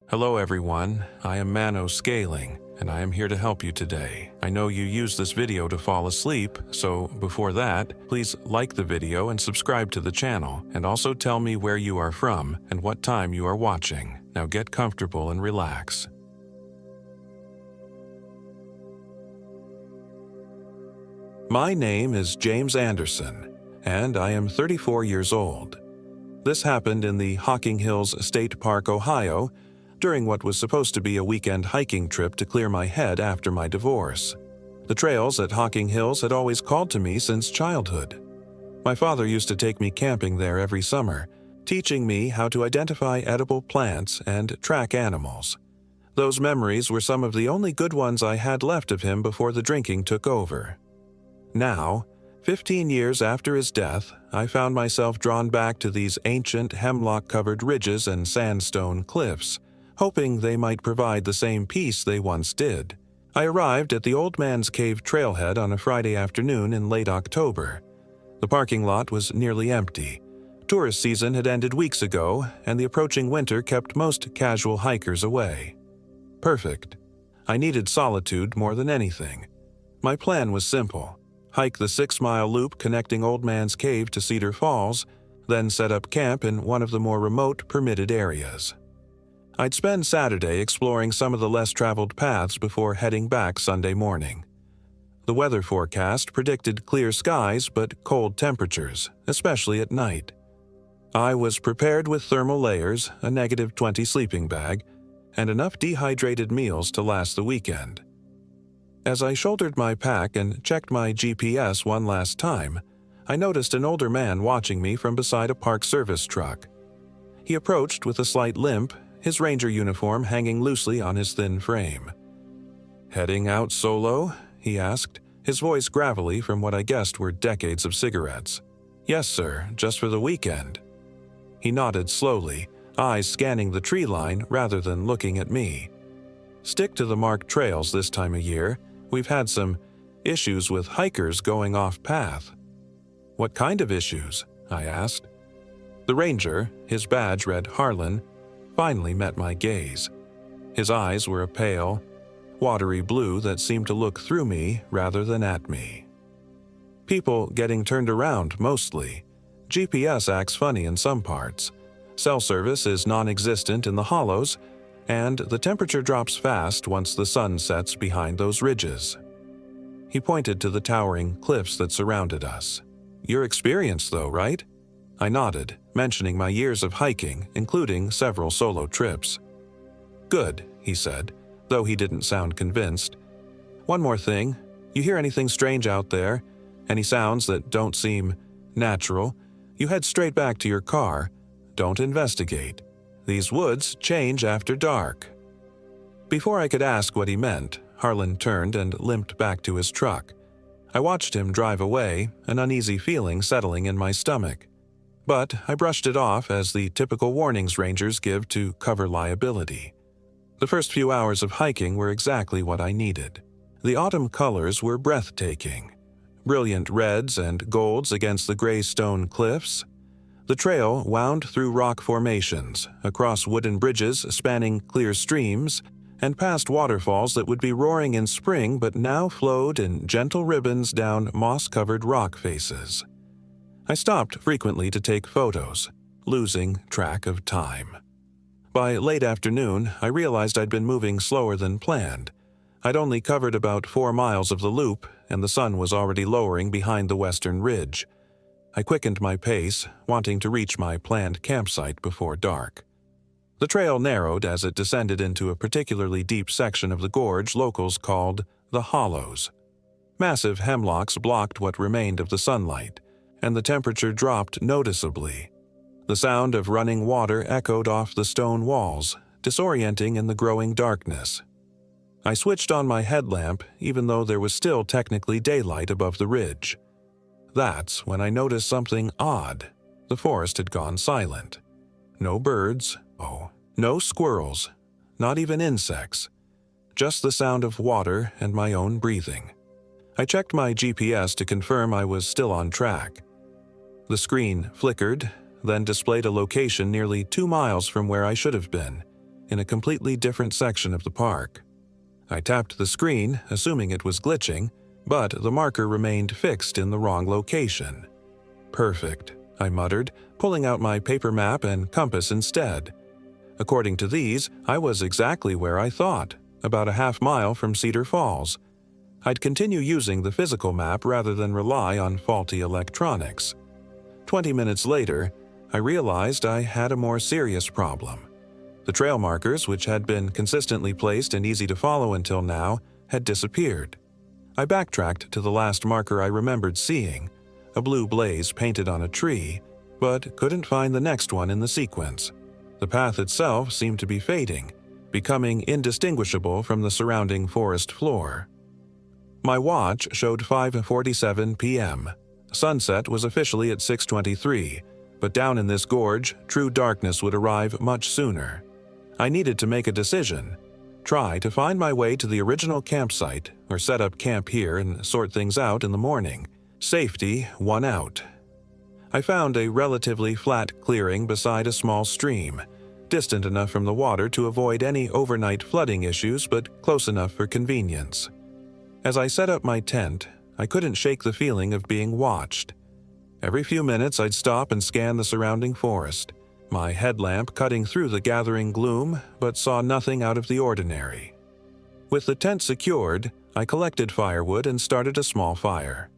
Hello everyone, I am MANO Scaling, and I am here to help you today. I know you use this video to fall asleep, so before that, please like the video and subscribe to the channel, and also tell me where you are from and what time you are watching. Now get comfortable and relax. My name is James Anderson, and I am 34 years old. This happened in the Hocking Hills State Park, Ohio, during what was supposed to be a weekend hiking trip to clear my head after my divorce. The trails at Hocking Hills had always called to me since childhood. My father used to take me camping there every summer, teaching me how to identify edible plants and track animals. Those memories were some of the only good ones I had left of him before the drinking took over. Now, 15 years after his death, I found myself drawn back to these ancient hemlock-covered ridges and sandstone cliffs, hoping they might provide the same peace they once did. I arrived at the Old Man's Cave trailhead on a Friday afternoon in late October. The parking lot was nearly empty. Tourist season had ended weeks ago, and the approaching winter kept most casual hikers away. Perfect. I needed solitude more than anything. My plan was simple: hike the 6-mile loop connecting Old Man's Cave to Cedar Falls, then set up camp in one of the more remote permitted areas. I'd spend Saturday exploring some of the less traveled paths before heading back Sunday morning. The weather forecast predicted clear skies but cold temperatures, especially at night. I was prepared with thermal layers, a -20 sleeping bag, and enough dehydrated meals to last the weekend. As I shouldered my pack and checked my GPS one last time, I noticed an older man watching me from beside a Park Service truck. He approached with a slight limp, his ranger uniform hanging loosely on his thin frame. "Heading out solo?" he asked, his voice gravelly from what I guessed were decades of cigarettes. "Yes, sir, just for the weekend." He nodded slowly, eyes scanning the tree line rather than looking at me. "Stick to the marked trails this time of year. We've had some issues with hikers going off path." "What kind of issues?" I asked. The ranger, his badge read Harlan, finally met my gaze. His eyes were a pale, watery blue that seemed to look through me rather than at me. "People getting turned around, mostly. GPS acts funny in some parts. Cell service is non-existent in the hollows, and the temperature drops fast once the sun sets behind those ridges." He pointed to the towering cliffs that surrounded us. "You're experienced though, right?" I nodded, mentioning my years of hiking, including several solo trips. "Good," he said, though he didn't sound convinced. "One more thing. You hear anything strange out there? Any sounds that don't seem natural? You head straight back to your car. Don't investigate. These woods change after dark." Before I could ask what he meant, Harlan turned and limped back to his truck. I watched him drive away, an uneasy feeling settling in my stomach. But I brushed it off as the typical warnings rangers give to cover liability. The first few hours of hiking were exactly what I needed. The autumn colors were breathtaking. Brilliant reds and golds against the gray stone cliffs. The trail wound through rock formations, across wooden bridges spanning clear streams, and past waterfalls that would be roaring in spring but now flowed in gentle ribbons down moss-covered rock faces. I stopped frequently to take photos, losing track of time. By late afternoon, I realized I'd been moving slower than planned. I'd only covered about 4 miles of the loop, and the sun was already lowering behind the western ridge. I quickened my pace, wanting to reach my planned campsite before dark. The trail narrowed as it descended into a particularly deep section of the gorge locals called the Hollows. Massive hemlocks blocked what remained of the sunlight, and the temperature dropped noticeably. The sound of running water echoed off the stone walls, disorienting in the growing darkness. I switched on my headlamp, even though there was still technically daylight above the ridge. That's when I noticed something odd. The forest had gone silent. No birds, no squirrels, not even insects. Just the sound of water and my own breathing. I checked my GPS to confirm I was still on track. The screen flickered, then displayed a location nearly 2 miles from where I should have been. in a completely different section of the park. I tapped the screen, assuming it was glitching, but the marker remained fixed in the wrong location. Perfect, I muttered, pulling out my paper map and compass instead. According to these, I was exactly where I thought, about a half-mile from Cedar Falls. I'd continue using the physical map rather than rely on faulty electronics. 20 minutes later, I realized I had a more serious problem. The trail markers, which had been consistently placed and easy to follow until now, had disappeared. I backtracked to the last marker I remembered seeing, a blue blaze painted on a tree, but couldn't find the next one in the sequence. The path itself seemed to be fading, becoming indistinguishable from the surrounding forest floor. My watch showed 5:47 p.m. Sunset was officially at 6:23, but down in this gorge, true darkness would arrive much sooner. I needed to make a decision. Try to find my way to the original campsite, or set up camp here and sort things out in the morning. Safety won out. I found a relatively flat clearing beside a small stream, distant enough from the water to avoid any overnight flooding issues but close enough for convenience. As I set up my tent, I couldn't shake the feeling of being watched. Every few minutes I'd stop and scan the surrounding forest, my headlamp cutting through the gathering gloom, but saw nothing out of the ordinary. With the tent secured, I collected firewood and started a small fire.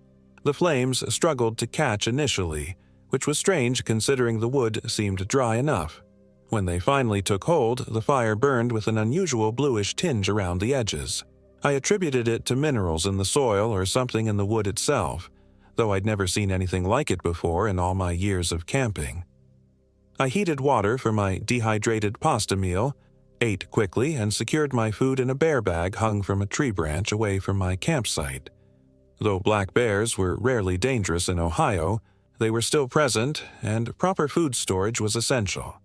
The flames struggled to catch initially, which was strange considering the wood seemed dry enough. When they finally took hold, the fire burned with an unusual bluish tinge around the edges. I attributed it to minerals in the soil or something in the wood itself, though I'd never seen anything like it before in all my years of camping. I heated water for my dehydrated pasta meal, ate quickly, and secured my food in a bear bag hung from a tree branch away from my campsite. Though black bears were rarely dangerous in Ohio, they were still present, and proper food storage was essential.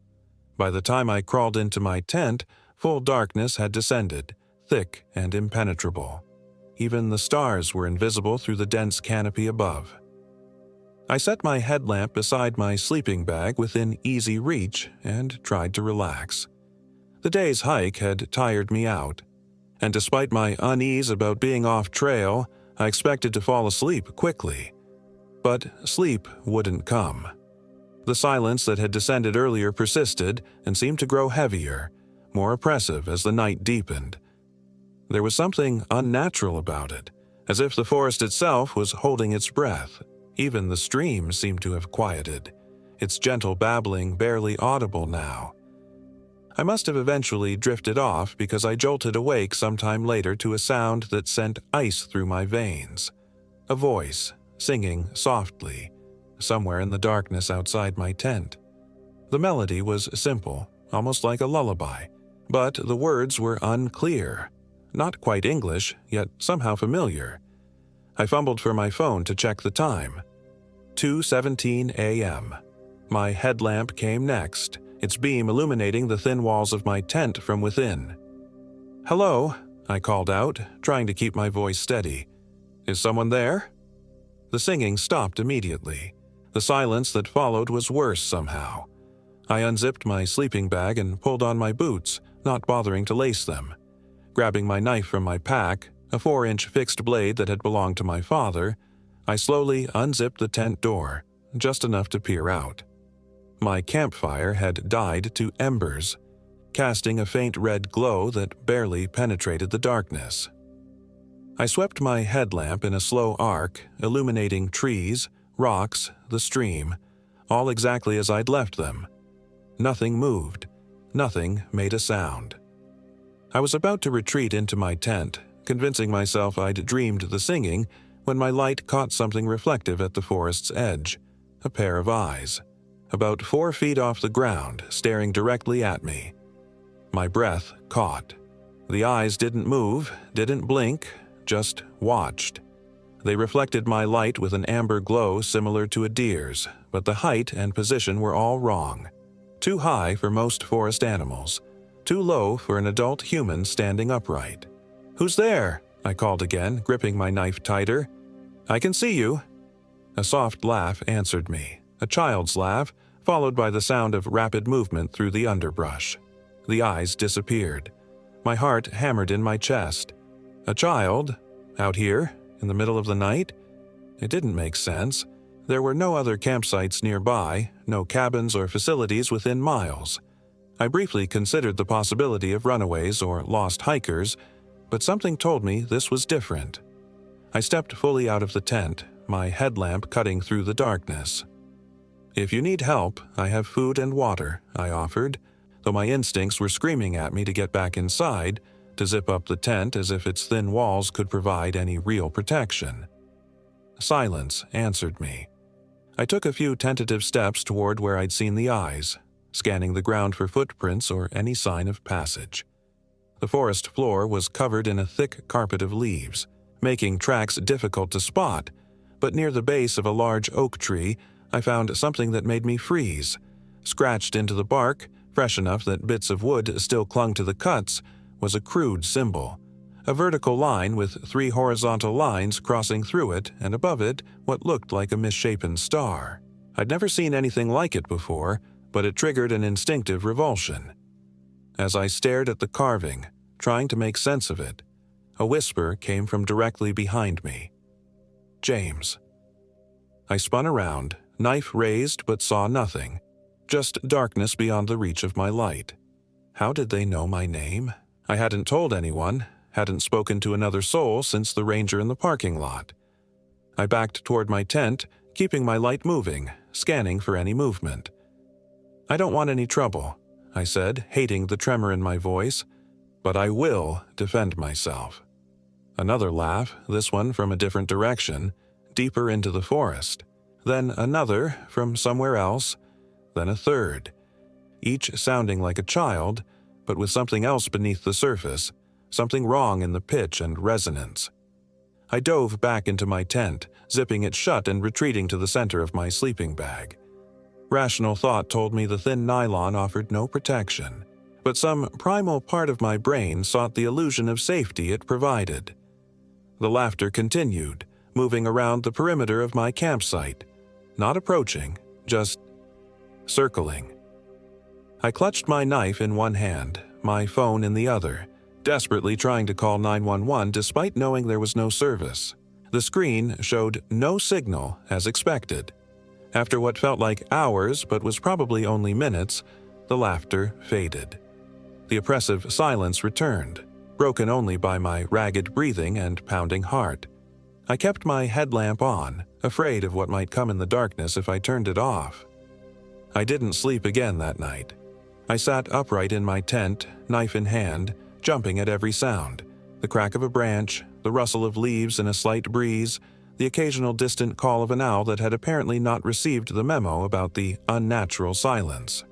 By the time I crawled into my tent, full darkness had descended, thick and impenetrable. Even the stars were invisible through the dense canopy above. I set my headlamp beside my sleeping bag within easy reach and tried to relax. The day's hike had tired me out, and despite my unease about being off trail, I expected to fall asleep quickly. But sleep wouldn't come. The silence that had descended earlier persisted and seemed to grow heavier, more oppressive as the night deepened. There was something unnatural about it, as if the forest itself was holding its breath. Even the stream seemed to have quieted, its gentle babbling barely audible now. I must have eventually drifted off because I jolted awake sometime later to a sound that sent ice through my veins. A voice, singing softly, somewhere in the darkness outside my tent. The melody was simple, almost like a lullaby, but the words were unclear. Not quite English, yet somehow familiar. I fumbled for my phone to check the time. 2:17 a.m. My headlamp came next, its beam illuminating the thin walls of my tent from within. "Hello," I called out, trying to keep my voice steady. "Is someone there?" The singing stopped immediately. The silence that followed was worse somehow. I unzipped my sleeping bag and pulled on my boots, not bothering to lace them. Grabbing my knife from my pack, a 4-inch fixed blade that had belonged to my father, I slowly unzipped the tent door, just enough to peer out. My campfire had died to embers, casting a faint red glow that barely penetrated the darkness. I swept my headlamp in a slow arc, illuminating trees, rocks, the stream, all exactly as I'd left them. Nothing moved. Nothing made a sound. I was about to retreat into my tent, convincing myself I'd dreamed the singing, when my light caught something reflective at the forest's edge, a pair of eyes, about 4 feet off the ground, staring directly at me. My breath caught. The eyes didn't move, didn't blink, just watched. They reflected my light with an amber glow similar to a deer's, but the height and position were all wrong. Too high for most forest animals, too low for an adult human standing upright. "Who's there?" I called again, gripping my knife tighter. "I can see you." A soft laugh answered me, a child's laugh, followed by the sound of rapid movement through the underbrush. The eyes disappeared. My heart hammered in my chest. A child? Out here? In the middle of the night? It didn't make sense. There were no other campsites nearby, no cabins or facilities within miles. I briefly considered the possibility of runaways or lost hikers, but something told me this was different. I stepped fully out of the tent, my headlamp cutting through the darkness. "If you need help, I have food and water," I offered, though my instincts were screaming at me to get back inside, to zip up the tent as if its thin walls could provide any real protection. Silence answered me. I took a few tentative steps toward where I'd seen the eyes, scanning the ground for footprints or any sign of passage. The forest floor was covered in a thick carpet of leaves, making tracks difficult to spot, but near the base of a large oak tree, I found something that made me freeze. Scratched into the bark, fresh enough that bits of wood still clung to the cuts, was a crude symbol. A vertical line with 3 horizontal lines crossing through it, and above it, what looked like a misshapen star. I'd never seen anything like it before, but it triggered an instinctive revulsion. As I stared at the carving, trying to make sense of it, a whisper came from directly behind me. "James." I spun around, knife raised but saw nothing, just darkness beyond the reach of my light. How did they know my name? I hadn't told anyone, hadn't spoken to another soul since the ranger in the parking lot. I backed toward my tent, keeping my light moving, scanning for any movement. "I don't want any trouble," I said, hating the tremor in my voice, "but I will defend myself." Another laugh, this one from a different direction, deeper into the forest. Then another from somewhere else, then a third, each sounding like a child, but with something else beneath the surface, something wrong in the pitch and resonance. I dove back into my tent, zipping it shut and retreating to the center of my sleeping bag. Rational thought told me the thin nylon offered no protection, but some primal part of my brain sought the illusion of safety it provided. The laughter continued, moving around the perimeter of my campsite, not approaching, just circling. I clutched my knife in one hand, my phone in the other, desperately trying to call 911 despite knowing there was no service. The screen showed no signal as expected. After what felt like hours but was probably only minutes, the laughter faded. The oppressive silence returned, broken only by my ragged breathing and pounding heart. I kept my headlamp on, afraid of what might come in the darkness if I turned it off. I didn't sleep again that night. I sat upright in my tent, knife in hand, jumping at every sound: the crack of a branch, the rustle of leaves in a slight breeze, the occasional distant call of an owl that had apparently not received the memo about the unnatural silence.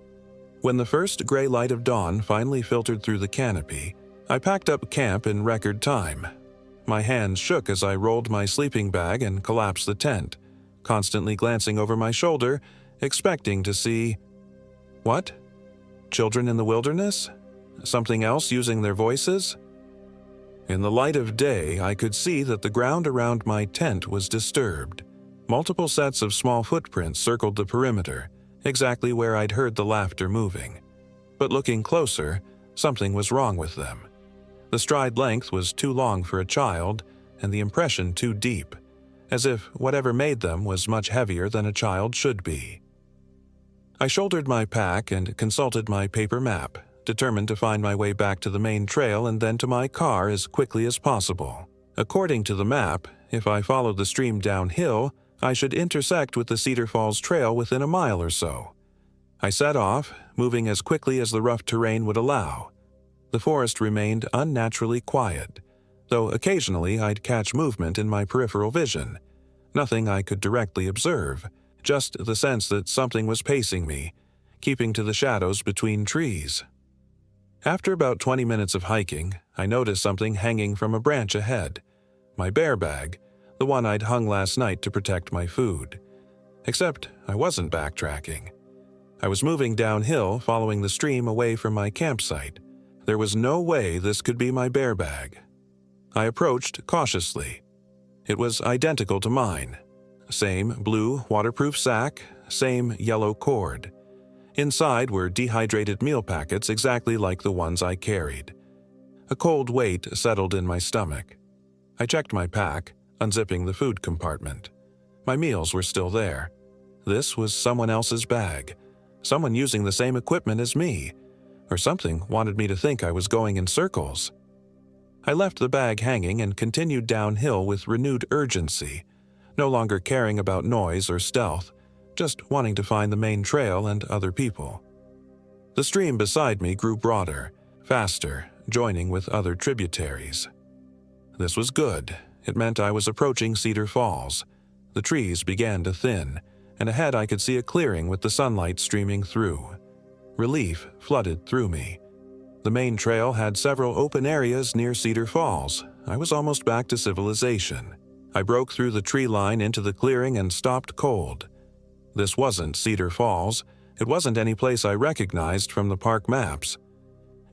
When the first gray light of dawn finally filtered through the canopy, I packed up camp in record time. My hands shook as I rolled my sleeping bag and collapsed the tent, constantly glancing over my shoulder, expecting to see… What? Children in the wilderness? Something else using their voices? In the light of day, I could see that the ground around my tent was disturbed. Multiple sets of small footprints circled the perimeter, exactly where I'd heard the laughter moving. But looking closer, something was wrong with them. The stride length was too long for a child, and the impression too deep, as if whatever made them was much heavier than a child should be. I shouldered my pack and consulted my paper map, determined to find my way back to the main trail and then to my car as quickly as possible. According to the map, if I followed the stream downhill, I should intersect with the Cedar Falls Trail within a mile or so. I set off, moving as quickly as the rough terrain would allow. The forest remained unnaturally quiet, though occasionally I'd catch movement in my peripheral vision. Nothing I could directly observe, just the sense that something was pacing me, keeping to the shadows between trees. After about 20 minutes of hiking, I noticed something hanging from a branch ahead. My bear bag, the one I'd hung last night to protect my food. Except I wasn't backtracking. I was moving downhill, following the stream away from my campsite. There was no way this could be my bear bag. I approached cautiously. It was identical to mine. Same blue waterproof sack, same yellow cord. Inside were dehydrated meal packets exactly like the ones I carried. A cold weight settled in my stomach. I checked my pack, unzipping the food compartment. My meals were still there. This was someone else's bag, someone using the same equipment as me, or something wanted me to think I was going in circles. I left the bag hanging and continued downhill with renewed urgency, no longer caring about noise or stealth, just wanting to find the main trail and other people. The stream beside me grew broader, faster, joining with other tributaries. This was good. It meant I was approaching Cedar Falls. The trees began to thin, and ahead I could see a clearing with the sunlight streaming through. Relief flooded through me. The main trail had several open areas near Cedar Falls. I was almost back to civilization. I broke through the tree line into the clearing and stopped cold. This wasn't Cedar Falls. It wasn't any place I recognized from the park maps.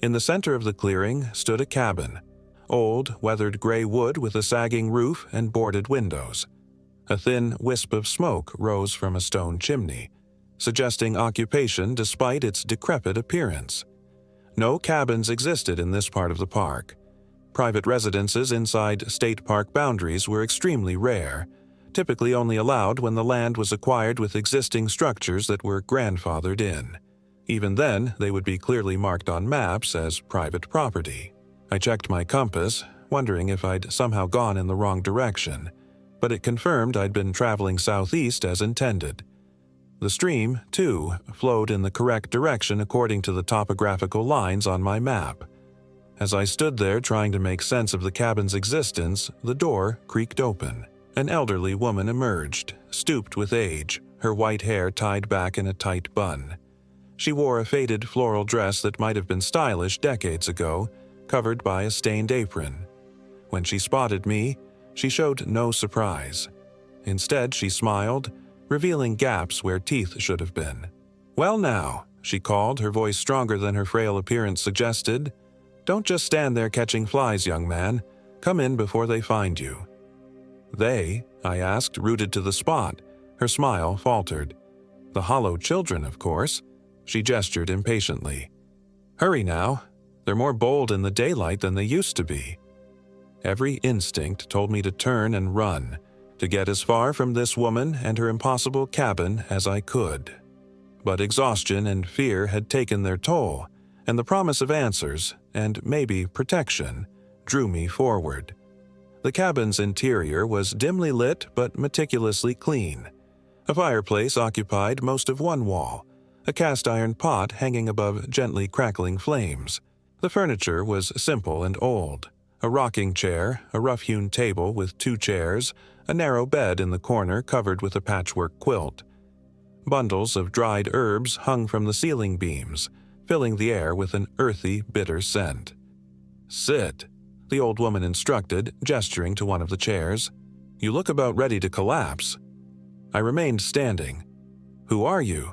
In the center of the clearing stood a cabin. Old, weathered gray wood with a sagging roof and boarded windows. A thin wisp of smoke rose from a stone chimney, suggesting occupation despite its decrepit appearance. No cabins existed in this part of the park. Private residences inside state park boundaries were extremely rare, typically only allowed when the land was acquired with existing structures that were grandfathered in. Even then, they would be clearly marked on maps as private property. I checked my compass, wondering if I'd somehow gone in the wrong direction, but it confirmed I'd been traveling southeast as intended. The stream, too, flowed in the correct direction according to the topographical lines on my map. As I stood there trying to make sense of the cabin's existence, the door creaked open. An elderly woman emerged, stooped with age, her white hair tied back in a tight bun. She wore a faded floral dress that might have been stylish decades ago, covered by a stained apron. When she spotted me, she showed no surprise. Instead, she smiled, revealing gaps where teeth should have been. "Well now," she called, her voice stronger than her frail appearance suggested. "Don't just stand there catching flies, young man. Come in before they find you." "They?" I asked, rooted to the spot. Her smile faltered. "The hollow children, of course." She gestured impatiently. "Hurry now. They're more bold in the daylight than they used to be." Every instinct told me to turn and run, to get as far from this woman and her impossible cabin as I could. But exhaustion and fear had taken their toll, and the promise of answers, and maybe protection, drew me forward. The cabin's interior was dimly lit but meticulously clean. A fireplace occupied most of one wall, a cast-iron pot hanging above gently crackling flames. The furniture was simple and old. A rocking chair, a rough-hewn table with 2 chairs, a narrow bed in the corner covered with a patchwork quilt. Bundles of dried herbs hung from the ceiling beams, filling the air with an earthy, bitter scent. "Sit," the old woman instructed, gesturing to one of the chairs. "You look about ready to collapse." I remained standing. "Who are you?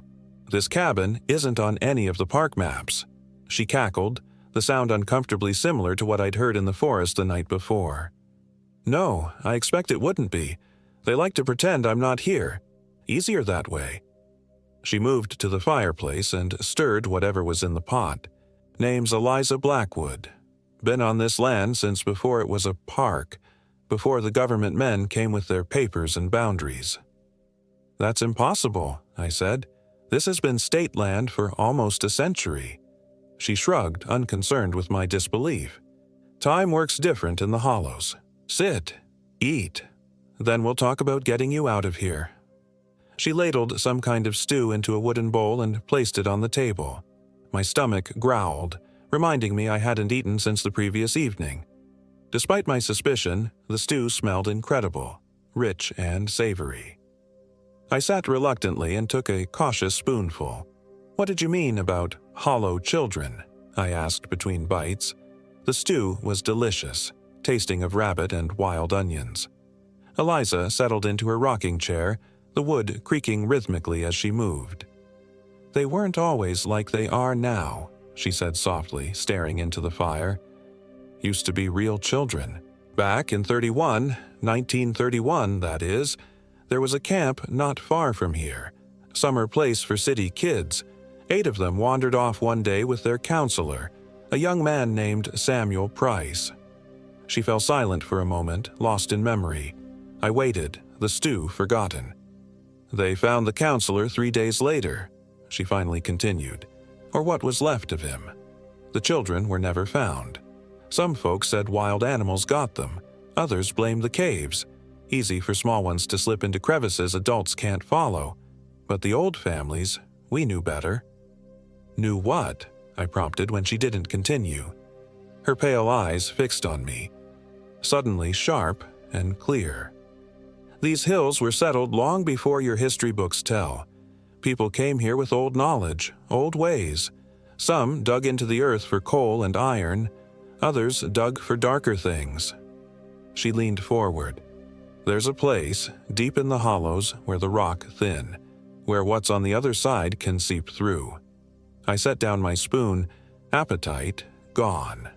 This cabin isn't on any of the park maps." She cackled, the sound uncomfortably similar to what I'd heard in the forest the night before. "No, I expect it wouldn't be. They like to pretend I'm not here. Easier that way." She moved to the fireplace and stirred whatever was in the pot. "Name's Eliza Blackwood. Been on this land since before it was a park, before the government men came with their papers and boundaries." "That's impossible," I said. "This has been state land for almost a century." She shrugged, unconcerned with my disbelief. "Time works different in the hollows. Sit, eat. Then we'll talk about getting you out of here." She ladled some kind of stew into a wooden bowl and placed it on the table. My stomach growled, reminding me I hadn't eaten since the previous evening. Despite my suspicion, the stew smelled incredible, rich and savory. I sat reluctantly and took a cautious spoonful. "What did you mean about hollow children?" I asked between bites. The stew was delicious, tasting of rabbit and wild onions. Eliza settled into her rocking chair, the wood creaking rhythmically as she moved. "They weren't always like they are now," she said softly, staring into the fire. "Used to be real children. Back in 1931, that is, there was a camp not far from here, summer place for city kids, 8 of them wandered off one day with their counselor, a young man named Samuel Price. She fell silent for a moment, lost in memory. I waited, the stew forgotten. They found the counselor 3 days later, she finally continued, or what was left of him. The children were never found. Some folks said wild animals got them. Others blamed the caves. Easy for small ones to slip into crevices adults can't follow. But the old families, we knew better. Knew what? I prompted when she didn't continue. Her pale eyes fixed on me, suddenly sharp and clear. These hills were settled long before your history books tell. People came here with old knowledge, old ways. Some dug into the earth for coal and iron. Others dug for darker things. She leaned forward. There's a place, deep in the hollows, where the rock thin, where what's on the other side can seep through. I set down my spoon, appetite gone.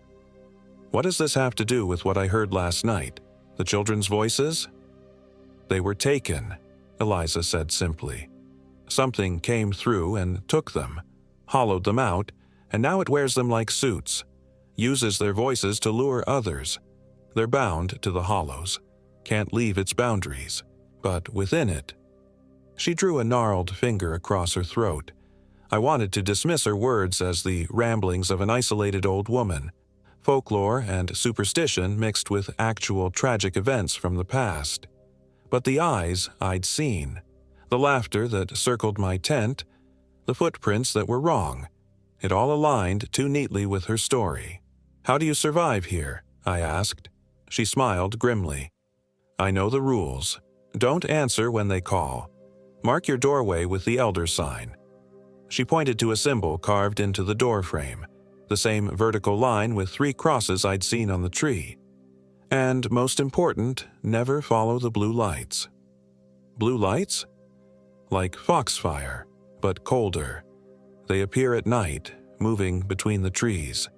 What does this have to do with what I heard last night? The children's voices? They were taken, Eliza said simply. Something came through and took them, hollowed them out, and now it wears them like suits, uses their voices to lure others. They're bound to the hollows, can't leave its boundaries, but within it. She drew a gnarled finger across her throat. I wanted to dismiss her words as the ramblings of an isolated old woman, folklore and superstition mixed with actual tragic events from the past. But the eyes I'd seen, the laughter that circled my tent, the footprints that were wrong, it all aligned too neatly with her story. "How do you survive here?" I asked. She smiled grimly. "I know the rules. Don't answer when they call. Mark your doorway with the elder sign." She pointed to a symbol carved into the doorframe, the same vertical line with 3 crosses I'd seen on the tree. And most important, never follow the blue lights. Blue lights? Like foxfire, but colder. They appear at night, moving between the trees.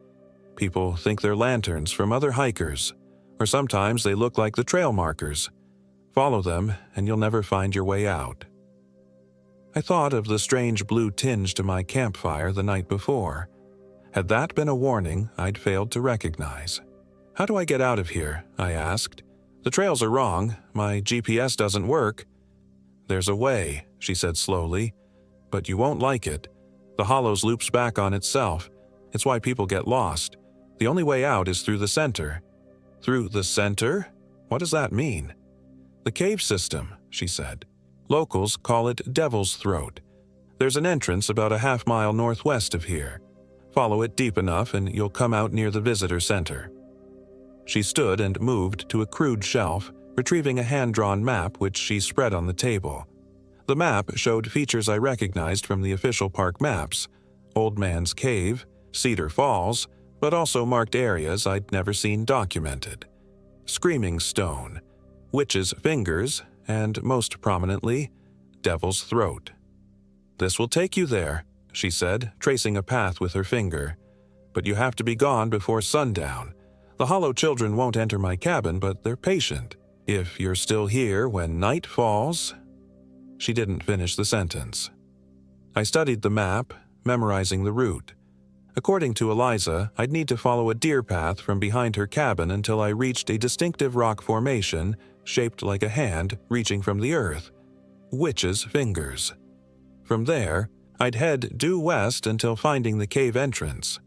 People think they're lanterns from other hikers, or sometimes they look like the trail markers. Follow them, and you'll never find your way out. I thought of the strange blue tinge to my campfire the night before. Had that been a warning I'd failed to recognize? "How do I get out of here?" I asked. "The trails are wrong. My GPS doesn't work." "There's a way," she said slowly, "but you won't like it. The hollows loops back on itself. It's why people get lost. The only way out is through the center." "Through the center? What does that mean?" "The cave system," she said. "Locals call it Devil's Throat. There's an entrance about a half-mile northwest of here. Follow it deep enough and you'll come out near the visitor center." She stood and moved to a crude shelf, retrieving a hand-drawn map which she spread on the table. The map showed features I recognized from the official park maps: Old Man's Cave, Cedar Falls, but also marked areas I'd never seen documented. Screaming Stone, Witch's Fingers, and most prominently, Devil's Throat. "This will take you there," she said, tracing a path with her finger. "But you have to be gone before sundown. The Hollow children won't enter my cabin, but they're patient. If you're still here when night falls—" She didn't finish the sentence. I studied the map, memorizing the route. According to Eliza, I'd need to follow a deer path from behind her cabin until I reached a distinctive rock formation shaped like a hand reaching from the earth. Witch's Fingers. From there, I'd head due west until finding the cave entrance.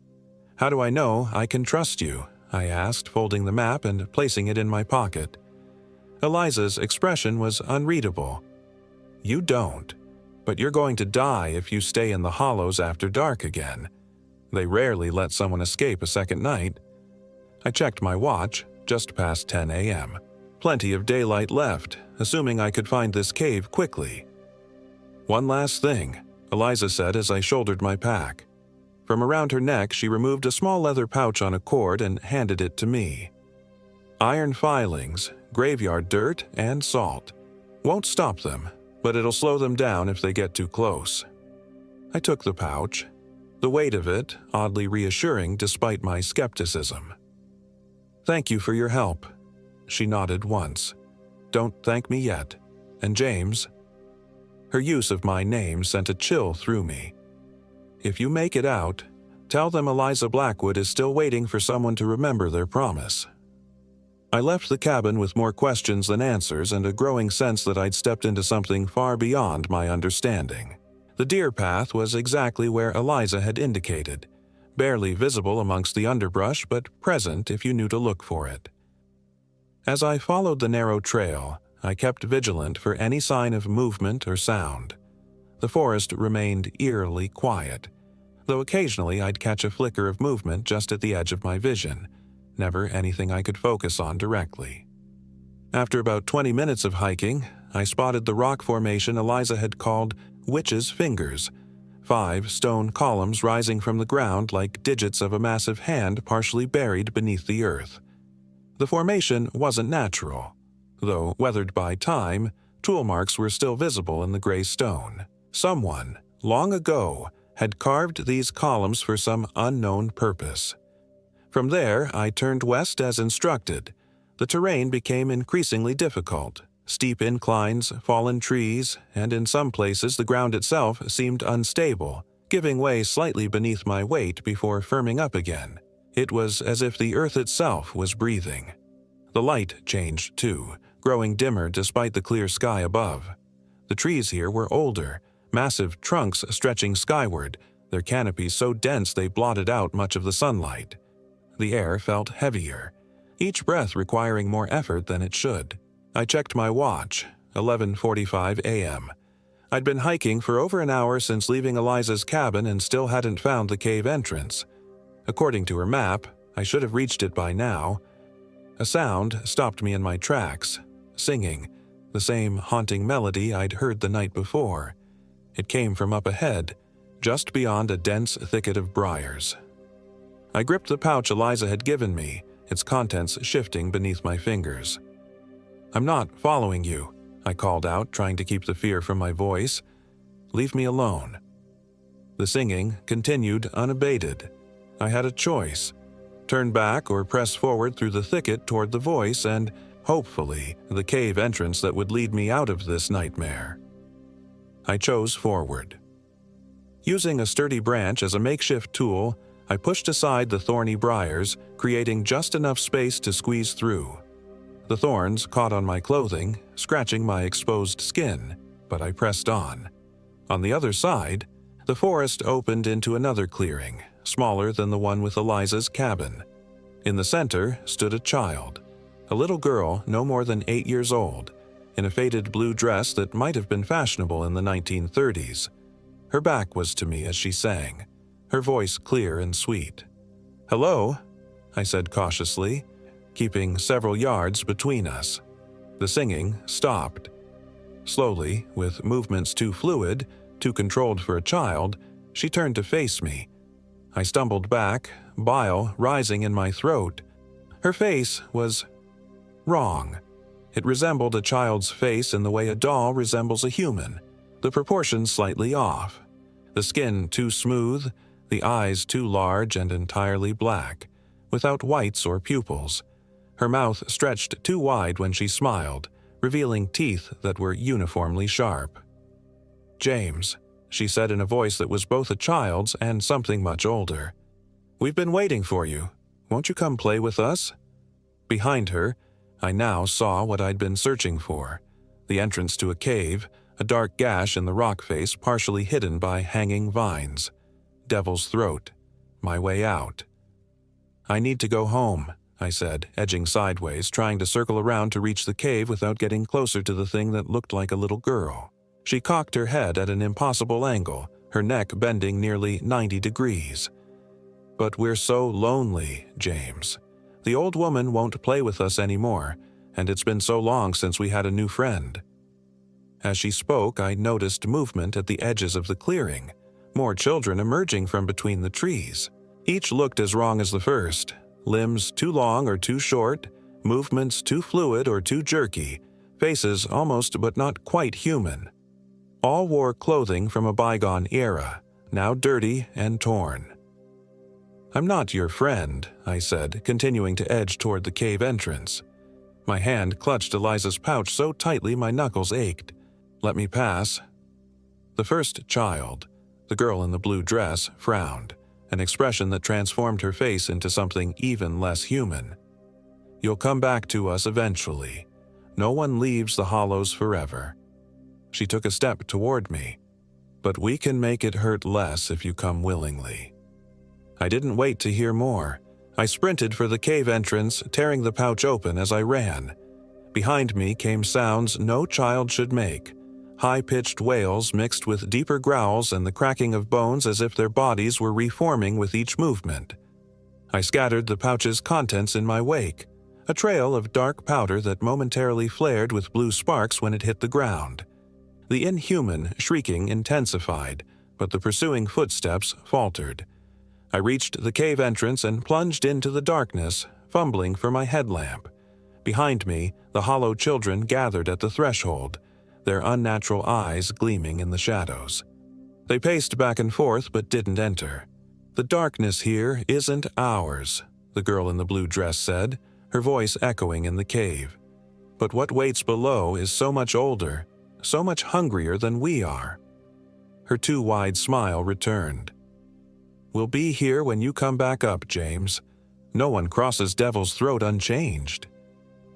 "How do I know I can trust you?" I asked, folding the map and placing it in my pocket. Eliza's expression was unreadable. "You don't, but you're going to die if you stay in the hollows after dark again. They rarely let someone escape a second night." I checked my watch, just past 10 a.m. Plenty of daylight left, assuming I could find this cave quickly. "One last thing," Eliza said as I shouldered my pack. From around her neck, she removed a small leather pouch on a cord and handed it to me. "Iron filings, graveyard dirt, and salt. Won't stop them, but it'll slow them down if they get too close." I took the pouch, the weight of it oddly reassuring despite my skepticism. "Thank you for your help." She nodded once. "Don't thank me yet. And James?" Her use of my name sent a chill through me. If you make it out, tell them Eliza Blackwood is still waiting for someone to remember their promise." I left the cabin with more questions than answers and a growing sense that I'd stepped into something far beyond my understanding. The deer path was exactly where Eliza had indicated, barely visible amongst the underbrush but present if you knew to look for it. As I followed the narrow trail, I kept vigilant for any sign of movement or sound. The forest remained eerily quiet, though occasionally I'd catch a flicker of movement just at the edge of my vision, never anything I could focus on directly. After about 20 minutes of hiking, I spotted the rock formation Eliza had called Witch's Fingers, 5 stone columns rising from the ground like digits of a massive hand partially buried beneath the earth. The formation wasn't natural, though weathered by time, tool marks were still visible in the gray stone. Someone, long ago, had carved these columns for some unknown purpose. From there, I turned west as instructed. The terrain became increasingly difficult. Steep inclines, fallen trees, and in some places the ground itself seemed unstable, giving way slightly beneath my weight before firming up again. It was as if the earth itself was breathing. The light changed too, growing dimmer despite the clear sky above. The trees here were older, massive trunks stretching skyward, their canopies so dense they blotted out much of the sunlight. The air felt heavier, each breath requiring more effort than it should. I checked my watch, 11:45 a.m. I'd been hiking for over an hour since leaving Eliza's cabin and still hadn't found the cave entrance. According to her map, I should have reached it by now. A sound stopped me in my tracks, singing, the same haunting melody I'd heard the night before. It came from up ahead, just beyond a dense thicket of briars. I gripped the pouch Eliza had given me, its contents shifting beneath my fingers. "I'm not following you," I called out, trying to keep the fear from my voice. "Leave me alone." The singing continued unabated. I had a choice: turn back or press forward through the thicket toward the voice and, hopefully, the cave entrance that would lead me out of this nightmare. I chose forward. Using a sturdy branch as a makeshift tool, I pushed aside the thorny briars, creating just enough space to squeeze through. The thorns caught on my clothing, scratching my exposed skin, but I pressed on. On the other side, the forest opened into another clearing, smaller than the one with Eliza's cabin. In the center stood a child, a little girl no more than 8 years old, in a faded blue dress that might have been fashionable in the 1930s. Her back was to me as she sang, her voice clear and sweet. "Hello," I said cautiously, keeping several yards between us. The singing stopped. Slowly, with movements too fluid, too controlled for a child, she turned to face me. I stumbled back, bile rising in my throat. Her face was wrong. It resembled a child's face in the way a doll resembles a human, the proportions slightly off. The skin too smooth, the eyes too large and entirely black, without whites or pupils. Her mouth stretched too wide when she smiled, revealing teeth that were uniformly sharp. "James," she said in a voice that was both a child's and something much older. "We've been waiting for you. Won't you come play with us?" Behind her, I now saw what I'd been searching for: the entrance to a cave, a dark gash in the rock face partially hidden by hanging vines. Devil's Throat, my way out. "I need to go home," I said, edging sideways, trying to circle around to reach the cave without getting closer to the thing that looked like a little girl. She cocked her head at an impossible angle, her neck bending nearly 90 degrees. "But we're so lonely, James. The old woman won't play with us anymore, and it's been so long since we had a new friend." As she spoke, I noticed movement at the edges of the clearing, more children emerging from between the trees. Each looked as wrong as the first: limbs too long or too short, movements too fluid or too jerky, faces almost but not quite human. All wore clothing from a bygone era, now dirty and torn. "I'm not your friend," I said, continuing to edge toward the cave entrance. My hand clutched Eliza's pouch so tightly my knuckles ached. "Let me pass." The first child, The girl in the blue dress frowned, an expression that transformed her face into something even less human. "You'll come back to us eventually. No one leaves the hollows forever." She took a step toward me. "But we can make it hurt less if you come willingly." I didn't wait to hear more. I sprinted for the cave entrance, tearing the pouch open as I ran. Behind me came sounds no child should make. High-pitched wails mixed with deeper growls and the cracking of bones as if their bodies were reforming with each movement. I scattered the pouch's contents in my wake, a trail of dark powder that momentarily flared with blue sparks when it hit the ground. The inhuman shrieking intensified, but the pursuing footsteps faltered. I reached the cave entrance and plunged into the darkness, fumbling for my headlamp. Behind me, the hollow children gathered at the threshold, their unnatural eyes gleaming in the shadows. They paced back and forth but didn't enter. "The darkness here isn't ours," the girl in the blue dress said, her voice echoing in the cave. "But what waits below is so much older, so much hungrier than we are." Her too wide smile returned. "We'll be here when you come back up, James. No one crosses Devil's Throat unchanged."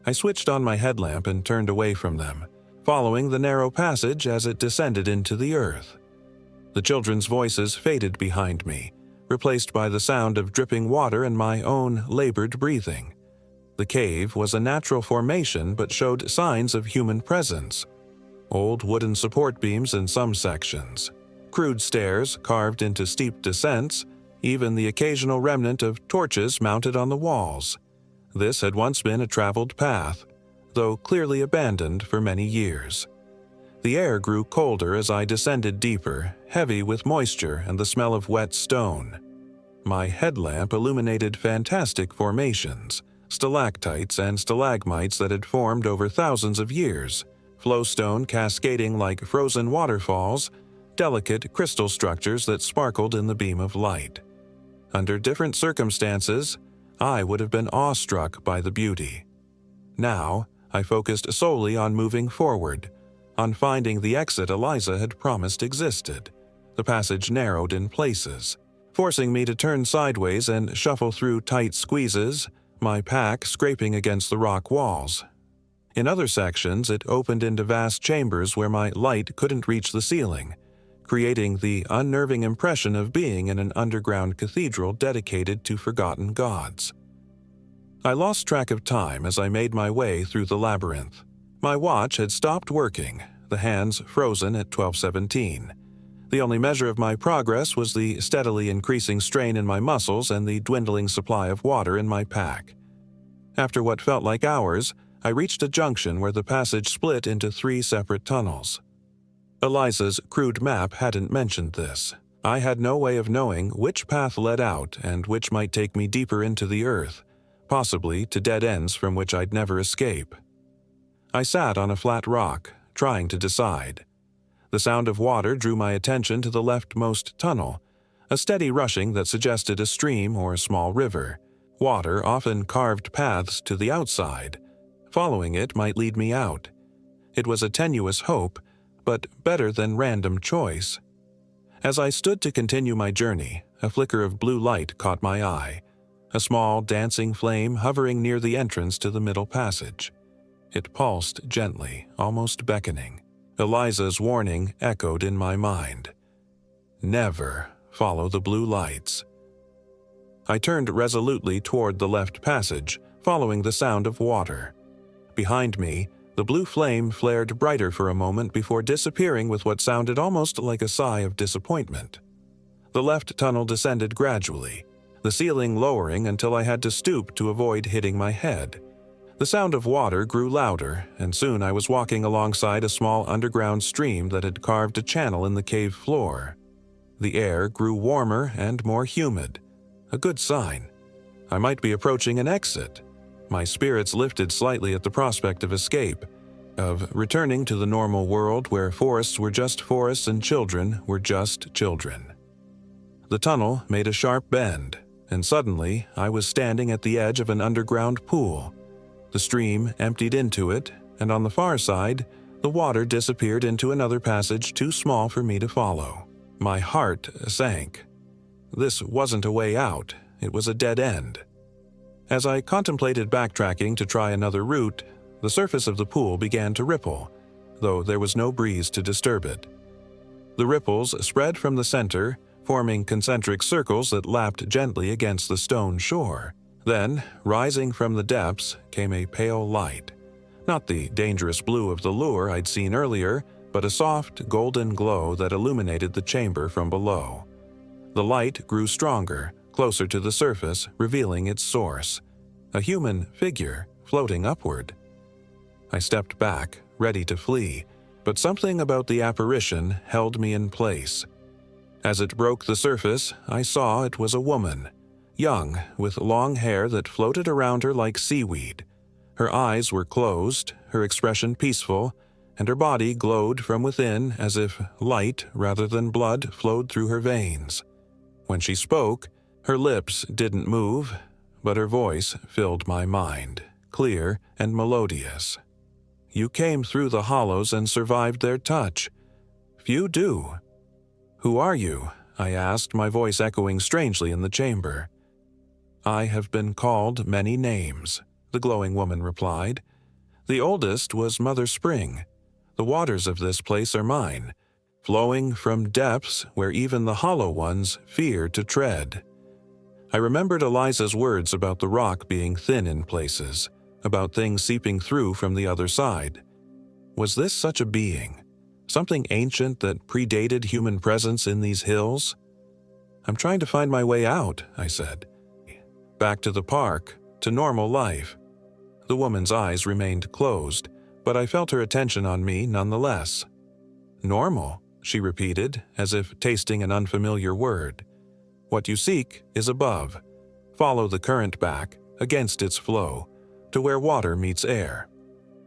I switched on my headlamp and turned away from them, following the narrow passage as it descended into the earth. The children's voices faded behind me, replaced by the sound of dripping water and my own labored breathing. The cave was a natural formation but showed signs of human presence. Old wooden support beams in some sections, crude stairs carved into steep descents, even the occasional remnant of torches mounted on the walls. This had once been a traveled path, though clearly abandoned for many years. The air grew colder as I descended deeper, heavy with moisture and the smell of wet stone. My headlamp illuminated fantastic formations, stalactites and stalagmites that had formed over thousands of years, flowstone cascading like frozen waterfalls, delicate crystal structures that sparkled in the beam of light. Under different circumstances, I would have been awestruck by the beauty. Now, I focused solely on moving forward, on finding the exit Eliza had promised existed. The passage narrowed in places, forcing me to turn sideways and shuffle through tight squeezes, my pack scraping against the rock walls. In other sections, it opened into vast chambers where my light couldn't reach the ceiling, creating the unnerving impression of being in an underground cathedral dedicated to forgotten gods. I lost track of time as I made my way through the labyrinth. My watch had stopped working, the hands frozen at 12:17. The only measure of my progress was the steadily increasing strain in my muscles and the dwindling supply of water in my pack. After what felt like hours, I reached a junction where the passage split into 3 separate tunnels. Eliza's crude map hadn't mentioned this. I had no way of knowing which path led out and which might take me deeper into the earth, possibly to dead ends from which I'd never escape. I sat on a flat rock, trying to decide. The sound of water drew my attention to the leftmost tunnel, a steady rushing that suggested a stream or a small river. Water often carved paths to the outside. Following it might lead me out. It was a tenuous hope, but better than random choice. As I stood to continue my journey, a flicker of blue light caught my eye, a small dancing flame hovering near the entrance to the middle passage. It pulsed gently, almost beckoning. Eliza's warning echoed in my mind. Never follow the blue lights. I turned resolutely toward the left passage, following the sound of water. Behind me, the blue flame flared brighter for a moment before disappearing with what sounded almost like a sigh of disappointment. The left tunnel descended gradually, the ceiling lowering until I had to stoop to avoid hitting my head. The sound of water grew louder, and soon I was walking alongside a small underground stream that had carved a channel in the cave floor. The air grew warmer and more humid, a good sign. I might be approaching an exit. My spirits lifted slightly at the prospect of escape, of returning to the normal world where forests were just forests and children were just children. The tunnel made a sharp bend, and suddenly I was standing at the edge of an underground pool. The stream emptied into it, and on the far side, the water disappeared into another passage too small for me to follow. My heart sank. This wasn't a way out, it was a dead end. As I contemplated backtracking to try another route, the surface of the pool began to ripple, though there was no breeze to disturb it. The ripples spread from the center, forming concentric circles that lapped gently against the stone shore. Then, rising from the depths, came a pale light. Not the dangerous blue of the lure I'd seen earlier, but a soft, golden glow that illuminated the chamber from below. The light grew stronger, closer to the surface, revealing its source. A human figure floating upward. I stepped back, ready to flee, but something about the apparition held me in place. As it broke the surface, I saw it was a woman, young, with long hair that floated around her like seaweed. Her eyes were closed, her expression peaceful, and her body glowed from within as if light rather than blood flowed through her veins. When she spoke, her lips didn't move, but her voice filled my mind, clear and melodious. You came through the hollows and survived their touch. Few do. Who are you? I asked, my voice echoing strangely in the chamber. I have been called many names, the glowing woman replied. The oldest was Mother Spring. The waters of this place are mine, flowing from depths where even the hollow ones fear to tread. I remembered Eliza's words about the rock being thin in places, about things seeping through from the other side. Was this such a being? Something ancient that predated human presence in these hills? I'm trying to find my way out, I said. Back to the park, to normal life. The woman's eyes remained closed, but I felt her attention on me nonetheless. Normal, she repeated, as if tasting an unfamiliar word. What you seek is above. Follow the current back, against its flow, to where water meets air.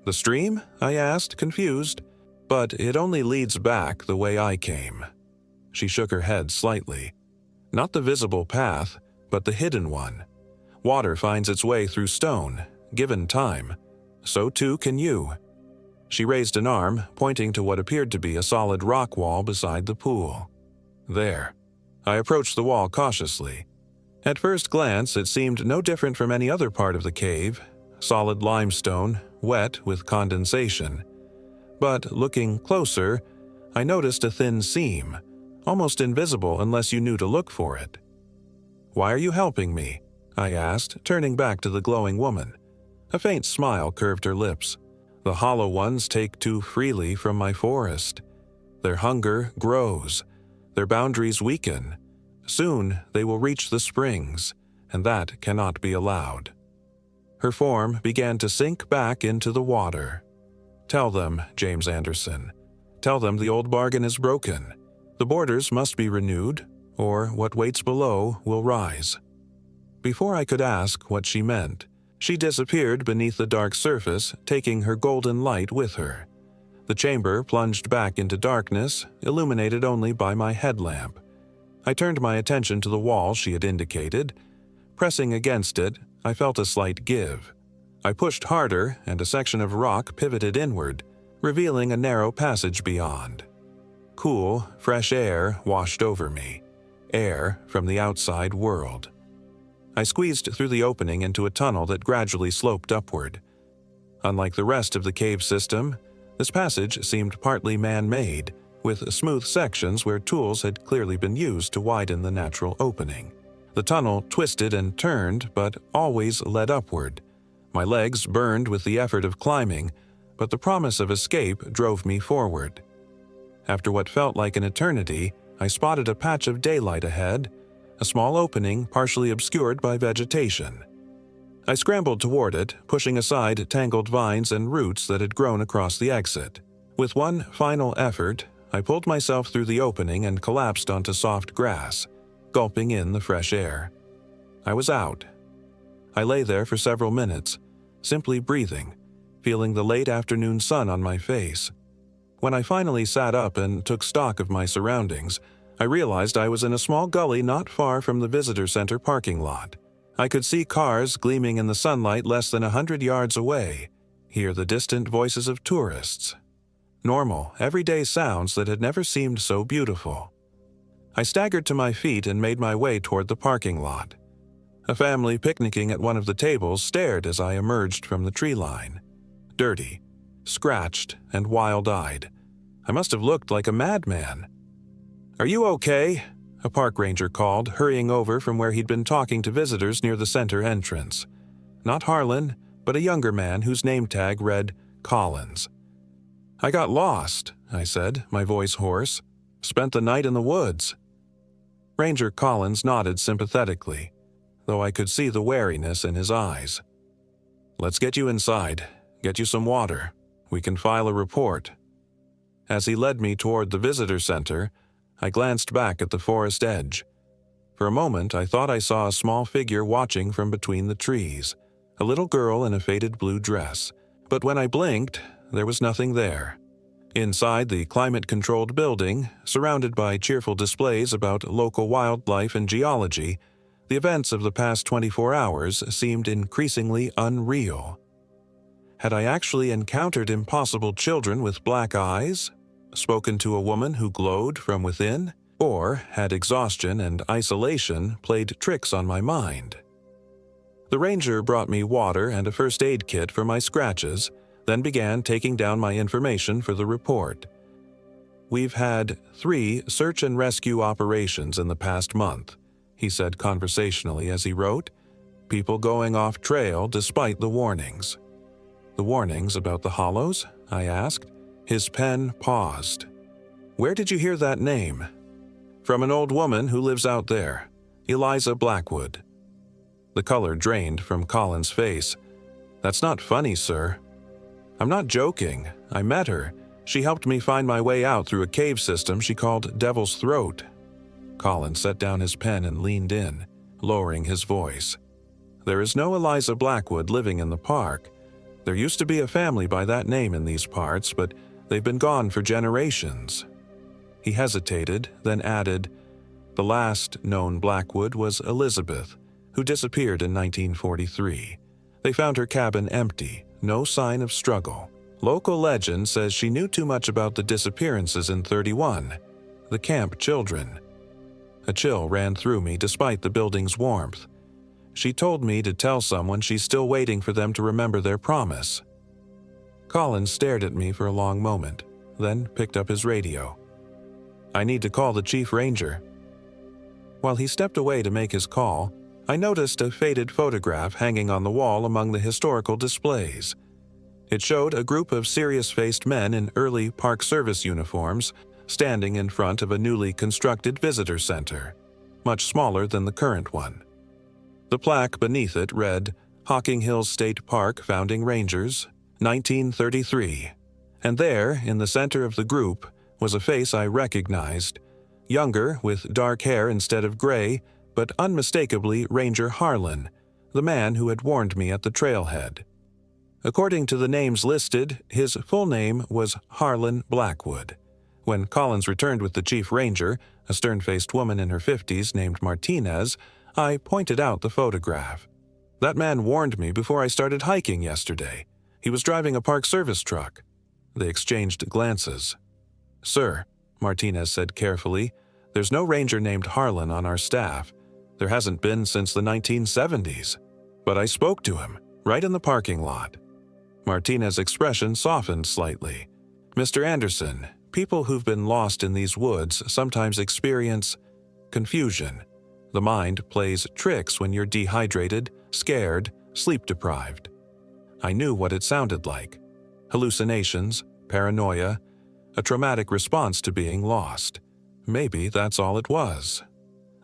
The stream? I asked, confused. But it only leads back the way I came. She shook her head slightly. Not the visible path, but the hidden one. Water finds its way through stone, given time. So too can you. She raised an arm, pointing to what appeared to be a solid rock wall beside the pool. There. I approached the wall cautiously. At first glance, it seemed no different from any other part of the cave. Solid limestone, wet with condensation. But looking closer, I noticed a thin seam, almost invisible unless you knew to look for it. Why are you helping me? I asked, turning back to the glowing woman. A faint smile curved her lips. The hollow ones take too freely from my forest. Their hunger grows. Their boundaries weaken. Soon they will reach the springs, and that cannot be allowed. Her form began to sink back into the water. Tell them, James Anderson. Tell them the old bargain is broken. The borders must be renewed, or what waits below will rise. Before I could ask what she meant, she disappeared beneath the dark surface, taking her golden light with her. The chamber plunged back into darkness, illuminated only by my headlamp. I turned my attention to the wall she had indicated. Pressing against it, I felt a slight give. I pushed harder, and a section of rock pivoted inward, revealing a narrow passage beyond. Cool, fresh air washed over me. Air from the outside world. I squeezed through the opening into a tunnel that gradually sloped upward. Unlike the rest of the cave system, this passage seemed partly man-made, with smooth sections where tools had clearly been used to widen the natural opening. The tunnel twisted and turned, but always led upward. My legs burned with the effort of climbing, but the promise of escape drove me forward. After what felt like an eternity, I spotted a patch of daylight ahead, a small opening partially obscured by vegetation. I scrambled toward it, pushing aside tangled vines and roots that had grown across the exit. With one final effort, I pulled myself through the opening and collapsed onto soft grass, gulping in the fresh air. I was out. I lay there for several minutes, simply breathing, feeling the late afternoon sun on my face. When I finally sat up and took stock of my surroundings, I realized I was in a small gully not far from the visitor center parking lot. I could see cars gleaming in the sunlight less than 100 yards away, hear the distant voices of tourists. Normal, everyday sounds that had never seemed so beautiful. I staggered to my feet and made my way toward the parking lot. A family picnicking at one of the tables stared as I emerged from the tree line. Dirty, scratched, and wild-eyed. I must have looked like a madman. "Are you okay?" a park ranger called, hurrying over from where he'd been talking to visitors near the center entrance. Not Harlan, but a younger man whose name tag read Collins. "I got lost," I said, my voice hoarse. "Spent the night in the woods." Ranger Collins nodded sympathetically, though I could see the wariness in his eyes. "Let's get you inside, get you some water. We can file a report." As he led me toward the visitor center, I glanced back at the forest edge. For a moment, I thought I saw a small figure watching from between the trees, a little girl in a faded blue dress. But when I blinked, there was nothing there. Inside the climate-controlled building, surrounded by cheerful displays about local wildlife and geology, the events of the past 24 hours seemed increasingly unreal. Had I actually encountered impossible children with black eyes? Spoken to a woman who glowed from within? Or had exhaustion and isolation played tricks on my mind? The ranger brought me water and a first aid kit for my scratches, then began taking down my information for the report. "We've had 3 search and rescue operations in the past month," he said conversationally as he wrote. "People going off trail despite the warnings." "The warnings about the hollows?" I asked. His pen paused. "Where did you hear that name?" "From an old woman who lives out there, Eliza Blackwood." The color drained from Colin's face. "That's not funny, sir." "I'm not joking. I met her. She helped me find my way out through a cave system she called Devil's Throat." Colin set down his pen and leaned in, lowering his voice. "There is no Eliza Blackwood living in the park. There used to be a family by that name in these parts, but they've been gone for generations." He hesitated, then added, "The last known Blackwood was Elizabeth, who disappeared in 1943. They found her cabin empty, no sign of struggle. Local legend says she knew too much about the disappearances in 31, the camp children." A chill ran through me despite the building's warmth. "She told me to tell someone she's still waiting for them to remember their promise." Colin stared at me for a long moment, then picked up his radio. "I need to call the chief ranger." While he stepped away to make his call, I noticed a faded photograph hanging on the wall among the historical displays. It showed a group of serious-faced men in early Park Service uniforms standing in front of a newly constructed visitor center, much smaller than the current one. The plaque beneath it read, "Hocking Hills State Park Founding Rangers, 1933." And there, in the center of the group, was a face I recognized, younger, with dark hair instead of gray, but unmistakably Ranger Harlan, the man who had warned me at the trailhead. According to the names listed, his full name was Harlan Blackwood. When Collins returned with the chief ranger, a stern-faced woman in her 50s named Martinez, I pointed out the photograph. "That man warned me before I started hiking yesterday. He was driving a Park Service truck." They exchanged glances. "Sir," Martinez said carefully, "there's no ranger named Harlan on our staff. There hasn't been since the 1970s. But I spoke to him, right in the parking lot." Martinez's expression softened slightly. "Mr. Anderson, people who've been lost in these woods sometimes experience confusion. The mind plays tricks when you're dehydrated, scared, sleep-deprived." I knew what it sounded like. Hallucinations, paranoia, a traumatic response to being lost. Maybe that's all it was.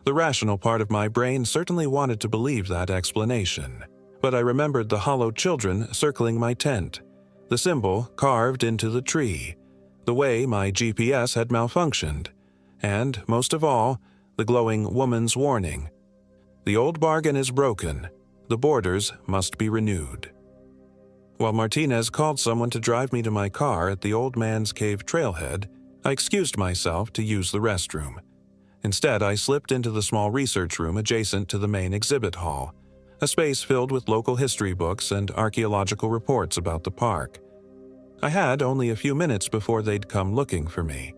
The rational part of my brain certainly wanted to believe that explanation. But I remembered the hollow children circling my tent, the symbol carved into the tree, the way my GPS had malfunctioned, and, most of all, the glowing woman's warning. The old bargain is broken. The borders must be renewed. While Martinez called someone to drive me to my car at the Old Man's Cave trailhead, I excused myself to use the restroom. Instead, I slipped into the small research room adjacent to the main exhibit hall, a space filled with local history books and archaeological reports about the park. I had only a few minutes before they'd come looking for me.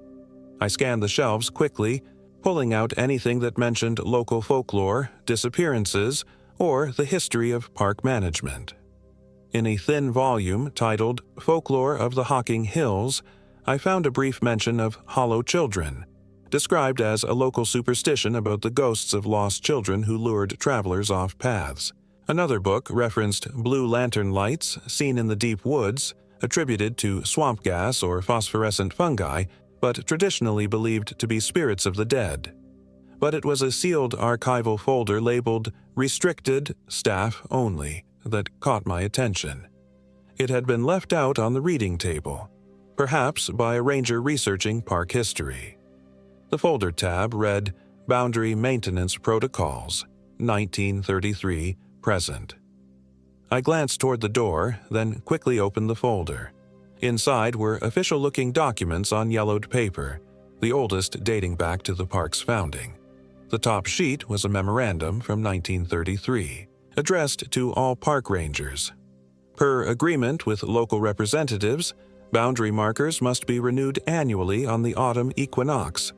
I scanned the shelves quickly, pulling out anything that mentioned local folklore, disappearances, or the history of park management. In a thin volume titled Folklore of the Hocking Hills, I found a brief mention of hollow children, described as a local superstition about the ghosts of lost children who lured travelers off paths. Another book referenced blue lantern lights seen in the deep woods, attributed to swamp gas or phosphorescent fungi, but traditionally believed to be spirits of the dead. But it was a sealed archival folder labeled Restricted, Staff Only that caught my attention. It had been left out on the reading table, perhaps by a ranger researching park history. The folder tab read Boundary Maintenance Protocols, 1933, present. I glanced toward the door, then quickly opened the folder. Inside were official-looking documents on yellowed paper, the oldest dating back to the park's founding. The top sheet was a memorandum from 1933, addressed to all park rangers. Per agreement with local representatives, boundary markers must be renewed annually on the autumn equinox.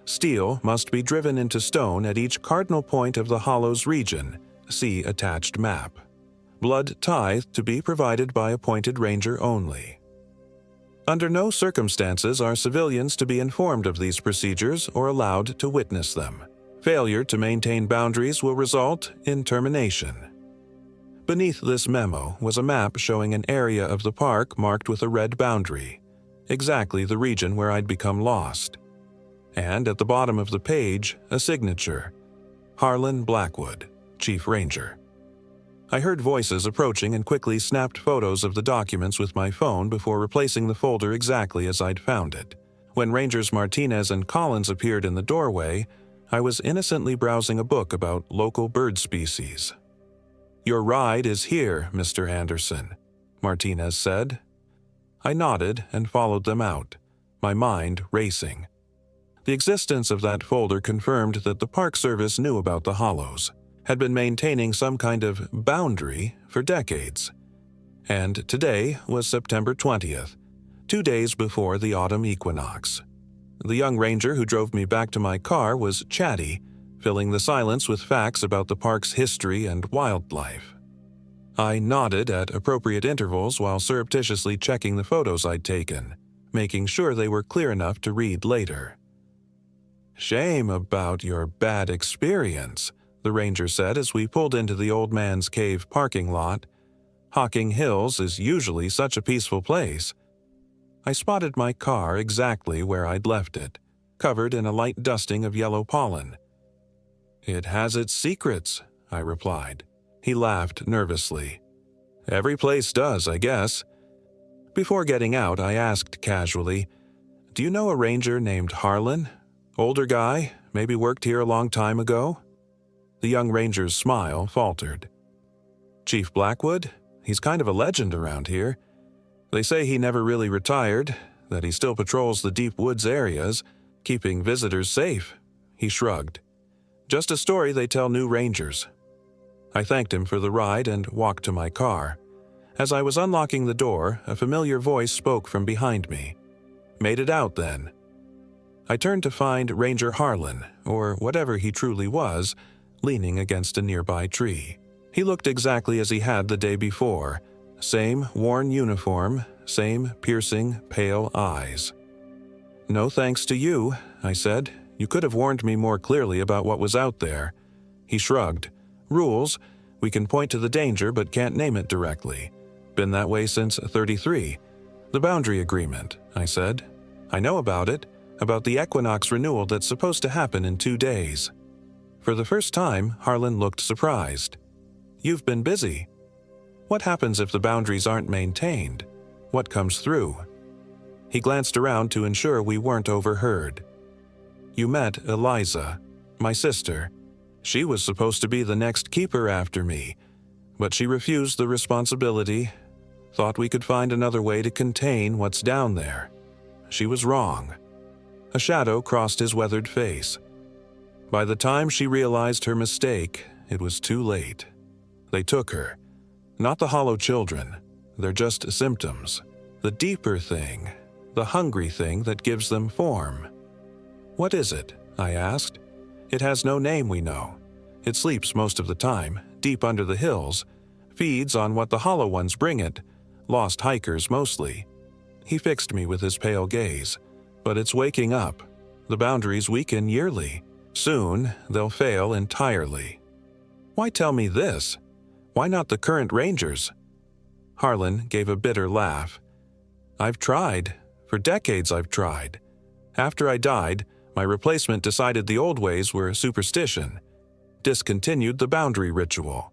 Steel must be driven into stone at each cardinal point of the Hollows region. See attached map. Blood tithe to be provided by appointed ranger only. Under no circumstances are civilians to be informed of these procedures or allowed to witness them. Failure to maintain boundaries will result in termination. Beneath this memo was a map showing an area of the park marked with a red boundary, exactly the region where I'd become lost. And at the bottom of the page, a signature, Harlan Blackwood, Chief Ranger. I heard voices approaching and quickly snapped photos of the documents with my phone before replacing the folder exactly as I'd found it. When Rangers Martinez and Collins appeared in the doorway, I was innocently browsing a book about local bird species. "Your ride is here, Mr. Anderson," Martinez said. I nodded and followed them out, my mind racing. The existence of that folder confirmed that the Park Service knew about the Hollows, had been maintaining some kind of boundary for decades. And today was September 20th, 2 days before the autumn equinox. The young ranger who drove me back to my car was chatty, filling the silence with facts about the park's history and wildlife. I nodded at appropriate intervals while surreptitiously checking the photos I'd taken, making sure they were clear enough to read later. "Shame about your bad experience," the ranger said as we pulled into the Old Man's Cave parking lot. "Hocking Hills is usually such a peaceful place." I spotted my car exactly where I'd left it, covered in a light dusting of yellow pollen. "It has its secrets," I replied. He laughed nervously. "Every place does, I guess." Before getting out, I asked casually, "Do you know a ranger named Harlan? Older guy, maybe worked here a long time ago?" The young ranger's smile faltered. "Chief Blackwood? He's kind of a legend around here. They say he never really retired, that he still patrols the deep woods areas, keeping visitors safe." He shrugged. "Just a story they tell new rangers." I thanked him for the ride and walked to my car. As I was unlocking the door, a familiar voice spoke from behind me. "Made it out, then." I turned to find Ranger Harlan, or whatever he truly was, leaning against a nearby tree. He looked exactly as he had the day before, same worn uniform, same piercing, pale eyes. "No thanks to you," I said. "You could have warned me more clearly about what was out there." He shrugged. "Rules. We can point to the danger but can't name it directly. Been that way since 33. The boundary agreement," I said. "I know about it, about the equinox renewal that's supposed to happen in 2 days." For the first time, Harlan looked surprised. "You've been busy. What happens if the boundaries aren't maintained? What comes through?" He glanced around to ensure we weren't overheard. "You met Eliza, my sister. She was supposed to be the next keeper after me, but she refused the responsibility, thought we could find another way to contain what's down there. She was wrong." A shadow crossed his weathered face. "By the time she realized her mistake, it was too late. They took her. Not the hollow children. They're just symptoms. The deeper thing, the hungry thing that gives them form." "What is it?" I asked. "It has no name, we know. It sleeps most of the time, deep under the hills, feeds on what the hollow ones bring it, lost hikers mostly." He fixed me with his pale gaze. "But it's waking up. The boundaries weaken yearly. Soon, they'll fail entirely." "Why tell me this? Why not the current rangers?" Harlan gave a bitter laugh. "I've tried. For decades I've tried. After I died, my replacement decided the old ways were superstition, discontinued the boundary ritual.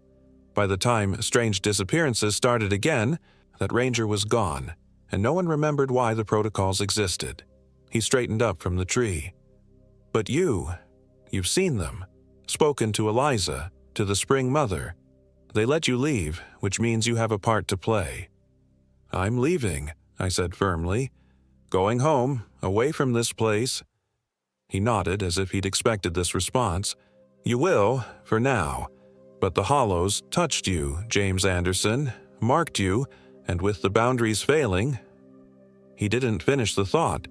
By the time strange disappearances started again, that ranger was gone, and no one remembered why the protocols existed." He straightened up from the tree. "But you've seen them, spoken to Eliza, to the Spring Mother. They let you leave, which means you have a part to play." "I'm leaving," I said firmly. "Going home, away from this place." He nodded as if he'd expected this response. "You will, for now. But the Hollows touched you, James Anderson, marked you, and with the boundaries failing—" He didn't finish the thought.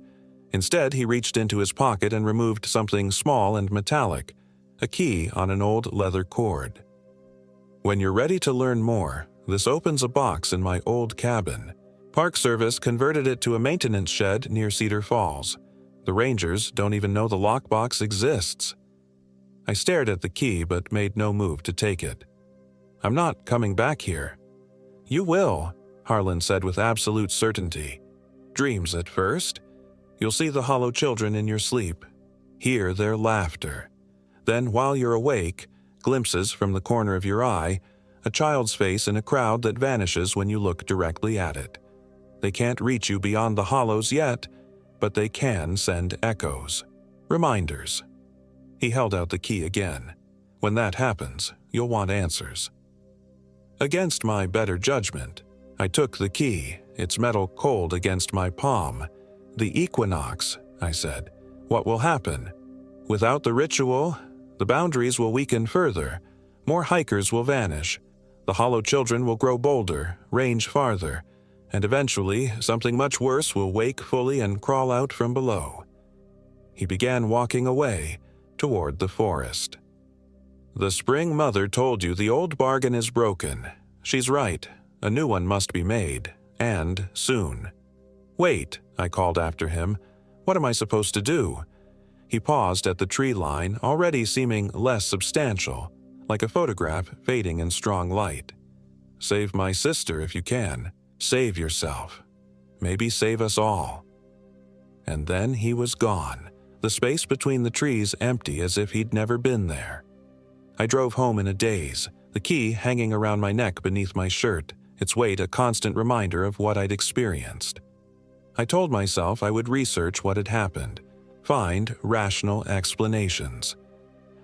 Instead, he reached into his pocket and removed something small and metallic, a key on an old leather cord. "When you're ready to learn more, this opens a box in my old cabin. Park Service converted it to a maintenance shed near Cedar Falls. The rangers don't even know the lockbox exists." I stared at the key but made no move to take it. "I'm not coming back here." "You will," Harlan said with absolute certainty. "Dreams at first. You'll see the hollow children in your sleep, hear their laughter. Then, while you're awake, glimpses from the corner of your eye, a child's face in a crowd that vanishes when you look directly at it. They can't reach you beyond the hollows yet, but they can send echoes, reminders." He held out the key again. "When that happens, you'll want answers." Against my better judgment, I took the key, its metal cold against my palm. "The equinox," I said. "What will happen? Without the ritual, the boundaries will weaken further. More hikers will vanish. The hollow children will grow bolder, range farther, and eventually something much worse will wake fully and crawl out from below." He began walking away, toward the forest. "The Spring Mother told you the old bargain is broken. She's right. A new one must be made, and soon." "Wait," I called after him. "What am I supposed to do?" He paused at the tree line, already seeming less substantial, like a photograph fading in strong light. "Save my sister if you can. Save yourself. Maybe save us all." And then he was gone, the space between the trees empty as if he'd never been there. I drove home in a daze, the key hanging around my neck beneath my shirt, its weight a constant reminder of what I'd experienced. I told myself I would research what had happened, find rational explanations.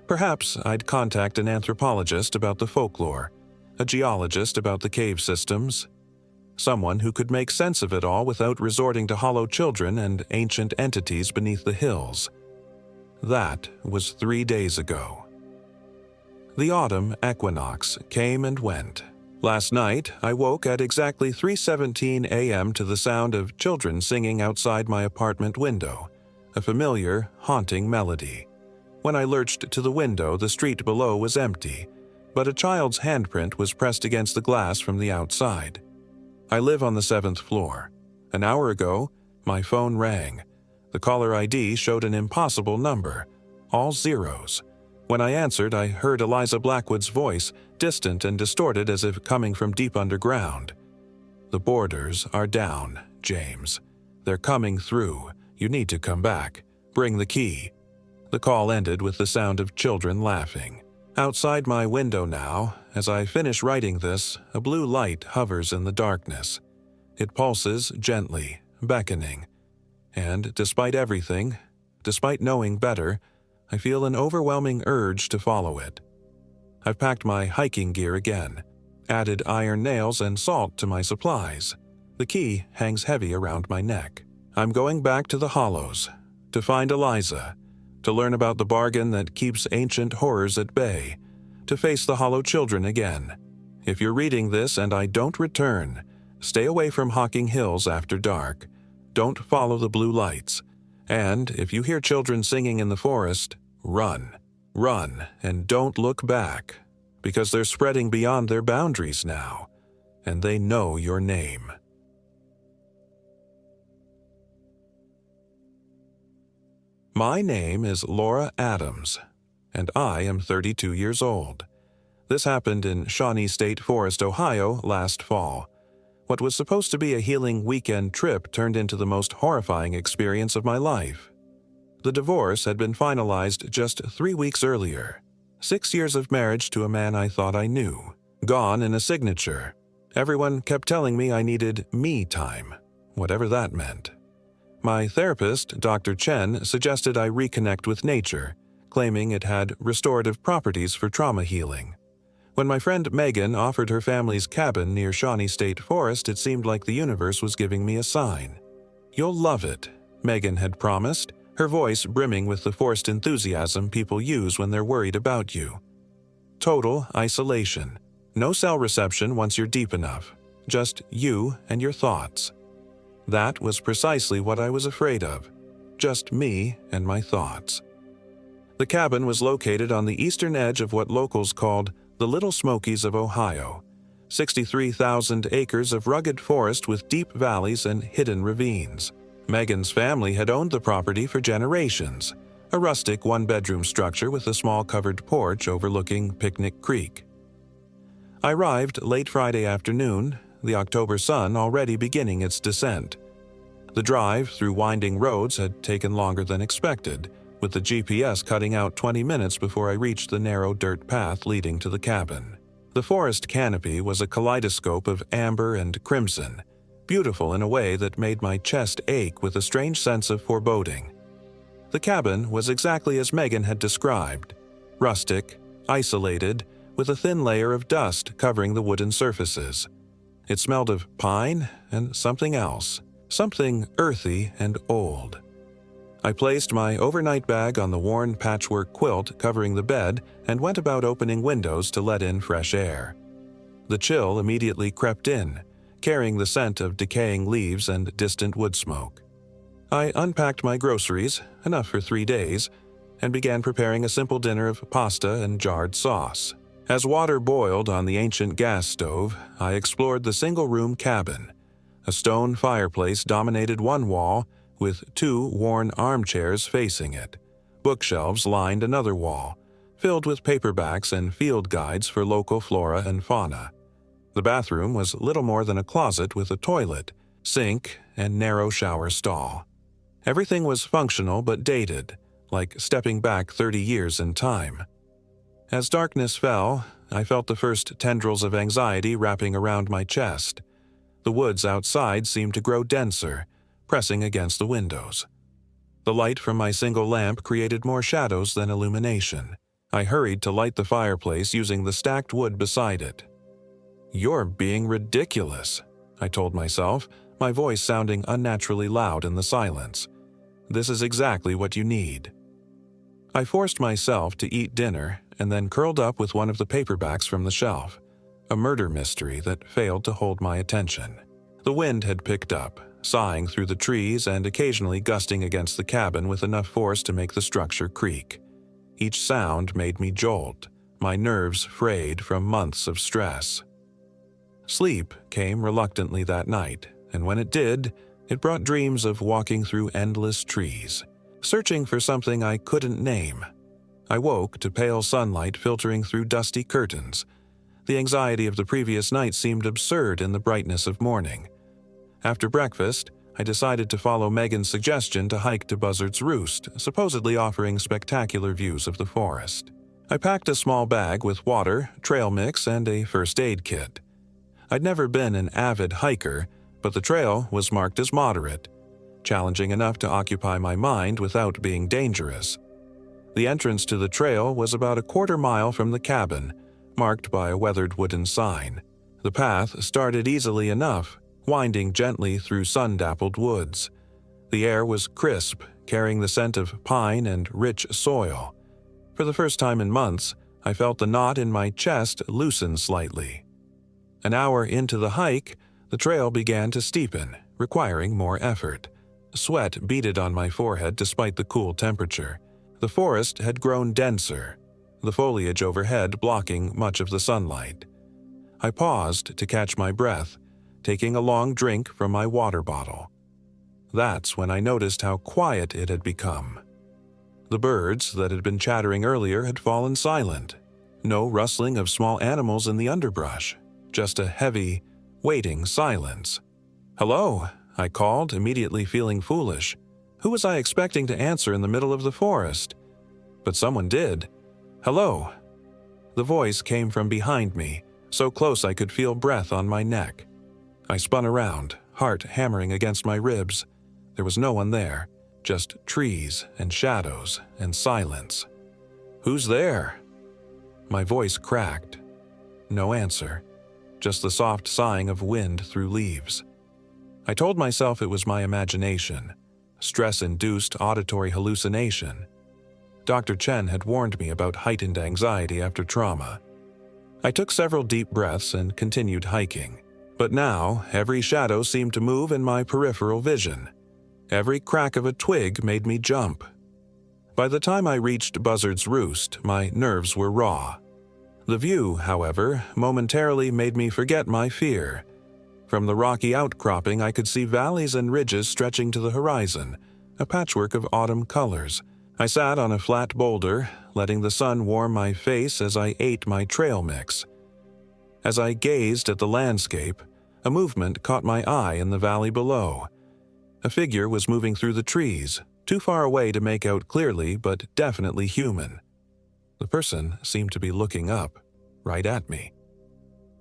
Perhaps I'd contact an anthropologist about the folklore, a geologist about the cave systems, someone who could make sense of it all without resorting to hollow children and ancient entities beneath the hills. That was 3 days ago. The autumn equinox came and went. Last night, I woke at exactly 3:17 a.m. to the sound of children singing outside my apartment window, a familiar, haunting melody. When I lurched to the window, the street below was empty, but a child's handprint was pressed against the glass from the outside. I live on the 7th floor. An hour ago, my phone rang. The caller ID showed an impossible number, all zeros. When I answered, I heard Eliza Blackwood's voice, distant and distorted as if coming from deep underground. "The borders are down, James. They're coming through. You need to come back. Bring the key." The call ended with the sound of children laughing. Outside my window now, as I finish writing this, a blue light hovers in the darkness. It pulses gently, beckoning. And despite everything, despite knowing better, I feel an overwhelming urge to follow it. I've packed my hiking gear again, added iron nails and salt to my supplies. The key hangs heavy around my neck. I'm going back to the Hollows, to find Eliza, to learn about the bargain that keeps ancient horrors at bay, to face the hollow children again. If you're reading this and I don't return, stay away from Hocking Hills after dark. Don't follow the blue lights. And if you hear children singing in the forest, Run, run, and don't look back, because they're spreading beyond their boundaries now, and they know your name. My name is Laura Adams, and I am 32 years old. This happened in Shawnee State Forest, Ohio, last fall. What was supposed to be a healing weekend trip turned into the most horrifying experience of my life. The divorce had been finalized just 3 weeks earlier. 6 years of marriage to a man I thought I knew. Gone in a signature. Everyone kept telling me I needed me time, whatever that meant. My therapist, Dr. Chen, suggested I reconnect with nature, claiming it had restorative properties for trauma healing. When my friend Megan offered her family's cabin near Shawnee State Forest, it seemed like the universe was giving me a sign. "You'll love it," Megan had promised, her voice brimming with the forced enthusiasm people use when they're worried about you. Total isolation. No cell reception once you're deep enough. Just you and your thoughts. That was precisely what I was afraid of. Just me and my thoughts. The cabin was located on the eastern edge of what locals called the Little Smokies of Ohio. 63,000 acres of rugged forest with deep valleys and hidden ravines. Megan's family had owned the property for generations, a rustic one-bedroom structure with a small covered porch overlooking Picnic Creek. I arrived late Friday afternoon, the October sun already beginning its descent. The drive through winding roads had taken longer than expected, with the GPS cutting out 20 minutes before I reached the narrow dirt path leading to the cabin. The forest canopy was a kaleidoscope of amber and crimson, beautiful in a way that made my chest ache with a strange sense of foreboding. The cabin was exactly as Megan had described, rustic, isolated, with a thin layer of dust covering the wooden surfaces. It smelled of pine and something else, something earthy and old. I placed my overnight bag on the worn patchwork quilt covering the bed and went about opening windows to let in fresh air. The chill immediately crept in, carrying the scent of decaying leaves and distant wood smoke. I unpacked my groceries, enough for 3 days, and began preparing a simple dinner of pasta and jarred sauce. As water boiled on the ancient gas stove, I explored the single-room cabin. A stone fireplace dominated one wall, with 2 worn armchairs facing it. Bookshelves lined another wall, filled with paperbacks and field guides for local flora and fauna. The bathroom was little more than a closet with a toilet, sink, and narrow shower stall. Everything was functional but dated, like stepping back 30 years in time. As darkness fell, I felt the first tendrils of anxiety wrapping around my chest. The woods outside seemed to grow denser, pressing against the windows. The light from my single lamp created more shadows than illumination. I hurried to light the fireplace using the stacked wood beside it. "You're being ridiculous," I told myself, my voice sounding unnaturally loud in the silence. "This is exactly what you need." I forced myself to eat dinner and then curled up with one of the paperbacks from the shelf, a murder mystery that failed to hold my attention. The wind had picked up, sighing through the trees and occasionally gusting against the cabin with enough force to make the structure creak. Each sound made me jolt, my nerves frayed from months of stress. Sleep came reluctantly that night, and when it did, it brought dreams of walking through endless trees, searching for something I couldn't name. I woke to pale sunlight filtering through dusty curtains. The anxiety of the previous night seemed absurd in the brightness of morning. After breakfast, I decided to follow Megan's suggestion to hike to Buzzard's Roost, supposedly offering spectacular views of the forest. I packed a small bag with water, trail mix, and a first aid kit. I'd never been an avid hiker, but the trail was marked as moderate, challenging enough to occupy my mind without being dangerous. The entrance to the trail was about a quarter mile from the cabin, marked by a weathered wooden sign. The path started easily enough, winding gently through sun-dappled woods. The air was crisp, carrying the scent of pine and rich soil. For the first time in months, I felt the knot in my chest loosen slightly. An hour into the hike, the trail began to steepen, requiring more effort. Sweat beaded on my forehead despite the cool temperature. The forest had grown denser, the foliage overhead blocking much of the sunlight. I paused to catch my breath, taking a long drink from my water bottle. That's when I noticed how quiet it had become. The birds that had been chattering earlier had fallen silent. No rustling of small animals in the underbrush, just a heavy, waiting silence. "Hello," I called, immediately feeling foolish. Who was I expecting to answer in the middle of the forest? But someone did. "Hello." The voice came from behind me, so close I could feel breath on my neck. I spun around, heart hammering against my ribs. There was no one there, just trees and shadows and silence. "Who's there?" My voice cracked. No answer, just the soft sighing of wind through leaves. I told myself it was my imagination, stress-induced auditory hallucination. Dr. Chen had warned me about heightened anxiety after trauma. I took several deep breaths and continued hiking. But now, every shadow seemed to move in my peripheral vision. Every crack of a twig made me jump. By the time I reached Buzzard's Roost, my nerves were raw. The view, however, momentarily made me forget my fear. From the rocky outcropping, I could see valleys and ridges stretching to the horizon, a patchwork of autumn colors. I sat on a flat boulder, letting the sun warm my face as I ate my trail mix. As I gazed at the landscape, a movement caught my eye in the valley below. A figure was moving through the trees, too far away to make out clearly, but definitely human. The person seemed to be looking up, right at me.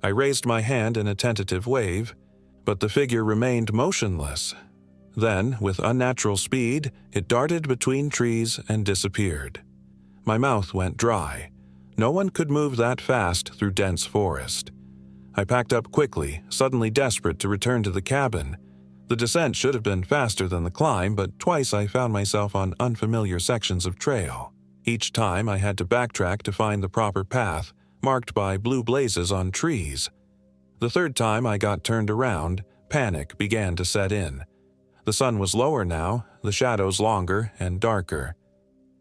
I raised my hand in a tentative wave, but the figure remained motionless. Then, with unnatural speed, it darted between trees and disappeared. My mouth went dry. No one could move that fast through dense forest. I packed up quickly, suddenly desperate to return to the cabin. The descent should have been faster than the climb, but twice I found myself on unfamiliar sections of trail. Each time I had to backtrack to find the proper path, marked by blue blazes on trees. The third time I got turned around, panic began to set in. The sun was lower now, the shadows longer and darker.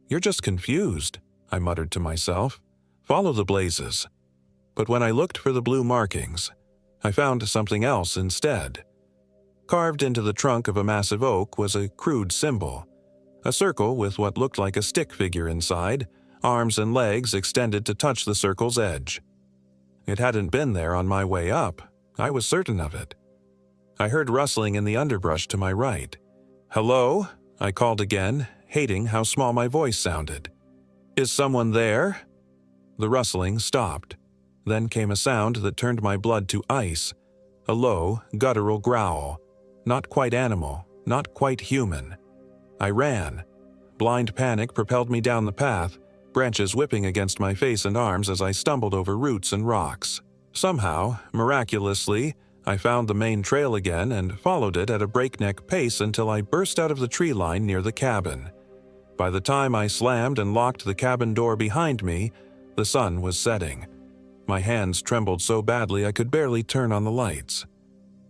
"You're just confused," I muttered to myself. "Follow the blazes." But when I looked for the blue markings, I found something else instead. Carved into the trunk of a massive oak was a crude symbol. A circle with what looked like a stick figure inside, arms and legs extended to touch the circle's edge. It hadn't been there on my way up. I was certain of it. I heard rustling in the underbrush to my right. "Hello?" I called again, hating how small my voice sounded. "Is someone there?" The rustling stopped. Then came a sound that turned my blood to ice. A low, guttural growl. Not quite animal, not quite human. I ran. Blind panic propelled me down the path, branches whipping against my face and arms as I stumbled over roots and rocks. Somehow, miraculously, I found the main trail again and followed it at a breakneck pace until I burst out of the tree line near the cabin. By the time I slammed and locked the cabin door behind me, the sun was setting. My hands trembled so badly I could barely turn on the lights.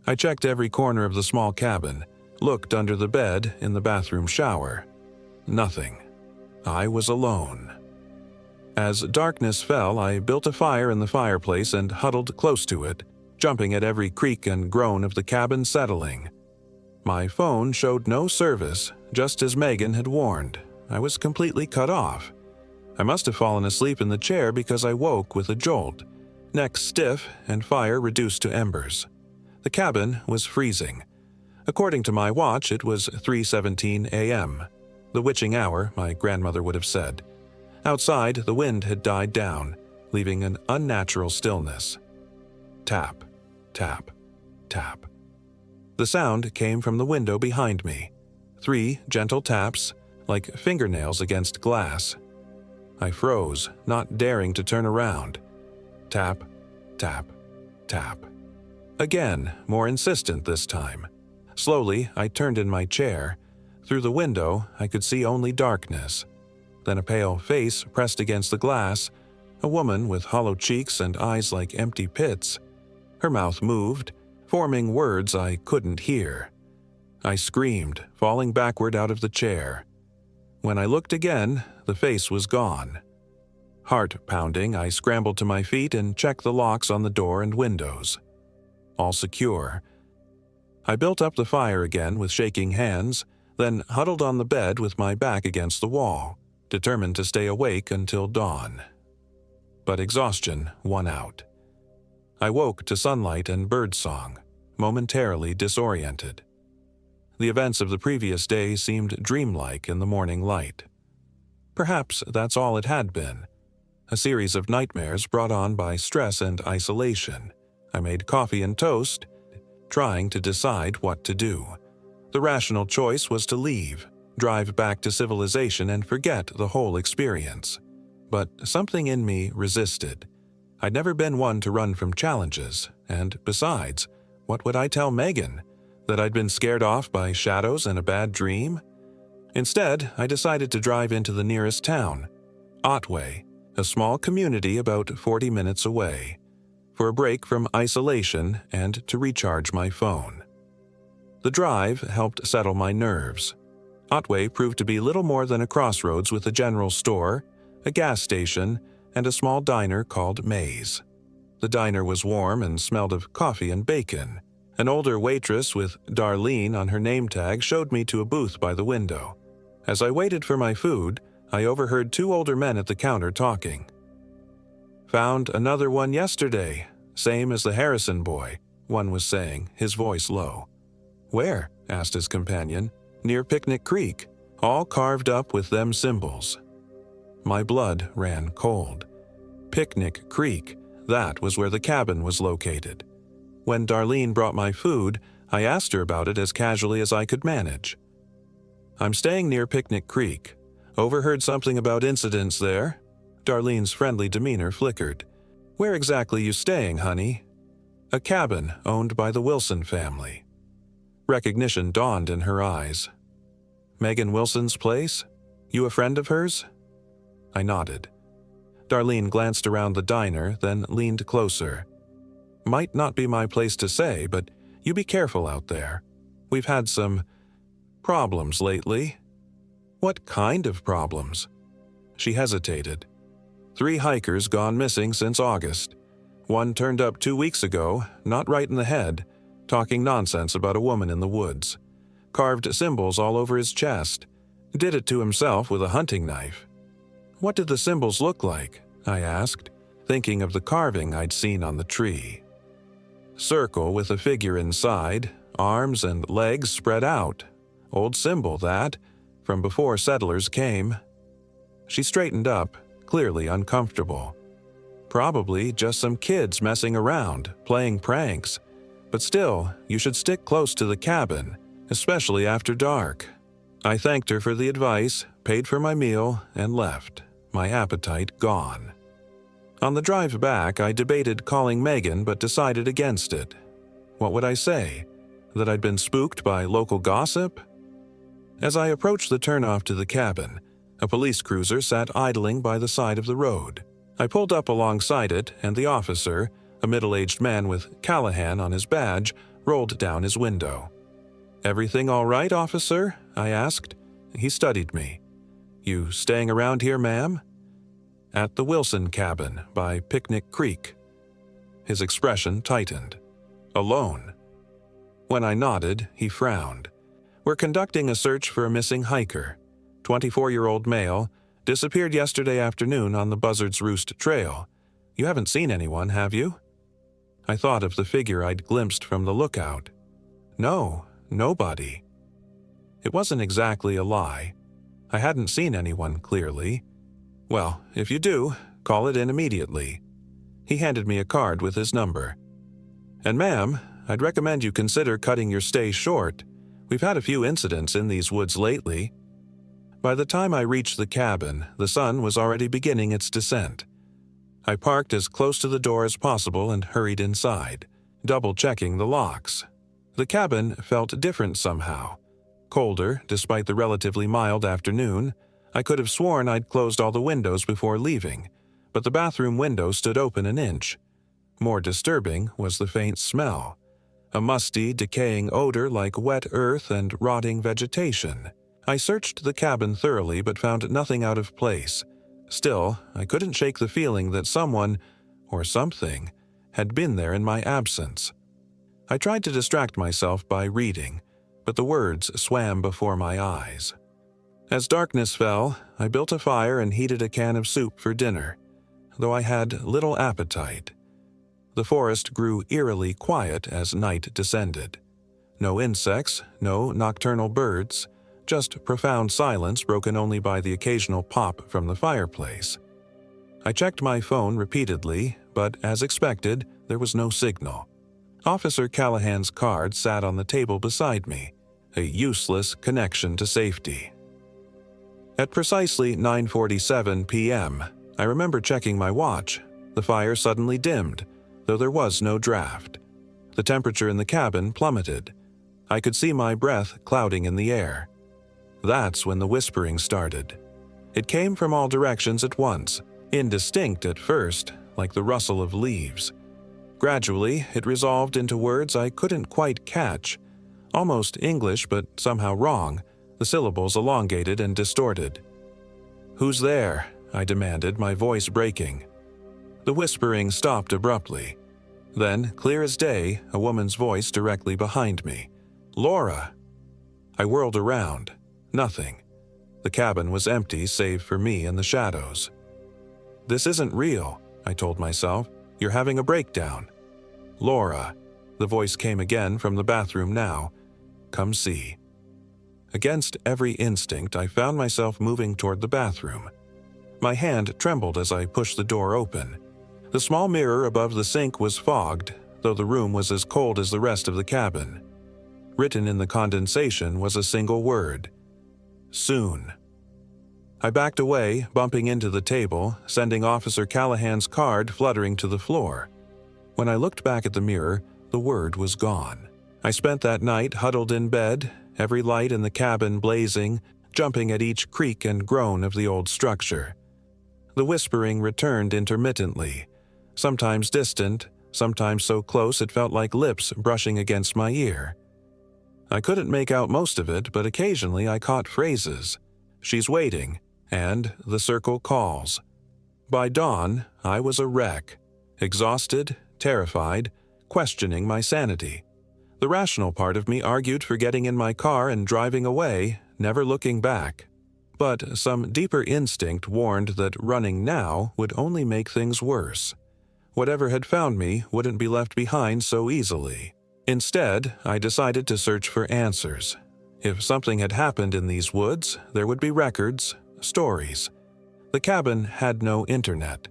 I checked every corner of the small cabin, looked under the bed, in the bathroom shower. Nothing. I was alone. As darkness fell, I built a fire in the fireplace and huddled close to it, jumping at every creak and groan of the cabin settling. My phone showed no service, just as Megan had warned. I was completely cut off. I must have fallen asleep in the chair because I woke with a jolt, neck stiff and fire reduced to embers. The cabin was freezing. According to my watch, it was 3:17 a.m., the witching hour, my grandmother would have said. Outside, the wind had died down, leaving an unnatural stillness. Tap, tap, tap. The sound came from the window behind me. 3 gentle taps, like fingernails against glass. I froze, not daring to turn around. Tap, tap, tap. Again, more insistent this time. Slowly, I turned in my chair. Through the window, I could see only darkness. Then a pale face pressed against the glass, a woman with hollow cheeks and eyes like empty pits. Her mouth moved, forming words I couldn't hear. I screamed, falling backward out of the chair. When I looked again, the face was gone. Heart pounding, I scrambled to my feet and checked the locks on the door and windows. All secure. I built up the fire again with shaking hands, then huddled on the bed with my back against the wall, determined to stay awake until dawn. But exhaustion won out. I woke to sunlight and birdsong, momentarily disoriented. The events of the previous day seemed dreamlike in the morning light. Perhaps that's all it had been. A series of nightmares brought on by stress and isolation. I made coffee and toast, trying to decide what to do. The rational choice was to leave, drive back to civilization and forget the whole experience. But something in me resisted. I'd never been one to run from challenges, and besides, what would I tell Megan? That I'd been scared off by shadows and a bad dream? Instead, I decided to drive into the nearest town, Otway, a small community about 40 minutes away, for a break from isolation and to recharge my phone. The drive helped settle my nerves. Otway proved to be little more than a crossroads with a general store, a gas station, and a small diner called May's. The diner was warm and smelled of coffee and bacon. An older waitress with Darlene on her name tag showed me to a booth by the window. As I waited for my food, I overheard two older men at the counter talking. "Found another one yesterday, same as the Harrison boy," one was saying, his voice low. "Where?" asked his companion. "Near Picnic Creek, all carved up with them symbols." My blood ran cold. Picnic Creek, that was where the cabin was located. When Darlene brought my food, I asked her about it as casually as I could manage. "I'm staying near Picnic Creek. Overheard something about incidents there." Darlene's friendly demeanor flickered. "Where exactly you staying, honey?" "A cabin owned by the Wilson family." Recognition dawned in her eyes. "Megan Wilson's place? You a friend of hers?" I nodded. Darlene glanced around the diner, then leaned closer. "Might not be my place to say, but you be careful out there. We've had some problems lately." "What kind of problems?" She hesitated. 3 hikers gone missing since August. One turned up 2 weeks ago, not right in the head, talking nonsense about a woman in the woods. Carved symbols all over his chest. Did it to himself with a hunting knife. "What did the symbols look like?" I asked, thinking of the carving I'd seen on the tree. "Circle with a figure inside, arms and legs spread out. Old symbol, that, from before settlers came." She straightened up, clearly uncomfortable. "Probably just some kids messing around, playing pranks. But still, you should stick close to the cabin, especially after dark." I thanked her for the advice, paid for my meal, and left, my appetite gone. On the drive back, I debated calling Megan but decided against it. What would I say? That I'd been spooked by local gossip? As I approached the turnoff to the cabin, a police cruiser sat idling by the side of the road. I pulled up alongside it, and the officer, a middle-aged man with Callahan on his badge, rolled down his window. "Everything all right, officer?" I asked. He studied me. "You staying around here, ma'am?" "At the Wilson cabin by Picnic Creek." His expression tightened. "Alone?" When I nodded, he frowned. "We're conducting a search for a missing hiker. 24-year-old male, disappeared yesterday afternoon on the Buzzard's Roost Trail. You haven't seen anyone, have you?" I thought of the figure I'd glimpsed from the lookout. "No, nobody." It wasn't exactly a lie. I hadn't seen anyone clearly. "Well, if you do, call it in immediately." He handed me a card with his number. "And ma'am, I'd recommend you consider cutting your stay short. We've had a few incidents in these woods lately." By the time I reached the cabin, the sun was already beginning its descent. I parked as close to the door as possible and hurried inside, double-checking the locks. The cabin felt different somehow. Colder, despite the relatively mild afternoon. I could have sworn I'd closed all the windows before leaving, but the bathroom window stood open an inch. More disturbing was the faint smell. A musty, decaying odor like wet earth and rotting vegetation. I searched the cabin thoroughly but found nothing out of place. Still, I couldn't shake the feeling that someone, or something, had been there in my absence. I tried to distract myself by reading, but the words swam before my eyes. As darkness fell, I built a fire and heated a can of soup for dinner, though I had little appetite. The forest grew eerily quiet as night descended. No insects, no nocturnal birds, just profound silence broken only by the occasional pop from the fireplace. I checked my phone repeatedly, but as expected, there was no signal. Officer Callahan's card sat on the table beside me, a useless connection to safety. At precisely 9:47 p.m., I remember checking my watch. The fire suddenly dimmed, though there was no draft. The temperature in the cabin plummeted. I could see my breath clouding in the air. That's when the whispering started. It came from all directions at once, indistinct at first, like the rustle of leaves. Gradually, it resolved into words I couldn't quite catch. Almost English, but somehow wrong, the syllables elongated and distorted. "Who's there?" I demanded, my voice breaking. The whispering stopped abruptly. Then, clear as day, a woman's voice directly behind me. "Laura!" I whirled around. Nothing. The cabin was empty save for me and the shadows. "This isn't real," I told myself. "You're having a breakdown." "Laura," the voice came again from the bathroom now. "Come see." Against every instinct, I found myself moving toward the bathroom. My hand trembled as I pushed the door open. The small mirror above the sink was fogged, though the room was as cold as the rest of the cabin. Written in the condensation was a single word: soon. I backed away, bumping into the table, sending Officer Callahan's card fluttering to the floor. When I looked back at the mirror, the word was gone. I spent that night huddled in bed, every light in the cabin blazing, jumping at each creak and groan of the old structure. The whispering returned intermittently, sometimes distant, sometimes so close it felt like lips brushing against my ear. I couldn't make out most of it, but occasionally I caught phrases. "She's waiting," and "the circle calls." By dawn, I was a wreck, exhausted, terrified, questioning my sanity. The rational part of me argued for getting in my car and driving away, never looking back. But some deeper instinct warned that running now would only make things worse. Whatever had found me wouldn't be left behind so easily. Instead, I decided to search for answers. If something had happened in these woods, there would be records, stories. The cabin had no internet,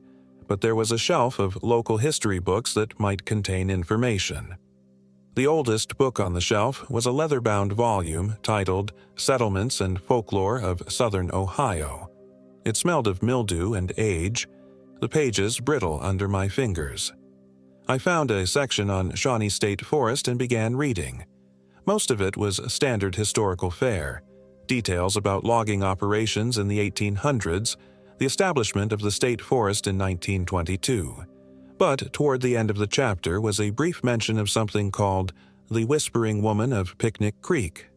but there was a shelf of local history books that might contain information. The oldest book on the shelf was a leather-bound volume titled Settlements and Folklore of Southern Ohio. It smelled of mildew and age, the pages brittle under my fingers. I found a section on Shawnee State Forest and began reading. Most of it was standard historical fare, details about logging operations in the 1800s, the establishment of the state forest in 1922. But toward the end of the chapter was a brief mention of something called the Whispering Woman of Picnic Creek.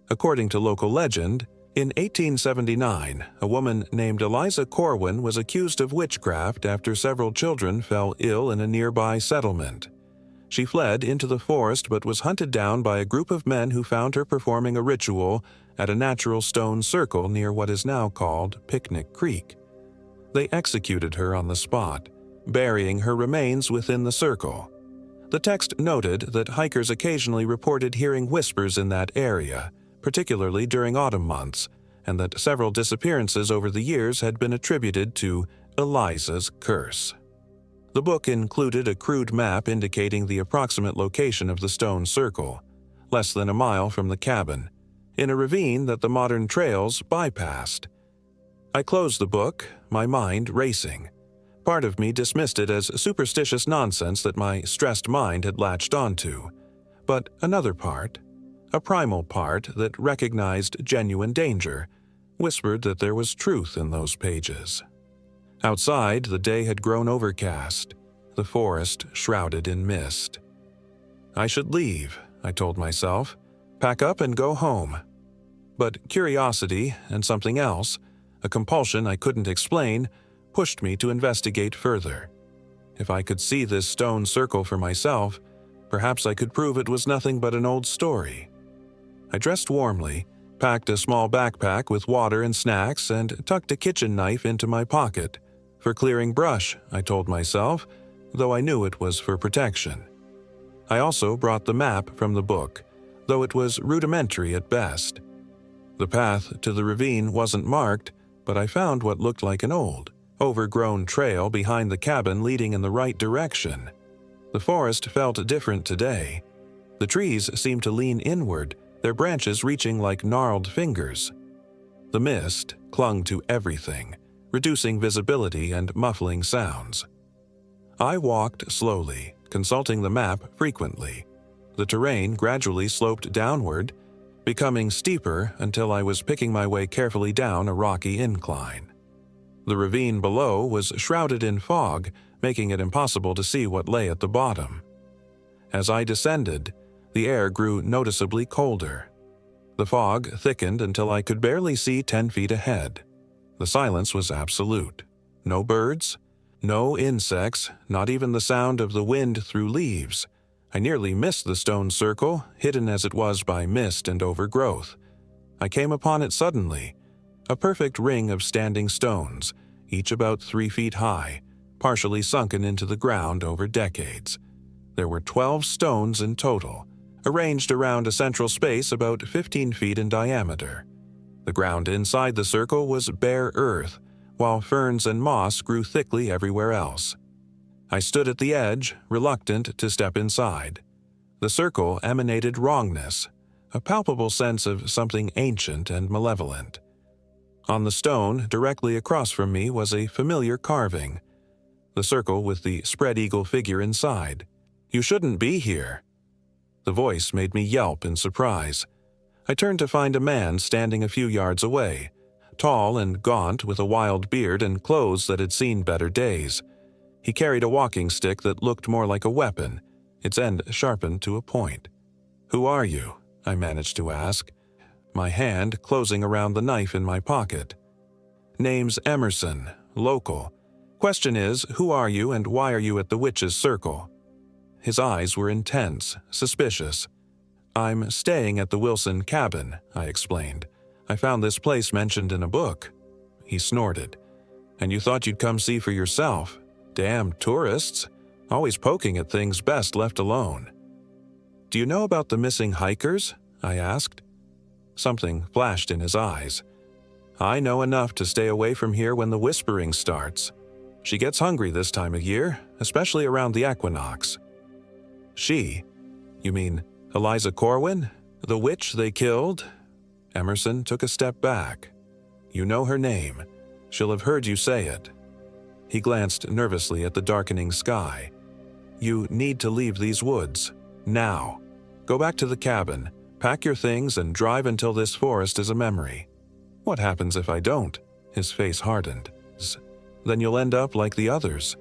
According to local legend, in 1879, a woman named Eliza Corwin was accused of witchcraft after several children fell ill in a nearby settlement. She fled into the forest but was hunted down by a group of men who found her performing a ritual at a natural stone circle near what is now called Picnic Creek. They executed her on the spot, burying her remains within the circle. The text noted that hikers occasionally reported hearing whispers in that area, particularly during autumn months, and that several disappearances over the years had been attributed to Eliza's curse. The book included a crude map indicating the approximate location of the stone circle, less than a mile from the cabin, in a ravine that the modern trails bypassed. I closed the book, my mind racing. Part of me dismissed it as superstitious nonsense that my stressed mind had latched onto. But another part, a primal part that recognized genuine danger, whispered that there was truth in those pages. Outside, the day had grown overcast, the forest shrouded in mist. I should leave, I told myself, pack up and go home. But curiosity and something else, a compulsion I couldn't explain, pushed me to investigate further. If I could see this stone circle for myself, perhaps I could prove it was nothing but an old story. I dressed warmly, packed a small backpack with water and snacks, and tucked a kitchen knife into my pocket. For clearing brush, I told myself, though I knew it was for protection. I also brought the map from the book, though it was rudimentary at best. The path to the ravine wasn't marked, but I found what looked like an old, overgrown trail behind the cabin leading in the right direction. The forest felt different today. The trees seemed to lean inward, their branches reaching like gnarled fingers. The mist clung to everything, reducing visibility and muffling sounds. I walked slowly, consulting the map frequently. The terrain gradually sloped downward, becoming steeper until I was picking my way carefully down a rocky incline. The ravine below was shrouded in fog, making it impossible to see what lay at the bottom. As I descended, the air grew noticeably colder. The fog thickened until I could barely see 10 feet ahead. The silence was absolute. No birds, no insects, not even the sound of the wind through leaves. I nearly missed the stone circle, hidden as it was by mist and overgrowth. I came upon it suddenly, a perfect ring of standing stones, each about 3 feet high, partially sunken into the ground over decades. There were 12 stones in total, arranged around a central space about 15 feet in diameter. The ground inside the circle was bare earth, while ferns and moss grew thickly everywhere else. I stood at the edge, reluctant to step inside. The circle emanated wrongness, a palpable sense of something ancient and malevolent. On the stone directly across from me was a familiar carving, the circle with the spread eagle figure inside. "You shouldn't be here." The voice made me yelp in surprise. I turned to find a man standing a few yards away, tall and gaunt with a wild beard and clothes that had seen better days. He carried a walking stick that looked more like a weapon, its end sharpened to a point. "Who are you?" I managed to ask, my hand closing around the knife in my pocket. "Name's Emerson, local. Question is, who are you and why are you at the witch's circle?" His eyes were intense, suspicious. "I'm staying at the Wilson cabin," I explained. "I found this place mentioned in a book." He snorted. "And you thought you'd come see for yourself? Damn tourists, always poking at things best left alone." "Do you know about the missing hikers?" I asked. Something flashed in his eyes. "I know enough to stay away from here when the whispering starts. She gets hungry this time of year, especially around the equinox." "She? You mean Eliza Corwin? The witch they killed?" Emerson took a step back. "You know her name. She'll have heard you say it." He glanced nervously at the darkening sky. "You need to leave these woods. Now. Go back to the cabin, pack your things, and drive until this forest is a memory." "What happens if I don't?" His face hardened. "Then you'll end up like the others.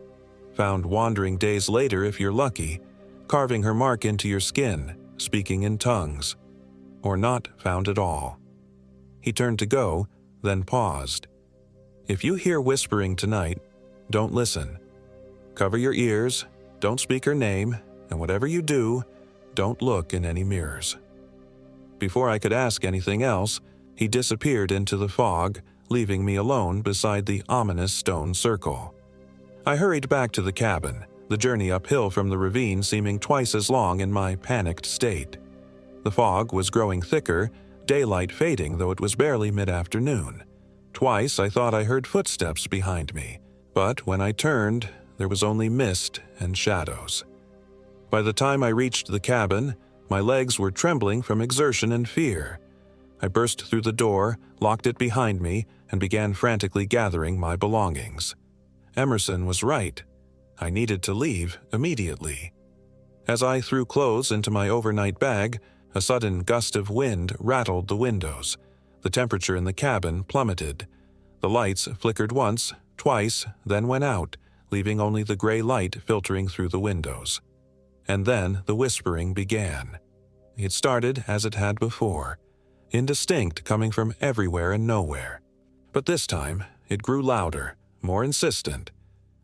Found wandering days later if you're lucky, carving her mark into your skin, speaking in tongues. Or not found at all." He turned to go, then paused. "If you hear whispering tonight, don't listen. Cover your ears, don't speak her name, and whatever you do, don't look in any mirrors." Before I could ask anything else, he disappeared into the fog, leaving me alone beside the ominous stone circle. I hurried back to the cabin, the journey uphill from the ravine seeming twice as long in my panicked state. The fog was growing thicker, daylight fading though it was barely mid-afternoon. Twice I thought I heard footsteps behind me, but when I turned, there was only mist and shadows. By the time I reached the cabin, my legs were trembling from exertion and fear. I burst through the door, locked it behind me, and began frantically gathering my belongings. Emerson was right. I needed to leave immediately. As I threw clothes into my overnight bag, a sudden gust of wind rattled the windows. The temperature in the cabin plummeted. The lights flickered once, twice, then went out, leaving only the gray light filtering through the windows. And then the whispering began. It started as it had before, indistinct, coming from everywhere and nowhere. But this time, it grew louder, more insistent.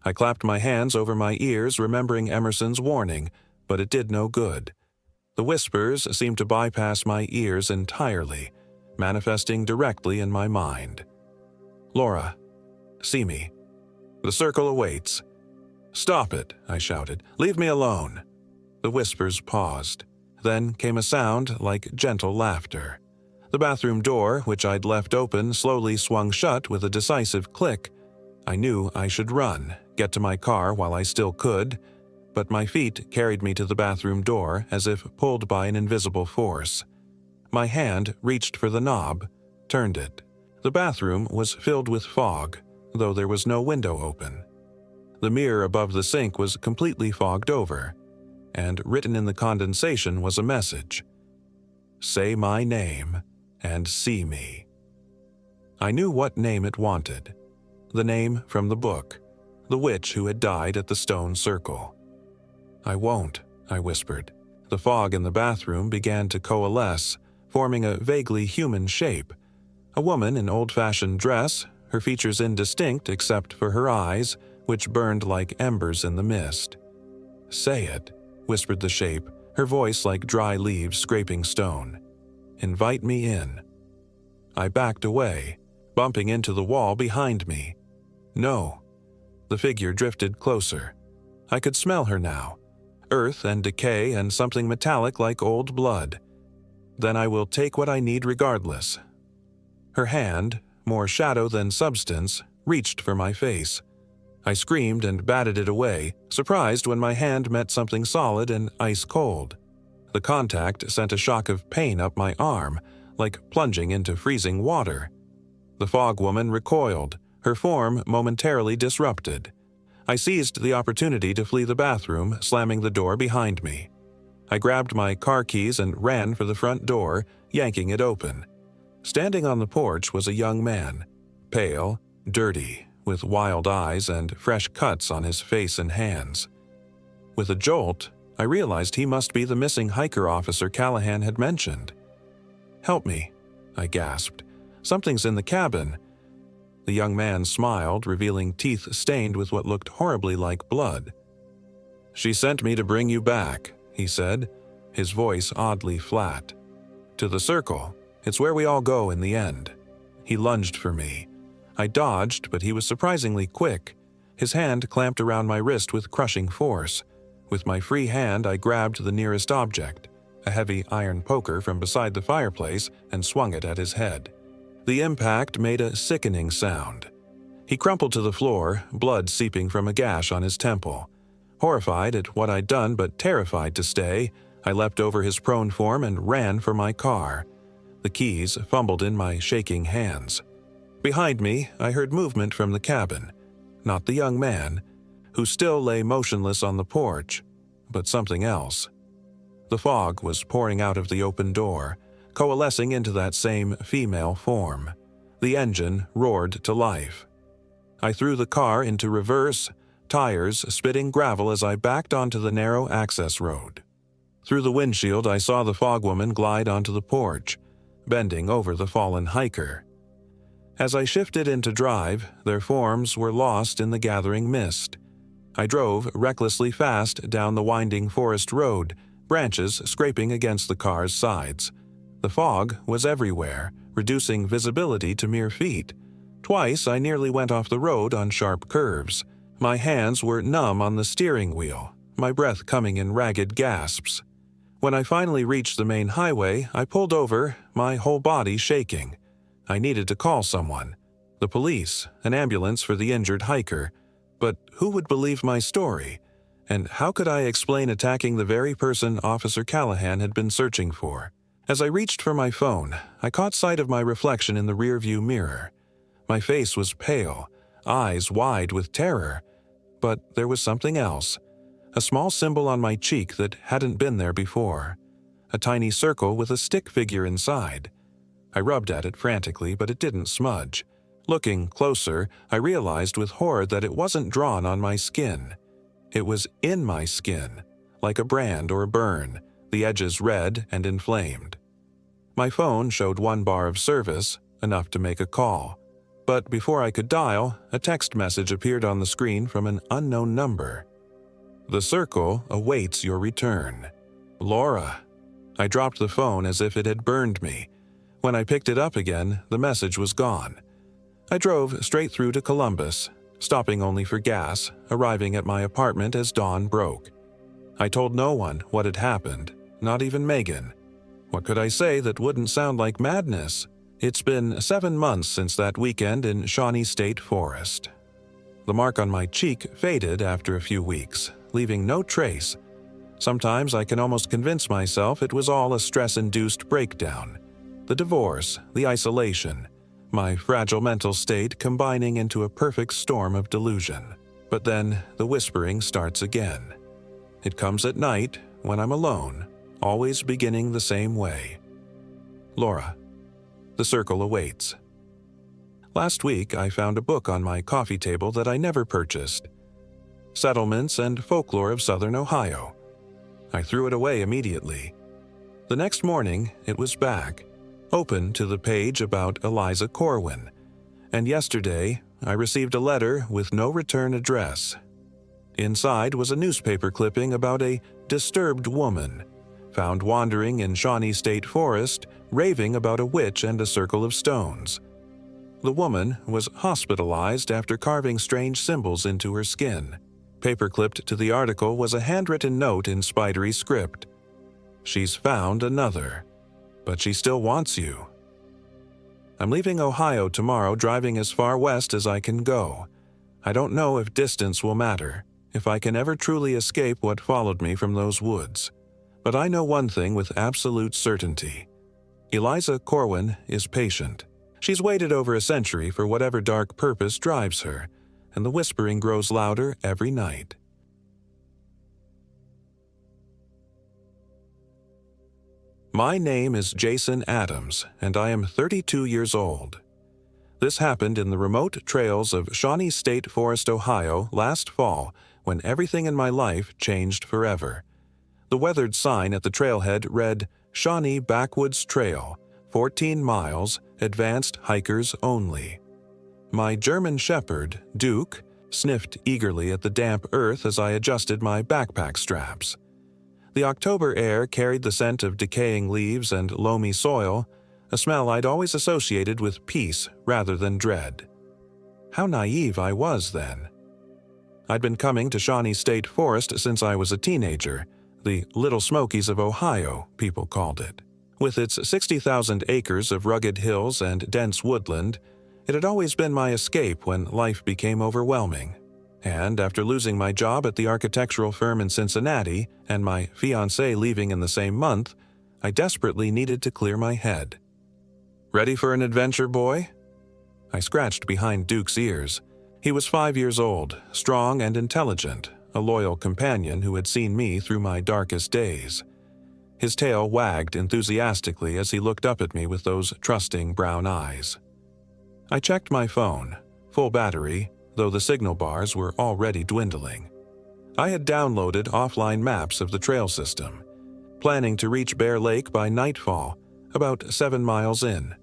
I clapped my hands over my ears, remembering Emerson's warning, but it did no good. The whispers seemed to bypass my ears entirely, manifesting directly in my mind. "Laura, see me. The circle awaits." "Stop it," I shouted. "Leave me alone." The whispers paused. Then came a sound like gentle laughter. The bathroom door, which I'd left open, slowly swung shut with a decisive click. I knew I should run, get to my car while I still could, but my feet carried me to the bathroom door as if pulled by an invisible force. My hand reached for the knob, turned it. The bathroom was filled with fog, though there was no window open. The mirror above the sink was completely fogged over, and written in the condensation was a message: "Say my name and see me." I knew what name it wanted. The name from the book, the witch who had died at the stone circle. "I won't," I whispered. The fog in the bathroom began to coalesce, forming a vaguely human shape. A woman in old-fashioned dress, her features indistinct except for her eyes, which burned like embers in the mist. "Say it," whispered the shape, her voice like dry leaves scraping stone. "Invite me in." I backed away, bumping into the wall behind me. "No." The figure drifted closer. I could smell her now. Earth and decay and something metallic like old blood. "Then I will take what I need regardless." Her hand, more shadow than substance, reached for my face. I screamed and batted it away, surprised when my hand met something solid and ice-cold. The contact sent a shock of pain up my arm, like plunging into freezing water. The fog woman recoiled, her form momentarily disrupted. I seized the opportunity to flee the bathroom, slamming the door behind me. I grabbed my car keys and ran for the front door, yanking it open. Standing on the porch was a young man, pale, dirty, with wild eyes and fresh cuts on his face and hands. With a jolt, I realized he must be the missing hiker officer Callahan had mentioned. "Help me," I gasped. "Something's in the cabin." The young man smiled, revealing teeth stained with what looked horribly like blood. "She sent me to bring you back," he said, his voice oddly flat. "To the circle. It's where we all go in the end." He lunged for me. I dodged, but he was surprisingly quick. His hand clamped around my wrist with crushing force. With my free hand, I grabbed the nearest object, a heavy iron poker from beside the fireplace, and swung it at his head. The impact made a sickening sound. He crumpled to the floor, blood seeping from a gash on his temple. Horrified at what I'd done but terrified to stay, I leapt over his prone form and ran for my car. The keys fumbled in my shaking hands. Behind me, I heard movement from the cabin. Not the young man, who still lay motionless on the porch, but something else. The fog was pouring out of the open door, coalescing into that same female form. The engine roared to life. I threw the car into reverse, tires spitting gravel as I backed onto the narrow access road. Through the windshield, I saw the fogwoman glide onto the porch, bending over the fallen hiker. As I shifted into drive, their forms were lost in the gathering mist. I drove recklessly fast down the winding forest road, branches scraping against the car's sides. The fog was everywhere, reducing visibility to mere feet. Twice I nearly went off the road on sharp curves. My hands were numb on the steering wheel, my breath coming in ragged gasps. When I finally reached the main highway, I pulled over, my whole body shaking. I needed to call someone. The police, an ambulance for the injured hiker. But who would believe my story? And how could I explain attacking the very person Officer Callahan had been searching for? As I reached for my phone, I caught sight of my reflection in the rearview mirror. My face was pale, eyes wide with terror. But there was something else. A small symbol on my cheek that hadn't been there before. A tiny circle with a stick figure inside. I rubbed at it frantically, but it didn't smudge. Looking closer, I realized with horror that it wasn't drawn on my skin. It was in my skin, like a brand or a burn, the edges red and inflamed. My phone showed 1 bar of service, enough to make a call. But before I could dial, a text message appeared on the screen from an unknown number. "The circle awaits your return. Laura." I dropped the phone as if it had burned me. When I picked it up again, the message was gone. I drove straight through to Columbus, stopping only for gas, arriving at my apartment as dawn broke. I told no one what had happened, not even Megan. What could I say that wouldn't sound like madness? It's been 7 months since that weekend in Shawnee State Forest. The mark on my cheek faded after a few weeks, leaving no trace. Sometimes I can almost convince myself it was all a stress-induced breakdown. The divorce, the isolation, my fragile mental state combining into a perfect storm of delusion. But then the whispering starts again. It comes at night, when I'm alone, always beginning the same way. Laura. The circle awaits. Last week, I found a book on my coffee table that I never purchased. Settlements and Folklore of Southern Ohio. I threw it away immediately. The next morning, it was back, open to the page about Eliza Corwin. And yesterday, I received a letter with no return address. Inside was a newspaper clipping about a disturbed woman, found wandering in Shawnee State Forest, raving about a witch and a circle of stones. The woman was hospitalized after carving strange symbols into her skin. Paperclipped to the article was a handwritten note in spidery script. "She's found another, but she still wants you." I'm leaving Ohio tomorrow, driving as far west as I can go. I don't know if distance will matter, if I can ever truly escape what followed me from those woods. But I know one thing with absolute certainty. Eliza Corwin is patient. She's waited over a century for whatever dark purpose drives her, and the whispering grows louder every night. My name is Jason Adams, and I am 32 years old. This happened in the remote trails of Shawnee State Forest, Ohio, last fall, when everything in my life changed forever. The weathered sign at the trailhead read, "Shawnee Backwoods Trail, 14 miles, advanced hikers only." My German shepherd, Duke, sniffed eagerly at the damp earth as I adjusted my backpack straps. The October air carried the scent of decaying leaves and loamy soil, a smell I'd always associated with peace rather than dread. How naive I was then. I'd been coming to Shawnee State Forest since I was a teenager. The Little Smokies of Ohio, people called it. With its 60,000 acres of rugged hills and dense woodland, it had always been my escape when life became overwhelming. And after losing my job at the architectural firm in Cincinnati and my fiancée leaving in the same month, I desperately needed to clear my head. "Ready for an adventure, boy?" I scratched behind Duke's ears. He was 5 years old, strong and intelligent, a loyal companion who had seen me through my darkest days. His tail wagged enthusiastically as he looked up at me with those trusting brown eyes. I checked my phone, full battery, though the signal bars were already dwindling. I had downloaded offline maps of the trail system, planning to reach Bear Lake by nightfall, about 7 miles in.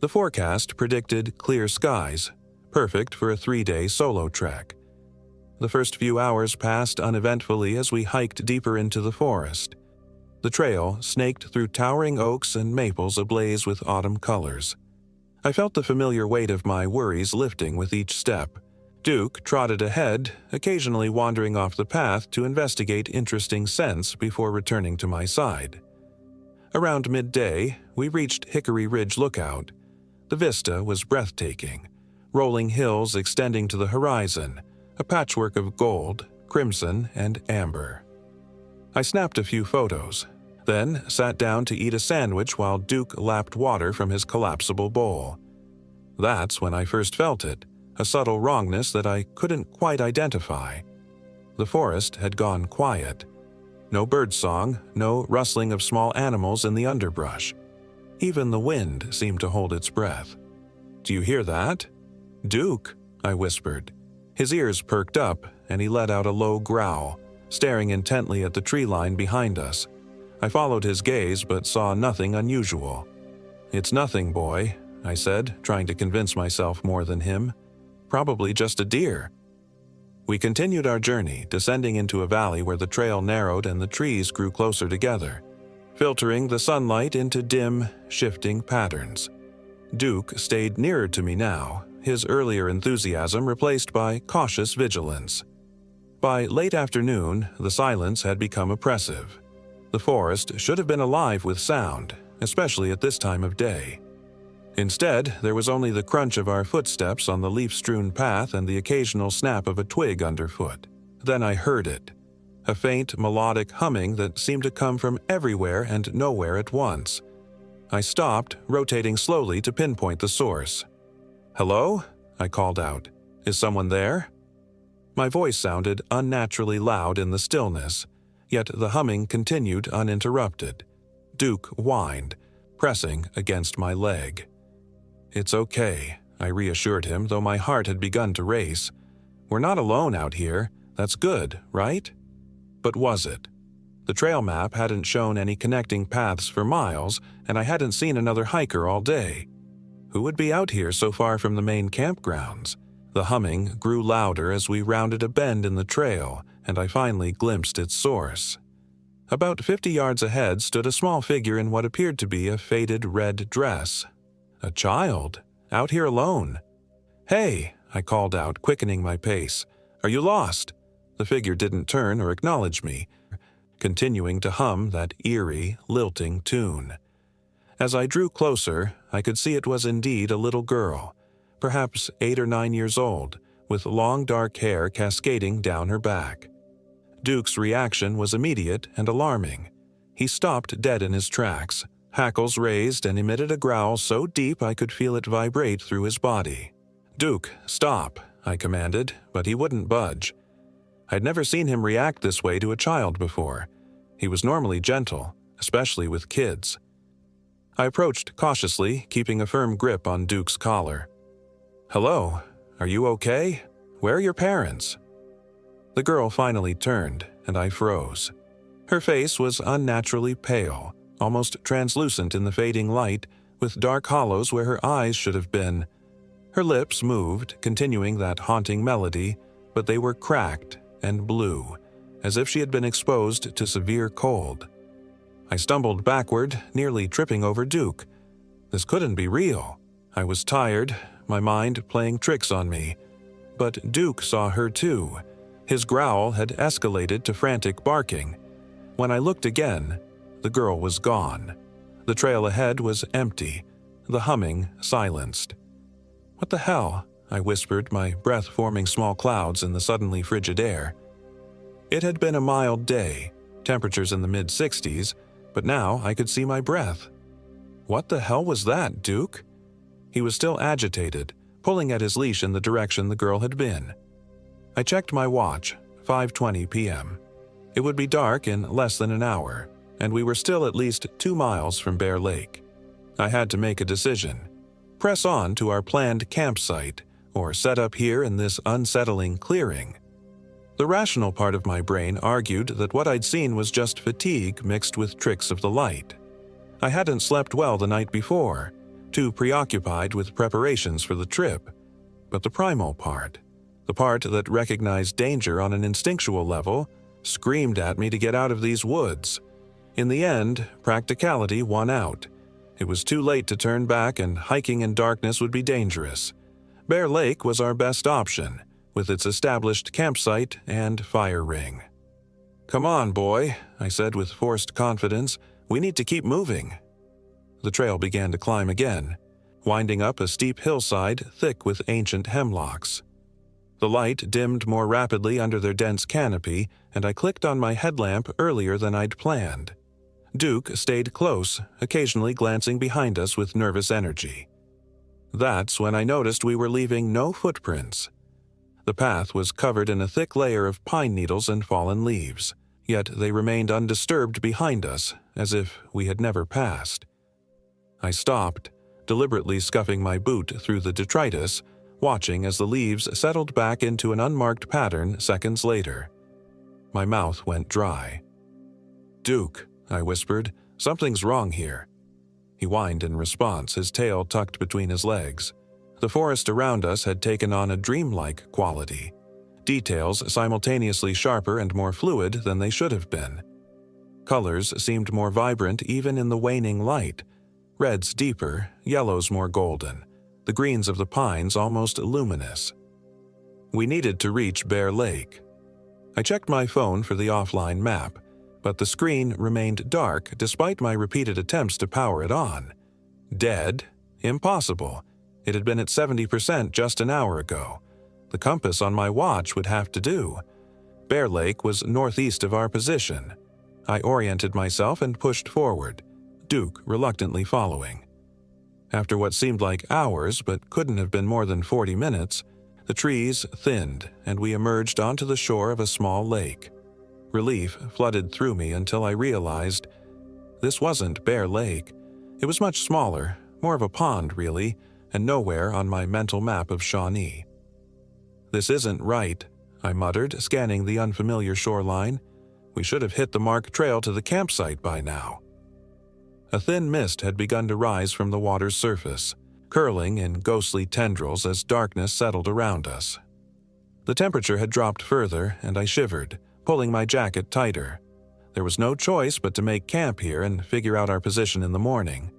The forecast predicted clear skies, perfect for a 3-day solo trek. The first few hours passed uneventfully as we hiked deeper into the forest. The trail snaked through towering oaks and maples ablaze with autumn colors. I felt the familiar weight of my worries lifting with each step. Duke trotted ahead, occasionally wandering off the path to investigate interesting scents before returning to my side. Around midday, we reached Hickory Ridge Lookout. The vista was breathtaking, rolling hills extending to the horizon, a patchwork of gold, crimson, and amber. I snapped a few photos, then sat down to eat a sandwich while Duke lapped water from his collapsible bowl. That's when I first felt it, a subtle wrongness that I couldn't quite identify. The forest had gone quiet. No birdsong, no rustling of small animals in the underbrush. Even the wind seemed to hold its breath. "Do you hear that?" "Duke," I whispered. His ears perked up, and he let out a low growl, staring intently at the tree line behind us. I followed his gaze but saw nothing unusual. "It's nothing, boy," I said, trying to convince myself more than him. "Probably just a deer." We continued our journey, descending into a valley where the trail narrowed and the trees grew closer together, filtering the sunlight into dim, shifting patterns. Duke stayed nearer to me now, his earlier enthusiasm replaced by cautious vigilance. By late afternoon, the silence had become oppressive. The forest should have been alive with sound, especially at this time of day. Instead, there was only the crunch of our footsteps on the leaf-strewn path and the occasional snap of a twig underfoot. Then I heard it, a faint, melodic humming that seemed to come from everywhere and nowhere at once. I stopped, rotating slowly to pinpoint the source. "Hello?" I called out. "Is someone there?" My voice sounded unnaturally loud in the stillness, yet the humming continued uninterrupted. Duke whined, pressing against my leg. "It's okay," I reassured him, though my heart had begun to race. "We're not alone out here. That's good, right?" But was it? The trail map hadn't shown any connecting paths for miles, and I hadn't seen another hiker all day. Who would be out here so far from the main campgrounds? The humming grew louder as we rounded a bend in the trail, and I finally glimpsed its source. About 50 yards ahead stood a small figure in what appeared to be a faded red dress. A child, out here alone. "Hey," I called out, quickening my pace. "Are you lost?" The figure didn't turn or acknowledge me, continuing to hum that eerie, lilting tune. As I drew closer, I could see it was indeed a little girl, perhaps 8 or 9 years old, with long dark hair cascading down her back. Duke's reaction was immediate and alarming. He stopped dead in his tracks, hackles raised, and emitted a growl so deep I could feel it vibrate through his body. "Duke, stop," I commanded, but he wouldn't budge. I'd never seen him react this way to a child before. He was normally gentle, especially with kids. I approached cautiously, keeping a firm grip on Duke's collar. "Hello, are you okay? Where are your parents?" The girl finally turned, and I froze. Her face was unnaturally pale, almost translucent in the fading light, with dark hollows where her eyes should have been. Her lips moved, continuing that haunting melody, but they were cracked and blue, as if she had been exposed to severe cold. I stumbled backward, nearly tripping over Duke. This couldn't be real. I was tired, my mind playing tricks on me. But Duke saw her too. His growl had escalated to frantic barking. When I looked again, the girl was gone. The trail ahead was empty, the humming silenced. "What the hell?" I whispered, my breath forming small clouds in the suddenly frigid air. It had been a mild day, temperatures in the mid-60s, but now I could see my breath. "What the hell was that, Duke?" He was still agitated, pulling at his leash in the direction the girl had been. I checked my watch, 5:20 p.m. It would be dark in less than an hour, and we were still at least 2 miles from Bear Lake. I had to make a decision. Press on to our planned campsite, or set up here in this unsettling clearing. The rational part of my brain argued that what I'd seen was just fatigue mixed with tricks of the light. I hadn't slept well the night before, too preoccupied with preparations for the trip. But the primal part, the part that recognized danger on an instinctual level, screamed at me to get out of these woods. In the end, practicality won out. It was too late to turn back, and hiking in darkness would be dangerous. Bear Lake was our best option, with its established campsite and fire ring. "Come on, boy," I said with forced confidence. "We need to keep moving." The trail began to climb again, winding up a steep hillside thick with ancient hemlocks. The light dimmed more rapidly under their dense canopy, and I clicked on my headlamp earlier than I'd planned. Duke stayed close, occasionally glancing behind us with nervous energy. That's when I noticed we were leaving no footprints. The path was covered in a thick layer of pine needles and fallen leaves, yet they remained undisturbed behind us, as if we had never passed. I stopped, deliberately scuffing my boot through the detritus, watching as the leaves settled back into an unmarked pattern seconds later. My mouth went dry. "Duke," I whispered. "Something's wrong here." He whined in response, his tail tucked between his legs. The forest around us had taken on a dreamlike quality, details simultaneously sharper and more fluid than they should have been. Colors seemed more vibrant even in the waning light, reds deeper, yellows more golden, the greens of the pines almost luminous. We needed to reach Bear Lake. I checked my phone for the offline map, but the screen remained dark despite my repeated attempts to power it on. Dead? Impossible. It had been at 70% just an hour ago. The compass on my watch would have to do. Bear Lake was northeast of our position. I oriented myself and pushed forward, Duke reluctantly following. After what seemed like hours but couldn't have been more than 40 minutes, the trees thinned and we emerged onto the shore of a small lake. Relief flooded through me until I realized this wasn't Bear Lake. It was much smaller, more of a pond really, and nowhere on my mental map of Shawnee. "This isn't right," I muttered, scanning the unfamiliar shoreline. "We should have hit the marked trail to the campsite by now." A thin mist had begun to rise from the water's surface, curling in ghostly tendrils as darkness settled around us. The temperature had dropped further, and I shivered, pulling my jacket tighter. There was no choice but to make camp here and figure out our position in the morning.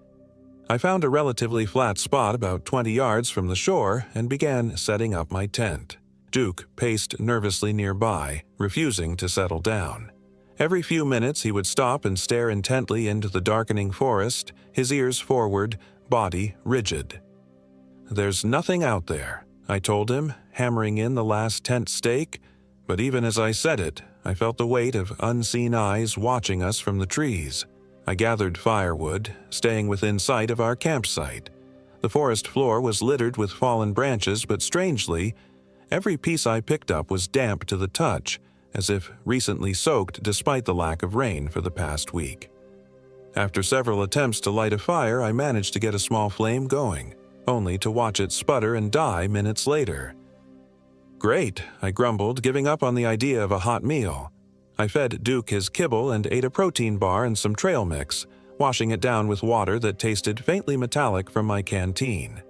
I found a relatively flat spot about 20 yards from the shore and began setting up my tent. Duke paced nervously nearby, refusing to settle down. Every few minutes he would stop and stare intently into the darkening forest, his ears forward, body rigid. "There's nothing out there," I told him, hammering in the last tent stake, but even as I said it, I felt the weight of unseen eyes watching us from the trees. I gathered firewood, staying within sight of our campsite. The forest floor was littered with fallen branches, but strangely, every piece I picked up was damp to the touch, as if recently soaked despite the lack of rain for the past week. After several attempts to light a fire, I managed to get a small flame going, only to watch it sputter and die minutes later. "Great," I grumbled, giving up on the idea of a hot meal. I fed Duke his kibble and ate a protein bar and some trail mix, washing it down with water that tasted faintly metallic from my canteen.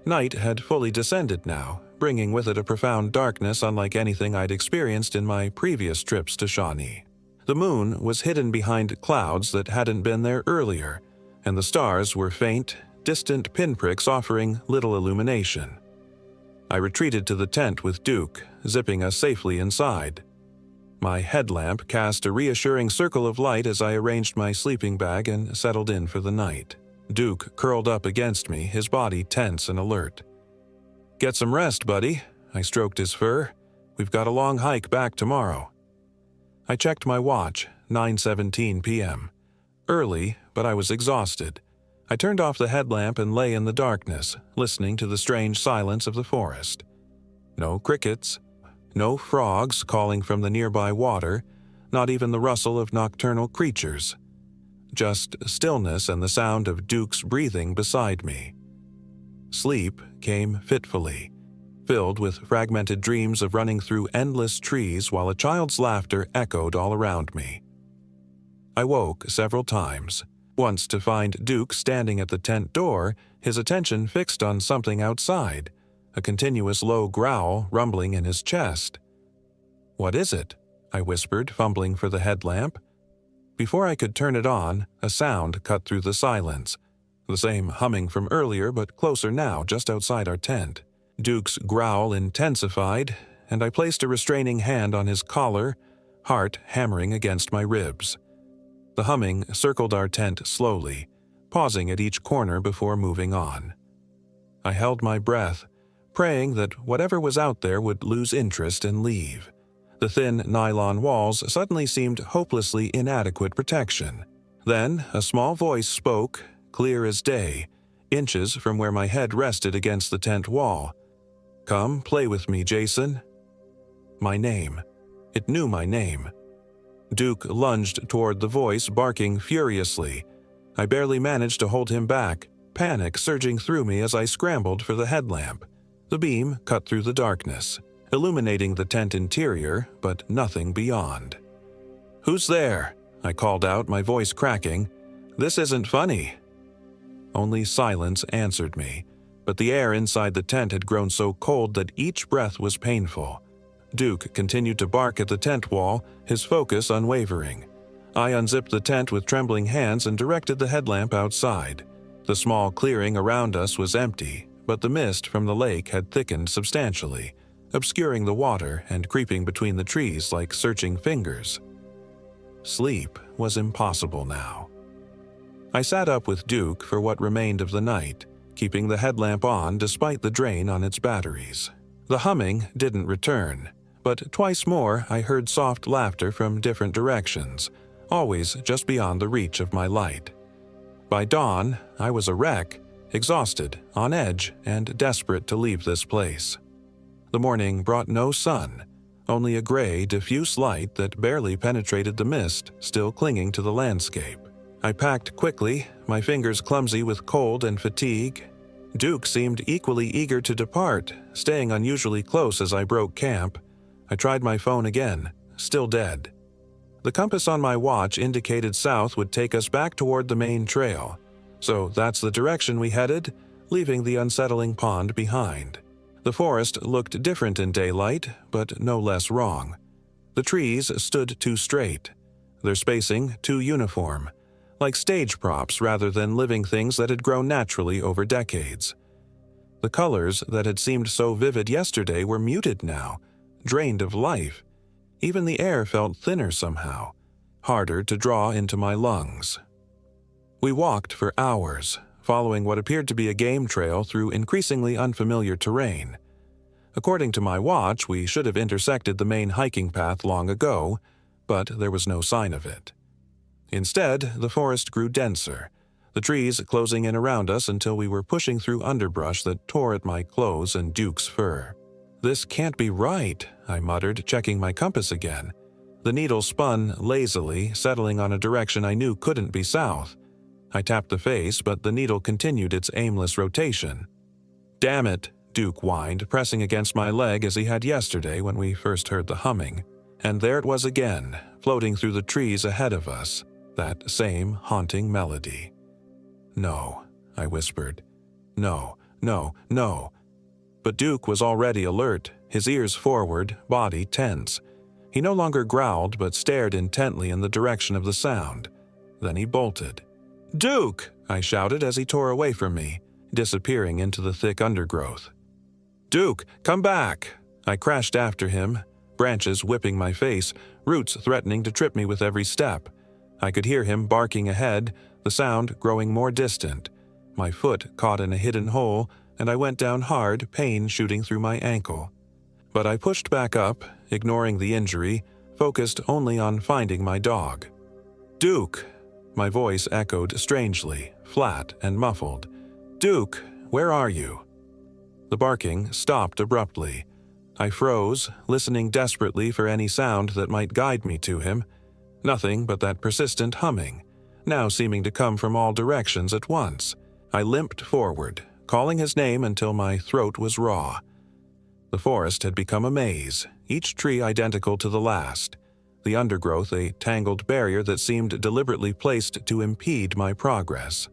Night had fully descended now, bringing with it a profound darkness unlike anything I'd experienced in my previous trips to Shawnee. The moon was hidden behind clouds that hadn't been there earlier, and the stars were faint, distant pinpricks offering little illumination. I retreated to the tent with Duke, zipping us safely inside. My headlamp cast a reassuring circle of light as I arranged my sleeping bag and settled in for the night. Duke curled up against me, his body tense and alert. "Get some rest, buddy," I stroked his fur. "We've got a long hike back tomorrow." I checked my watch, 9:17 p.m. Early, but I was exhausted. I turned off the headlamp and lay in the darkness, listening to the strange silence of the forest. No crickets, no frogs calling from the nearby water, not even the rustle of nocturnal creatures. Just stillness and the sound of Duke's breathing beside me. Sleep came fitfully, filled with fragmented dreams of running through endless trees while a child's laughter echoed all around me. I woke several times, once to find Duke standing at the tent door, his attention fixed on something outside, a continuous low growl rumbling in his chest. "What is it?" I whispered, fumbling for the headlamp. Before I could turn it on, a sound cut through the silence. The same humming from earlier, but closer now, just outside our tent. Duke's growl intensified, and I placed a restraining hand on his collar, heart hammering against my ribs. The humming circled our tent slowly, pausing at each corner before moving on. I held my breath, praying that whatever was out there would lose interest and leave. The thin nylon walls suddenly seemed hopelessly inadequate protection. Then a small voice spoke, clear as day, inches from where my head rested against the tent wall. "Come, play with me, Jason." My name. It knew my name. Duke lunged toward the voice, barking furiously. I barely managed to hold him back, panic surging through me as I scrambled for the headlamp. The beam cut through the darkness, illuminating the tent interior, but nothing beyond. "Who's there?" I called out, my voice cracking. "This isn't funny." Only silence answered me, but the air inside the tent had grown so cold that each breath was painful. Duke continued to bark at the tent wall, his focus unwavering. I unzipped the tent with trembling hands and directed the headlamp outside. The small clearing around us was empty, but the mist from the lake had thickened substantially, obscuring the water and creeping between the trees like searching fingers. Sleep was impossible now. I sat up with Duke for what remained of the night, keeping the headlamp on despite the drain on its batteries. The humming didn't return, but twice more I heard soft laughter from different directions, always just beyond the reach of my light. By dawn, I was a wreck, exhausted, on edge, and desperate to leave this place. The morning brought no sun, only a gray, diffuse light that barely penetrated the mist still clinging to the landscape. I packed quickly, my fingers clumsy with cold and fatigue. Duke seemed equally eager to depart, staying unusually close as I broke camp. I tried my phone again, still dead. The compass on my watch indicated south would take us back toward the main trail, so that's the direction we headed, leaving the unsettling pond behind. The forest looked different in daylight, but no less wrong. The trees stood too straight, their spacing too uniform, like stage props rather than living things that had grown naturally over decades. The colors that had seemed so vivid yesterday were muted now, drained of life. Even the air felt thinner somehow, harder to draw into my lungs. We walked for hours, following what appeared to be a game trail through increasingly unfamiliar terrain. According to my watch, we should have intersected the main hiking path long ago, but there was no sign of it. Instead, the forest grew denser, the trees closing in around us until we were pushing through underbrush that tore at my clothes and Duke's fur. "This can't be right," I muttered, checking my compass again. The needle spun lazily, settling on a direction I knew couldn't be south. I tapped the face, but the needle continued its aimless rotation. "Damn it," Duke whined, pressing against my leg as he had yesterday when we first heard the humming. And there it was again, floating through the trees ahead of us, that same haunting melody. "No," I whispered. "No, no, no." But Duke was already alert, his ears forward, body tense. He no longer growled but stared intently in the direction of the sound. Then he bolted. "Duke!" I shouted as he tore away from me, disappearing into the thick undergrowth. "Duke, come back!" I crashed after him, branches whipping my face, roots threatening to trip me with every step. I could hear him barking ahead, the sound growing more distant. My foot caught in a hidden hole, and I went down hard, pain shooting through my ankle. But I pushed back up, ignoring the injury, focused only on finding my dog. "Duke!" My voice echoed strangely, flat and muffled. "Duke, where are you?" The barking stopped abruptly. I froze, listening desperately for any sound that might guide me to him. Nothing but that persistent humming, now seeming to come from all directions at once. I limped forward, calling his name until my throat was raw. The forest had become a maze, each tree identical to the last, the undergrowth a tangled barrier that seemed deliberately placed to impede my progress.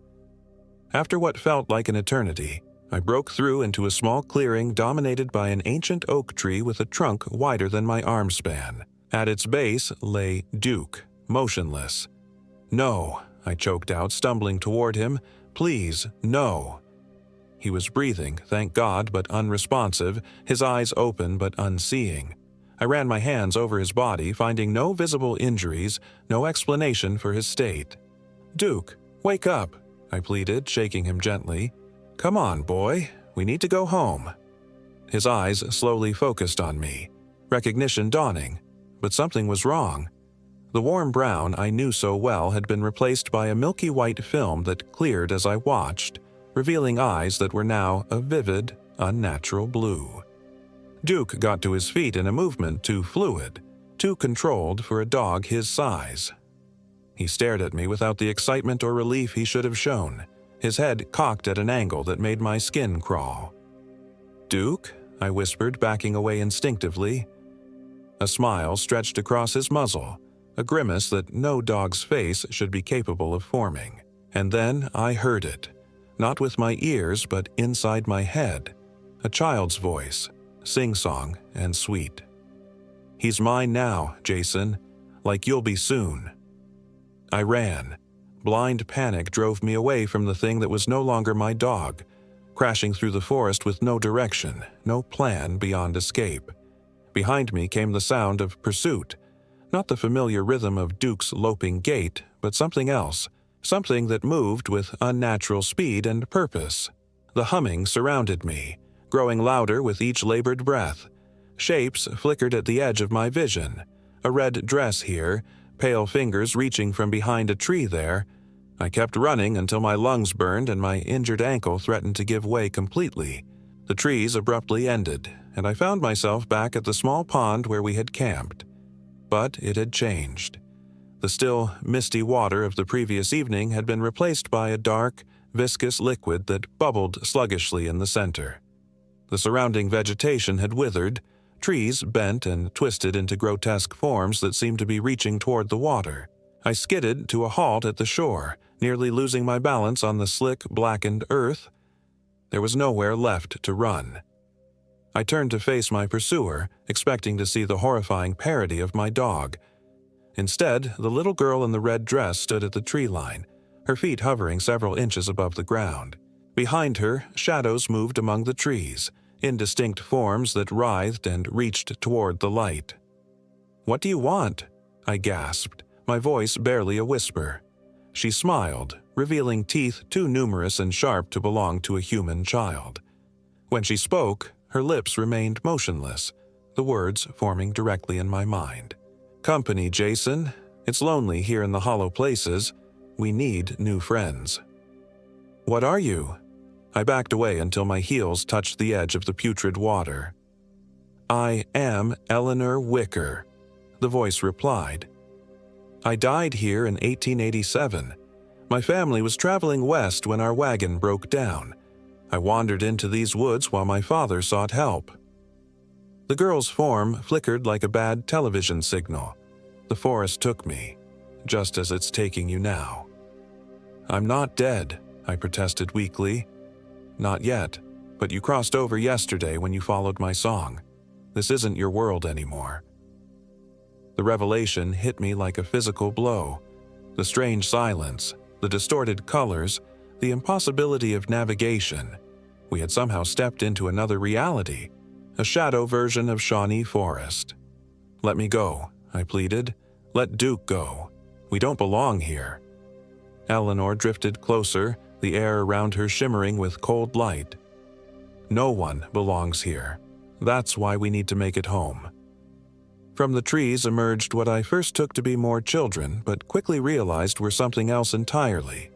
After what felt like an eternity, I broke through into a small clearing dominated by an ancient oak tree with a trunk wider than my arm span. At its base lay Duke, motionless. "No," I choked out, stumbling toward him. "Please, no." He was breathing, thank God, but unresponsive, his eyes open but unseeing. I ran my hands over his body, finding no visible injuries, no explanation for his state. "Duke, wake up," I pleaded, shaking him gently. "Come on, boy, we need to go home." His eyes slowly focused on me, recognition dawning, but something was wrong. The warm brown I knew so well had been replaced by a milky white film that cleared as I watched, revealing eyes that were now a vivid, unnatural blue. Duke got to his feet in a movement too fluid, too controlled for a dog his size. He stared at me without the excitement or relief he should have shown, his head cocked at an angle that made my skin crawl. "Duke?" I whispered, backing away instinctively. A smile stretched across his muzzle, a grimace that no dog's face should be capable of forming. And then I heard it, not with my ears but inside my head, a child's voice, sing-song and sweet. "He's mine now, Jason, like you'll be soon." I ran. Blind panic drove me away from the thing that was no longer my dog, crashing through the forest with no direction, no plan beyond escape. Behind me came the sound of pursuit, not the familiar rhythm of Duke's loping gait, but something else, something that moved with unnatural speed and purpose. The humming surrounded me, growing louder with each labored breath. Shapes flickered at the edge of my vision, a red dress here, pale fingers reaching from behind a tree there. I kept running until my lungs burned and my injured ankle threatened to give way completely. The trees abruptly ended, and I found myself back at the small pond where we had camped. But it had changed. The still, misty water of the previous evening had been replaced by a dark, viscous liquid that bubbled sluggishly in the center. The surrounding vegetation had withered, trees bent and twisted into grotesque forms that seemed to be reaching toward the water. I skidded to a halt at the shore, nearly losing my balance on the slick, blackened earth. There was nowhere left to run. I turned to face my pursuer, expecting to see the horrifying parody of my dog. Instead, the little girl in the red dress stood at the tree line, her feet hovering several inches above the ground. Behind her, shadows moved among the trees, indistinct forms that writhed and reached toward the light. "What do you want?" I gasped, my voice barely a whisper. She smiled, revealing teeth too numerous and sharp to belong to a human child. When she spoke, her lips remained motionless, the words forming directly in my mind. "Company, Jason. It's lonely here in the hollow places. We need new friends." "What are you?" I backed away until my heels touched the edge of the putrid water. "I am Eleanor Wicker," the voice replied. "I died here in 1887. My family was traveling west when our wagon broke down. I wandered into these woods while my father sought help." The girl's form flickered like a bad television signal. The forest took me, just as it's taking you now. "I'm not dead," I protested weakly. "Not yet, but you crossed over yesterday when you followed my song. This isn't your world anymore." The revelation hit me like a physical blow. The strange silence, the distorted colors, the impossibility of navigation. We had somehow stepped into another reality, a shadow version of Shawnee Forest. "Let me go," I pleaded. "Let Duke go. We don't belong here." Eleanor drifted closer, the air around her shimmering with cold light. "No one belongs here. That's why we need to make it home." From the trees emerged what I first took to be more children, but quickly realized were something else entirely.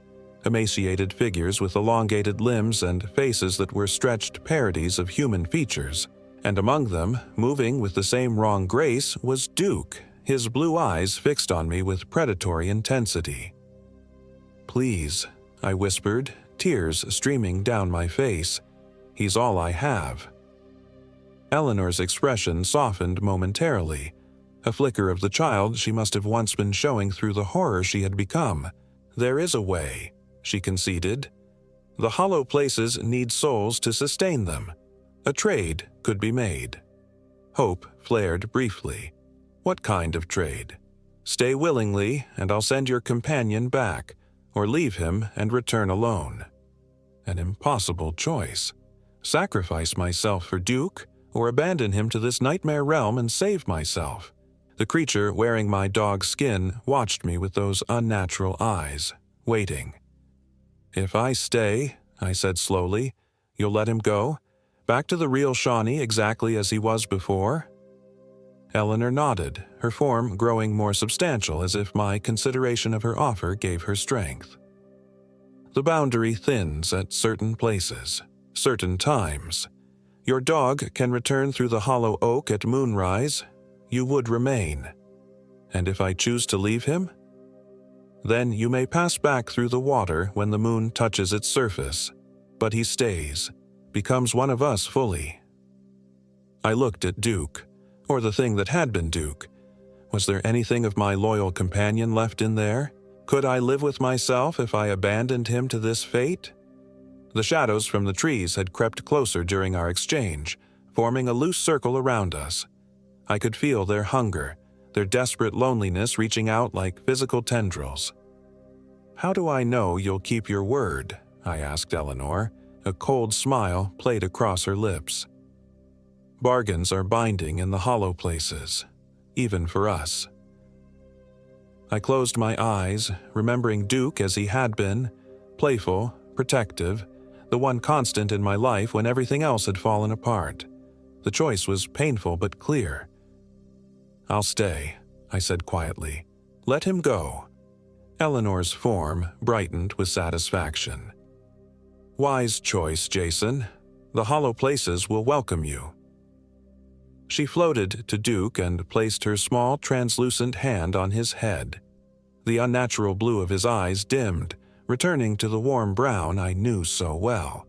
Emaciated figures with elongated limbs and faces that were stretched parodies of human features. And among them, moving with the same wrong grace, was Duke, his blue eyes fixed on me with predatory intensity. "Please," I whispered, tears streaming down my face. "He's all I have." Eleanor's expression softened momentarily, a flicker of the child she must have once been showing through the horror she had become. "There is a way," she conceded. "The hollow places need souls to sustain them. A trade could be made." Hope flared briefly. "What kind of trade?" "Stay willingly, and I'll send your companion back, or leave him and return alone." An impossible choice. Sacrifice myself for Duke, or abandon him to this nightmare realm and save myself. The creature wearing my dog's skin watched me with those unnatural eyes, waiting. "If I stay," I said slowly, "you'll let him go? Back to the real Shawnee exactly as he was before?" Eleanor nodded, her form growing more substantial as if my consideration of her offer gave her strength. "The boundary thins at certain places, certain times. Your dog can return through the hollow oak at moonrise. You would remain. And if I choose to leave him? Then you may pass back through the water when the moon touches its surface. But he stays, becomes one of us fully." I looked at Duke, or the thing that had been Duke. Was there anything of my loyal companion left in there? Could I live with myself if I abandoned him to this fate? The shadows from the trees had crept closer during our exchange, forming a loose circle around us. I could feel their hunger, their desperate loneliness reaching out like physical tendrils. "How do I know you'll keep your word?" I asked Eleanor. A cold smile played across her lips. "Bargains are binding in the hollow places, even for us." I closed my eyes, remembering Duke as he had been, playful, protective, the one constant in my life when everything else had fallen apart. The choice was painful but clear. "I'll stay," I said quietly. "Let him go." Eleanor's form brightened with satisfaction. "Wise choice, Jason. The hollow places will welcome you." She floated to Duke and placed her small, translucent hand on his head. The unnatural blue of his eyes dimmed, returning to the warm brown I knew so well.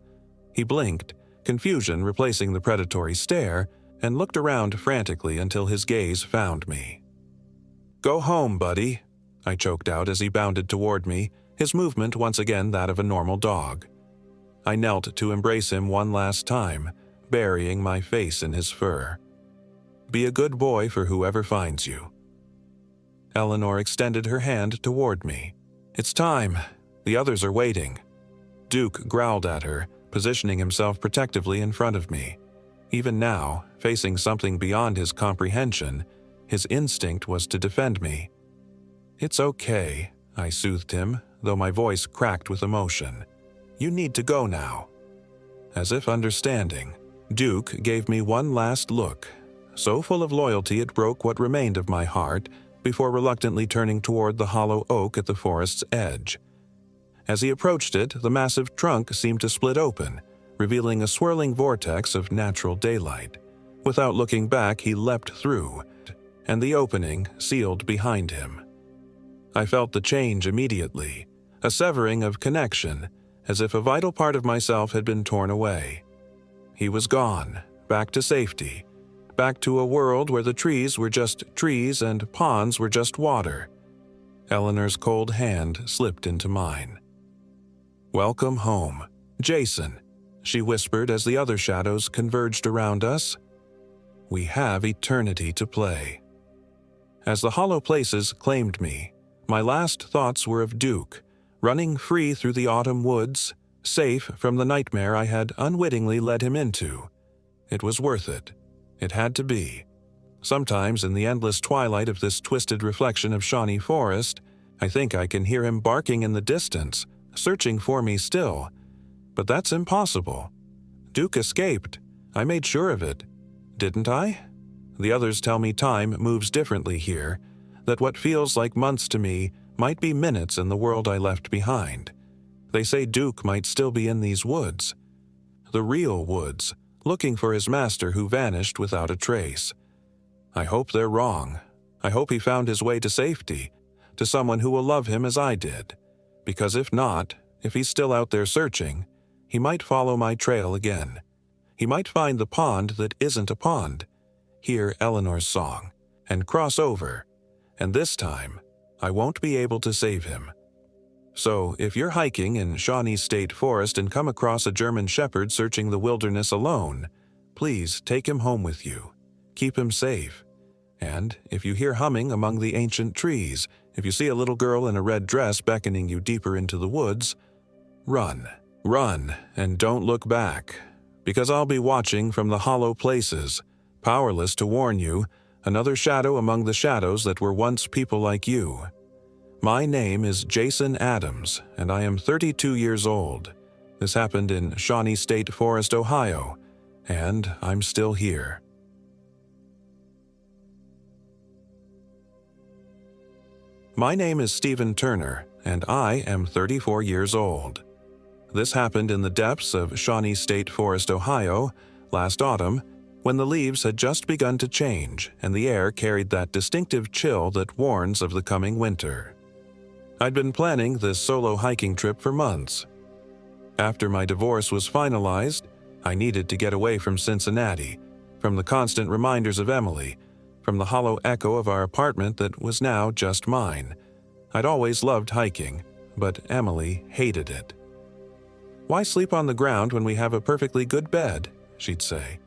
He blinked, confusion replacing the predatory stare, and looked around frantically until his gaze found me. "Go home, buddy," I choked out as he bounded toward me, his movement once again that of a normal dog. I knelt to embrace him one last time, burying my face in his fur. "Be a good boy for whoever finds you." Eleanor extended her hand toward me. "It's time. The others are waiting." Duke growled at her, positioning himself protectively in front of me. Even now, facing something beyond his comprehension, his instinct was to defend me. "It's okay," I soothed him, though my voice cracked with emotion. "You need to go now." As if understanding, Duke gave me one last look, so full of loyalty it broke what remained of my heart, before reluctantly turning toward the hollow oak at the forest's edge. As he approached it, the massive trunk seemed to split open, revealing a swirling vortex of natural daylight. Without looking back, he leapt through, and the opening sealed behind him. I felt the change immediately, a severing of connection, as if a vital part of myself had been torn away. He was gone, back to safety, back to a world where the trees were just trees and ponds were just water. Eleanor's cold hand slipped into mine. "Welcome home, Jason," she whispered as the other shadows converged around us. "We have eternity to play." As the hollow places claimed me, my last thoughts were of Duke, running free through the autumn woods, safe from the nightmare I had unwittingly led him into. It was worth it. It had to be. Sometimes in the endless twilight of this twisted reflection of Shawnee Forest, I think I can hear him barking in the distance, searching for me still. But that's impossible. Duke escaped. I made sure of it. Didn't I? The others tell me time moves differently here, that what feels like months to me might be minutes in the world I left behind. They say Duke might still be in these woods. The real woods, looking for his master who vanished without a trace. I hope they're wrong. I hope he found his way to safety, to someone who will love him as I did. Because if not, if he's still out there searching, he might follow my trail again. He might find the pond that isn't a pond, hear Eleanor's song, and cross over. And this time, I won't be able to save him. So, if you're hiking in Shawnee State Forest and come across a German shepherd searching the wilderness alone, please take him home with you. Keep him safe. And if you hear humming among the ancient trees, if you see a little girl in a red dress beckoning you deeper into the woods, run. Run, and don't look back. Because I'll be watching from the hollow places, powerless to warn you, another shadow among the shadows that were once people like you. My name is Jason Adams, and I am 32 years old. This happened in Shawnee State Forest, Ohio, and I'm still here. My name is Stephen Turner, and I am 34 years old. This happened in the depths of Shawnee State Forest, Ohio, last autumn, when the leaves had just begun to change and the air carried that distinctive chill that warns of the coming winter. I'd been planning this solo hiking trip for months. After my divorce was finalized, I needed to get away from Cincinnati, from the constant reminders of Emily, from the hollow echo of our apartment that was now just mine. I'd always loved hiking, but Emily hated it. "Why sleep on the ground when we have a perfectly good bed?" she'd say.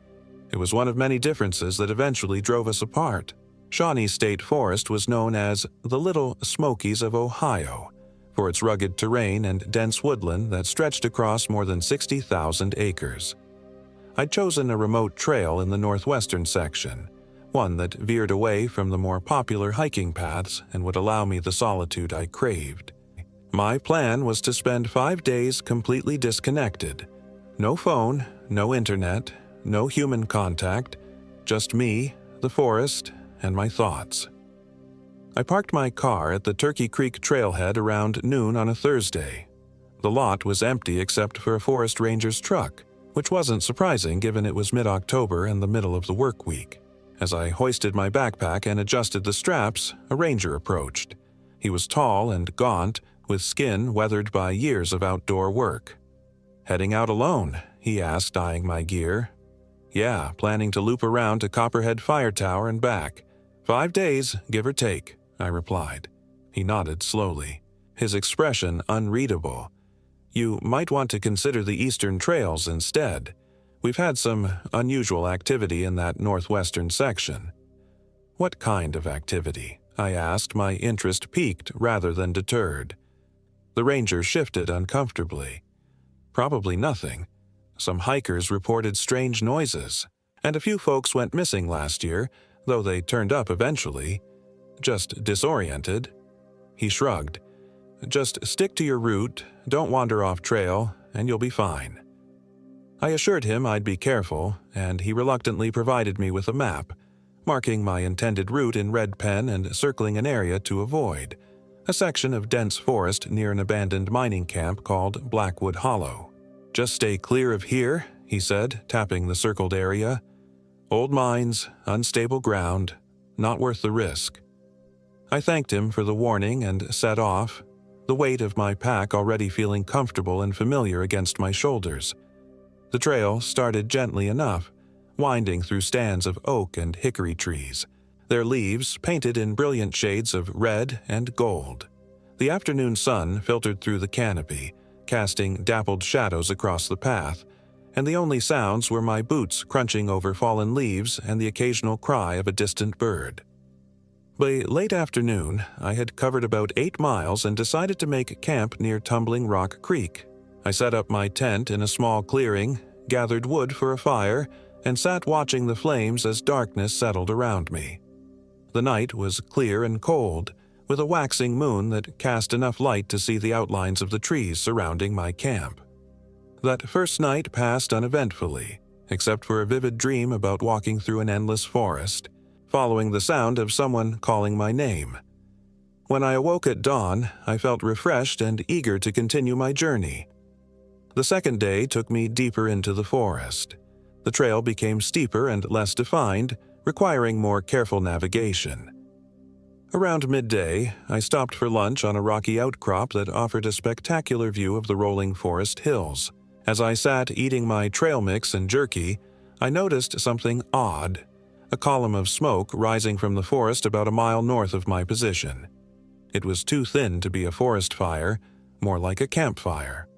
It was one of many differences that eventually drove us apart. Shawnee State Forest was known as the Little Smokies of Ohio for its rugged terrain and dense woodland that stretched across more than 60,000 acres. I'd chosen a remote trail in the northwestern section, one that veered away from the more popular hiking paths and would allow me the solitude I craved. My plan was to spend 5 days completely disconnected. No phone, no internet, no human contact, just me, the forest, and my thoughts. I parked my car at the Turkey Creek trailhead around noon on a Thursday. The lot was empty except for a forest ranger's truck, which wasn't surprising given it was mid-October and the middle of the work week. As I hoisted my backpack and adjusted the straps, a ranger approached. He was tall and gaunt, with skin weathered by years of outdoor work. "Heading out alone?" he asked, eyeing my gear. "Yeah, planning to loop around to Copperhead Fire Tower and back. 5 days, give or take," I replied. He nodded slowly, his expression unreadable. "You might want to consider the Eastern Trails instead. We've had some unusual activity in that northwestern section." "What kind of activity?" I asked, my interest piqued rather than deterred. The ranger shifted uncomfortably. "Probably nothing. Some hikers reported strange noises, and a few folks went missing last year, though they turned up eventually. Just disoriented." He shrugged. "Just stick to your route, don't wander off trail, and you'll be fine." I assured him I'd be careful, and he reluctantly provided me with a map, marking my intended route in red pen and circling an area to avoid, a section of dense forest near an abandoned mining camp called Blackwood Hollow. "Just stay clear of here," he said, tapping the circled area. "Old mines, unstable ground, not worth the risk." I thanked him for the warning and set off, the weight of my pack already feeling comfortable and familiar against my shoulders. The trail started gently enough, winding through stands of oak and hickory trees, their leaves painted in brilliant shades of red and gold. The afternoon sun filtered through the canopy, casting dappled shadows across the path, and the only sounds were my boots crunching over fallen leaves and the occasional cry of a distant bird. By late afternoon, I had covered about 8 miles and decided to make camp near Tumbling Rock Creek. I set up my tent in a small clearing, gathered wood for a fire, and sat watching the flames as darkness settled around me. The night was clear and cold, with a waxing moon that cast enough light to see the outlines of the trees surrounding my camp. That first night passed uneventfully, except for a vivid dream about walking through an endless forest, following the sound of someone calling my name. When I awoke at dawn, I felt refreshed and eager to continue my journey. The second day took me deeper into the forest. The trail became steeper and less defined, requiring more careful navigation. Around midday, I stopped for lunch on a rocky outcrop that offered a spectacular view of the rolling forest hills. As I sat eating my trail mix and jerky, I noticed something odd, a column of smoke rising from the forest about a mile north of my position. It was too thin to be a forest fire, more like a campfire.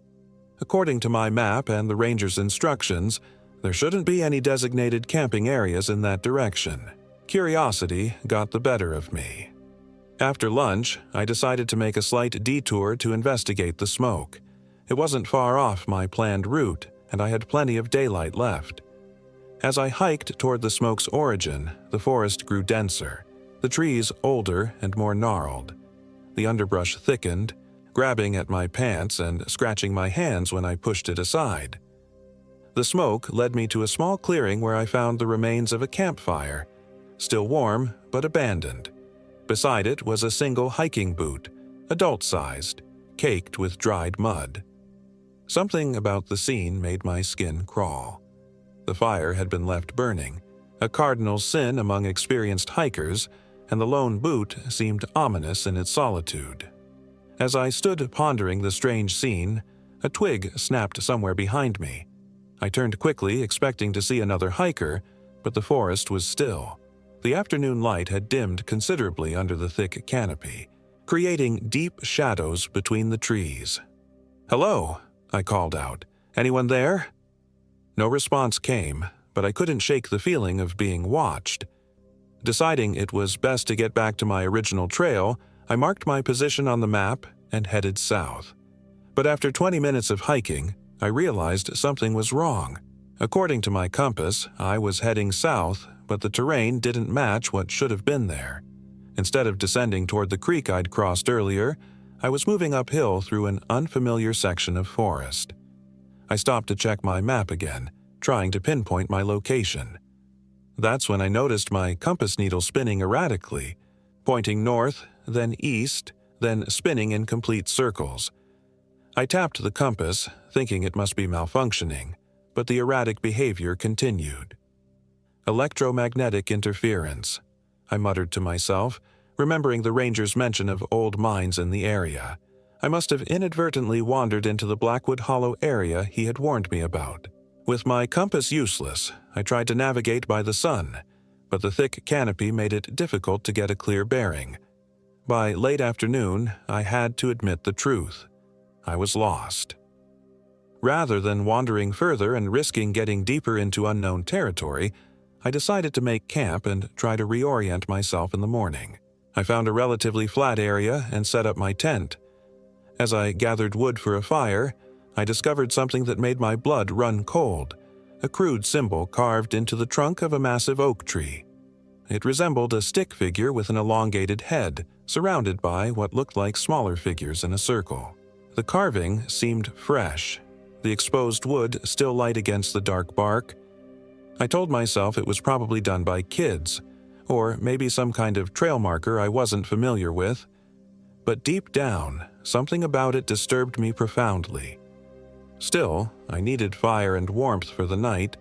According to my map and the ranger's instructions, there shouldn't be any designated camping areas in that direction. Curiosity got the better of me. After lunch, I decided to make a slight detour to investigate the smoke. It wasn't far off my planned route, and I had plenty of daylight left. As I hiked toward the smoke's origin, the forest grew denser, the trees older and more gnarled. The underbrush thickened, grabbing at my pants and scratching my hands when I pushed it aside. The smoke led me to a small clearing where I found the remains of a campfire, still warm but abandoned. Beside it was a single hiking boot, adult-sized, caked with dried mud. Something about the scene made my skin crawl. The fire had been left burning, a cardinal sin among experienced hikers, and the lone boot seemed ominous in its solitude. As I stood pondering the strange scene, a twig snapped somewhere behind me. I turned quickly, expecting to see another hiker, but the forest was still. The afternoon light had dimmed considerably under the thick canopy, creating deep shadows between the trees. "Hello," I called out. "Anyone there?" No response came, but I couldn't shake the feeling of being watched. Deciding it was best to get back to my original trail, I marked my position on the map and headed south. But after 20 minutes of hiking, I realized something was wrong. According to my compass, I was heading south, but the terrain didn't match what should have been there. Instead of descending toward the creek I'd crossed earlier, I was moving uphill through an unfamiliar section of forest. I stopped to check my map again, trying to pinpoint my location. That's when I noticed my compass needle spinning erratically, pointing north, then east, then spinning in complete circles. I tapped the compass, thinking it must be malfunctioning, but the erratic behavior continued. "Electromagnetic interference," I muttered to myself, remembering the ranger's mention of old mines in the area. I must have inadvertently wandered into the Blackwood Hollow area he had warned me about. With my compass useless, I tried to navigate by the sun, but the thick canopy made it difficult to get a clear bearing. By late afternoon, I had to admit the truth. I was lost. Rather than wandering further and risking getting deeper into unknown territory, I decided to make camp and try to reorient myself in the morning. I found a relatively flat area and set up my tent. As I gathered wood for a fire, I discovered something that made my blood run cold, a crude symbol carved into the trunk of a massive oak tree. It resembled a stick figure with an elongated head, surrounded by what looked like smaller figures in a circle. The carving seemed fresh, the exposed wood still light against the dark bark. I told myself it was probably done by kids, or maybe some kind of trail marker I wasn't familiar with. But deep down, something about it disturbed me profoundly. Still, I needed fire and warmth for the night,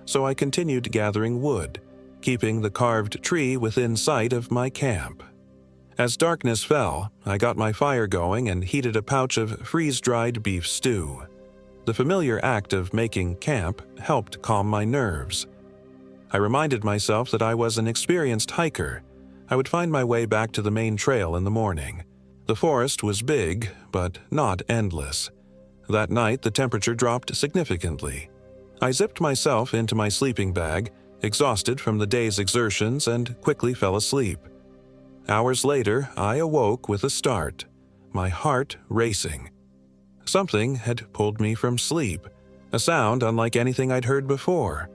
so I continued gathering wood, keeping the carved tree within sight of my camp. As darkness fell, I got my fire going and heated a pouch of freeze-dried beef stew. The familiar act of making camp helped calm my nerves. I reminded myself that I was an experienced hiker. I would find my way back to the main trail in the morning. The forest was big, but not endless. That night, the temperature dropped significantly. I zipped myself into my sleeping bag, exhausted from the day's exertions, and quickly fell asleep. Hours later, I awoke with a start, my heart racing. Something had pulled me from sleep, a sound unlike anything I'd heard before.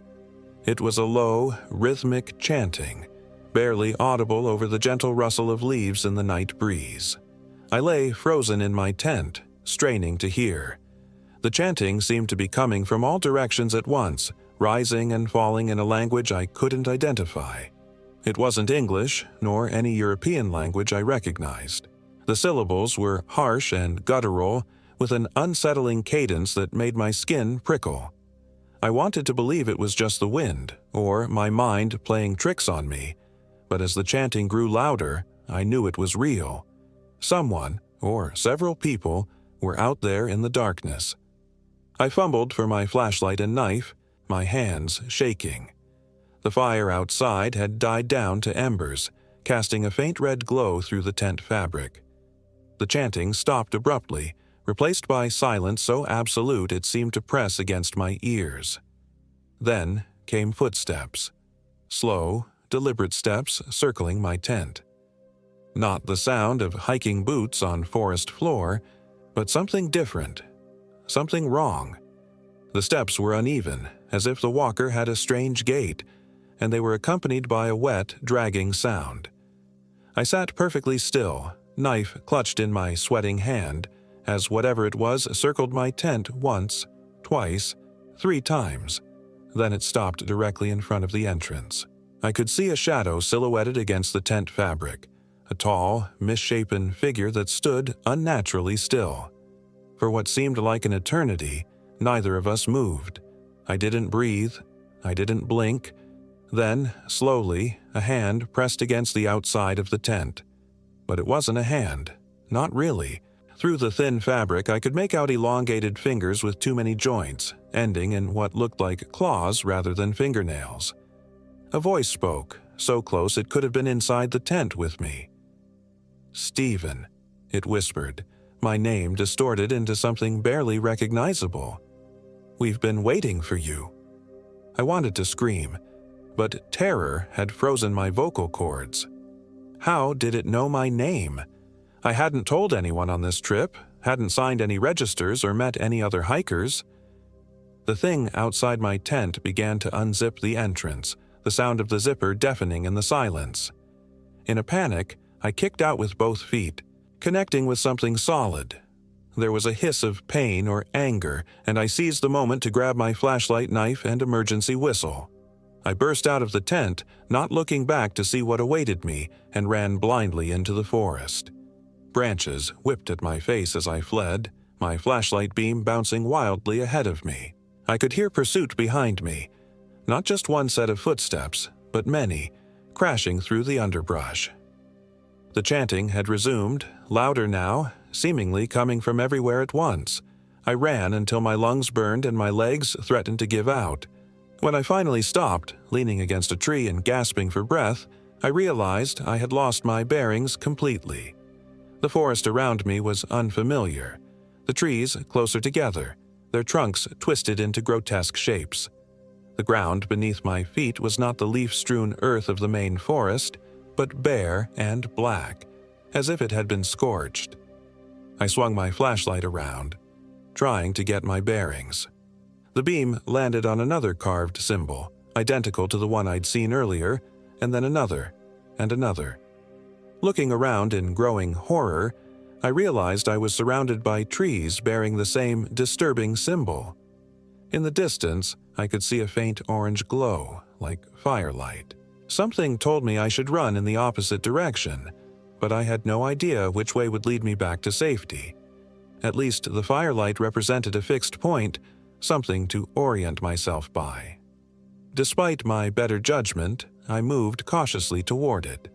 It was a low, rhythmic chanting, barely audible over the gentle rustle of leaves in the night breeze. I lay frozen in my tent, straining to hear. The chanting seemed to be coming from all directions at once, rising and falling in a language I couldn't identify. It wasn't English, nor any European language I recognized. The syllables were harsh and guttural, with an unsettling cadence that made my skin prickle. I wanted to believe it was just the wind, or my mind playing tricks on me, but as the chanting grew louder, I knew it was real. Someone, or several people, were out there in the darkness. I fumbled for my flashlight and knife, my hands shaking. The fire outside had died down to embers, casting a faint red glow through the tent fabric. The chanting stopped abruptly, replaced by silence so absolute it seemed to press against my ears. Then came footsteps. Slow, deliberate steps circling my tent. Not the sound of hiking boots on forest floor, but something different. Something wrong. The steps were uneven, as if the walker had a strange gait, and they were accompanied by a wet, dragging sound. I sat perfectly still, knife clutched in my sweating hand, as whatever it was circled my tent once, twice, 3 times. Then it stopped directly in front of the entrance. I could see a shadow silhouetted against the tent fabric, a tall, misshapen figure that stood unnaturally still. For what seemed like an eternity, neither of us moved. I didn't breathe. I didn't blink. Then, slowly, a hand pressed against the outside of the tent. But it wasn't a hand. Not really. Through the thin fabric, I could make out elongated fingers with too many joints, ending in what looked like claws rather than fingernails. A voice spoke, so close it could have been inside the tent with me. "Stephen," it whispered, my name distorted into something barely recognizable. "We've been waiting for you." I wanted to scream, but terror had frozen my vocal cords. How did it know my name? I hadn't told anyone on this trip, hadn't signed any registers or met any other hikers. The thing outside my tent began to unzip the entrance, the sound of the zipper deafening in the silence. In a panic, I kicked out with both feet, connecting with something solid. There was a hiss of pain or anger, and I seized the moment to grab my flashlight, knife, and emergency whistle. I burst out of the tent, not looking back to see what awaited me, and ran blindly into the forest. Branches whipped at my face as I fled, my flashlight beam bouncing wildly ahead of me. I could hear pursuit behind me, not just one set of footsteps, but many, crashing through the underbrush. The chanting had resumed, louder now, seemingly coming from everywhere at once. I ran until my lungs burned and my legs threatened to give out. When I finally stopped, leaning against a tree and gasping for breath, I realized I had lost my bearings completely. The forest around me was unfamiliar. The trees closer together, their trunks twisted into grotesque shapes. The ground beneath my feet was not the leaf-strewn earth of the main forest, but bare and black, as if it had been scorched. I swung my flashlight around, trying to get my bearings. The beam landed on another carved symbol, identical to the one I'd seen earlier, and then another, and another. Looking around in growing horror, I realized I was surrounded by trees bearing the same disturbing symbol. In the distance, I could see a faint orange glow, like firelight. Something told me I should run in the opposite direction, but I had no idea which way would lead me back to safety. At least the firelight represented a fixed point, something to orient myself by. Despite my better judgment, I moved cautiously toward it.